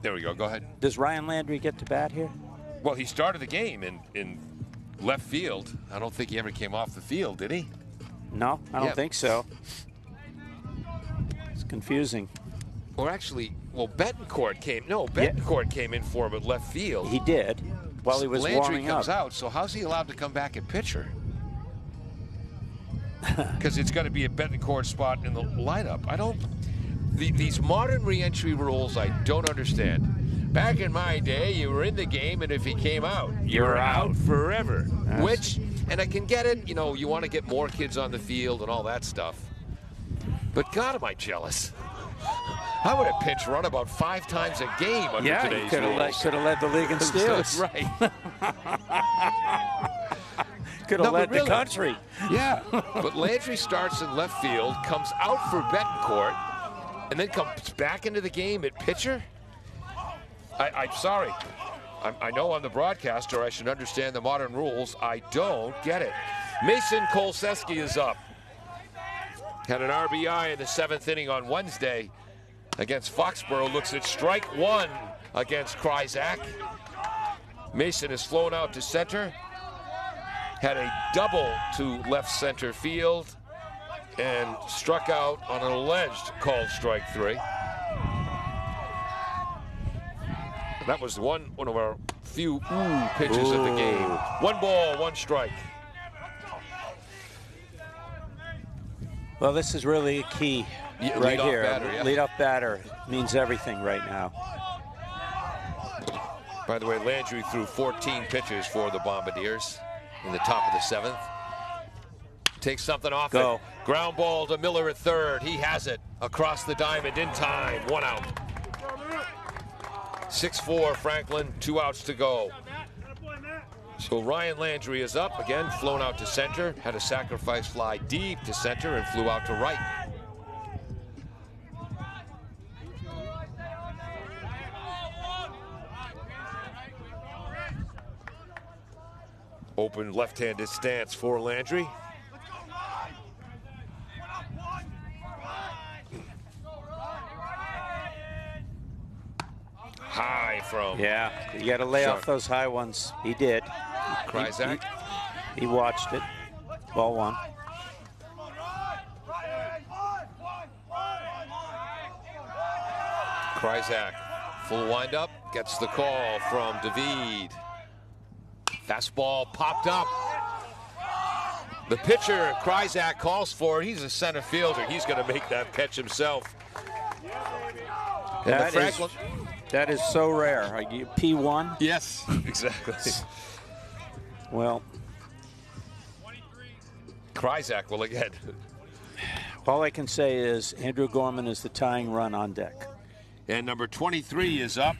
There we go. Go ahead. Does Ryan Landry get to bat here? Well, he started the game in left field. I don't think he ever came off the field, did he? No, I don't think so. It's confusing. Or actually, well, Betancourt came in for him at left field. He did, while he was Landry warming comes up. out, so how's he allowed to come back at pitcher? Because it's got to be a Betancourt spot in the lineup. These modern re-entry rules I don't understand. Back in my day, you were in the game, and if he came out, you were out forever. Which, and I can get it, you want to get more kids on the field and all that stuff. But God, am I jealous. I would have pinch run about 5 times a game under today's rules. Could have led the league in steals. Right. Could have led the country. Yeah, but Landry starts in left field, comes out for Betancourt, and then comes back into the game at pitcher? I'm sorry. I know I'm the broadcaster. I should understand the modern rules. I don't get it. Mason Kolseski is up. Had an RBI in the 7th inning on Wednesday against Foxborough. Looks at strike 1 against Kryzak. Mason is flown out to center. Had a double to left center field and struck out on an alleged called strike 3. That was one of our few pitches of the game. 1 ball, 1 strike. Well, this is really a key right here. Leadoff batter means everything right now. By the way, Landry threw 14 pitches for the Bombardiers in the top of the 7th. Takes something off it. Ground ball to Miller at third. He has it across the diamond in time. 1 out. 6-4 Franklin, 2 outs to go. So Ryan Landry is up again, flown out to center, had a sacrifice fly deep to center and flew out to right. Open left-handed stance for Landry. High from... Yeah, you got to lay off those high ones. He did. Kryzak. He watched it. Ball one. Kryzak, full windup, gets the call from David. Fastball popped up. The pitcher, Kryzak, calls for it. He's a center fielder. He's going to make that catch himself. That is so rare. P1? Yes, exactly. Well, Kryzak will again. All I can say is Andrew Gorman is the tying run on deck. And number 23 is up.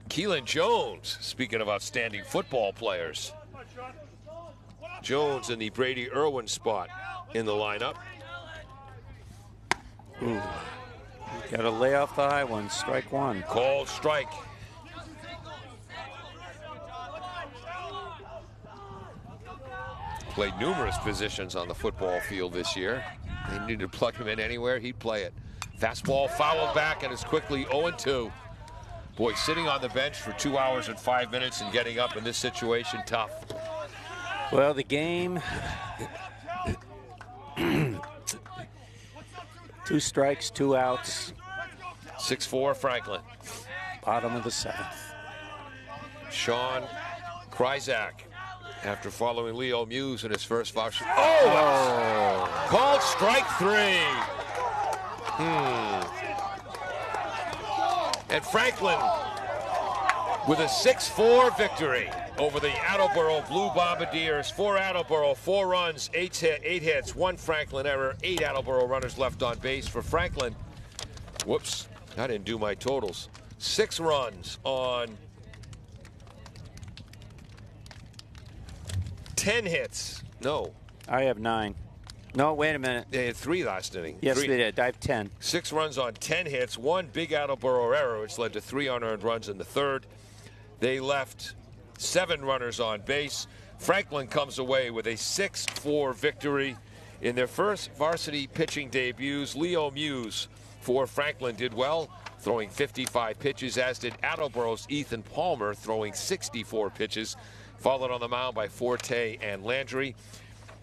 Keelan Jones, speaking of outstanding football players. Jones in the Brady Irwin spot in the lineup. Got to lay off the high ones. Strike one. Called strike. Played numerous positions on the football field this year. They needed to plug him in anywhere, he'd play it. Fastball fouled back and is quickly 0-2. Boy, sitting on the bench for 2 hours and 5 minutes and getting up in this situation, tough. Well, the game, 2 strikes, 2 outs. 6-4 Franklin. Bottom of the 7th. Sean Kryzak, after following Leo Muse in his first foul. Oh! Called strike 3. And Franklin with a 6-4 victory over the Attleboro Blue Bombardiers. 4 Attleboro, 4 runs, 8 hits, 1 Franklin error, 8 Attleboro runners left on base for Franklin. Whoops, I didn't do my totals. 6 runs on 10 hits. No. I have 9. No, wait a minute. They had 3 last inning. Yes, 3. they did. I have 10. 6 runs on 10 hits, 1 big Attleboro error, which led to 3 unearned runs in the 3rd. They left 7 runners on base. Franklin comes away with a 6-4 victory. In their first varsity pitching debuts, Leo Muse for Franklin did well, throwing 55 pitches, as did Attleboro's Ethan Palmer, throwing 64 pitches, followed on the mound by Forte and Landry.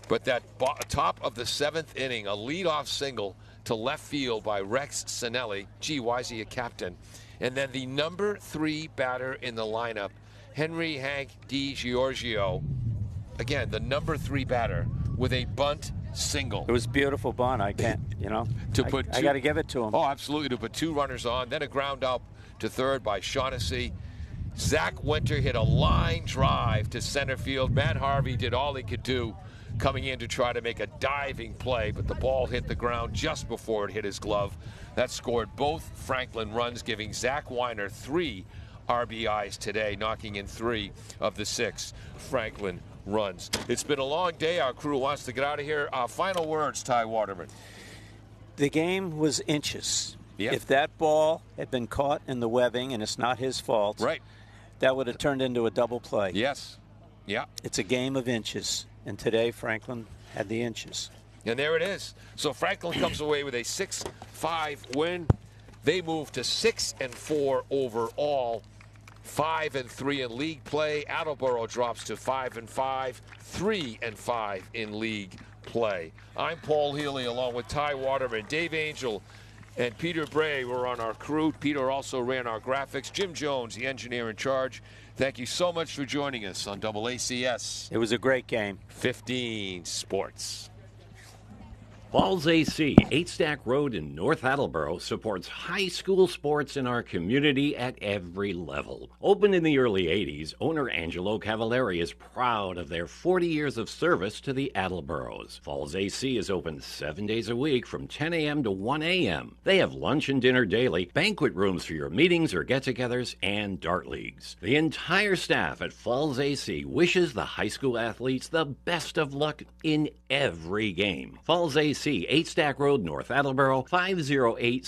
But that top of the 7th inning, a leadoff single to left field by Rex Sinelli. Gee, why is he a captain? And then the number 3 batter in the lineup, Henry Hank DiGiorgio. Again, the number 3 batter with a bunt single. It was beautiful bunt. I can't, I got to give it to him. Oh, absolutely, to put 2 runners on. Then a ground out to third by Shaughnessy. Zach Winter hit a line drive to center field. Matt Harvey did all he could do, coming in to try to make a diving play, but the ball hit the ground just before it hit his glove. That scored both Franklin runs, giving Zach Weiner 3 RBIs today, knocking in 3 of the 6 Franklin runs. It's been a long day. Our crew wants to get out of here. Final words, Ty Waterman. The game was inches. Yep. If that ball had been caught in the webbing, and it's not his fault, right, that would have turned into a double play. Yes. Yeah. It's a game of inches. And today, Franklin had the inches. And there it is. So Franklin comes away with a 6-5 win. They move to 6-4 overall, 5-3 in league play. Attleboro drops to 5-5, 3-5 in league play. I'm Paul Healy, along with Ty Waterman, Dave Angel, and Peter Bray were on our crew. Peter also ran our graphics. Jim Jones, the engineer in charge. Thank you so much for joining us on AACS. It was a great game. 15 Sports. Falls AC, 8 Stack Road in North Attleboro, supports high school sports in our community at every level. Opened in the early 80s, owner Angelo Cavallari is proud of their 40 years of service to the Attleboros. Falls AC is open 7 days a week from 10 a.m. to 1 a.m. They have lunch and dinner daily, banquet rooms for your meetings or get-togethers, and dart leagues. The entire staff at Falls AC wishes the high school athletes the best of luck in every game. Falls AC, 8 Stack Road, North Attleboro, 508-69.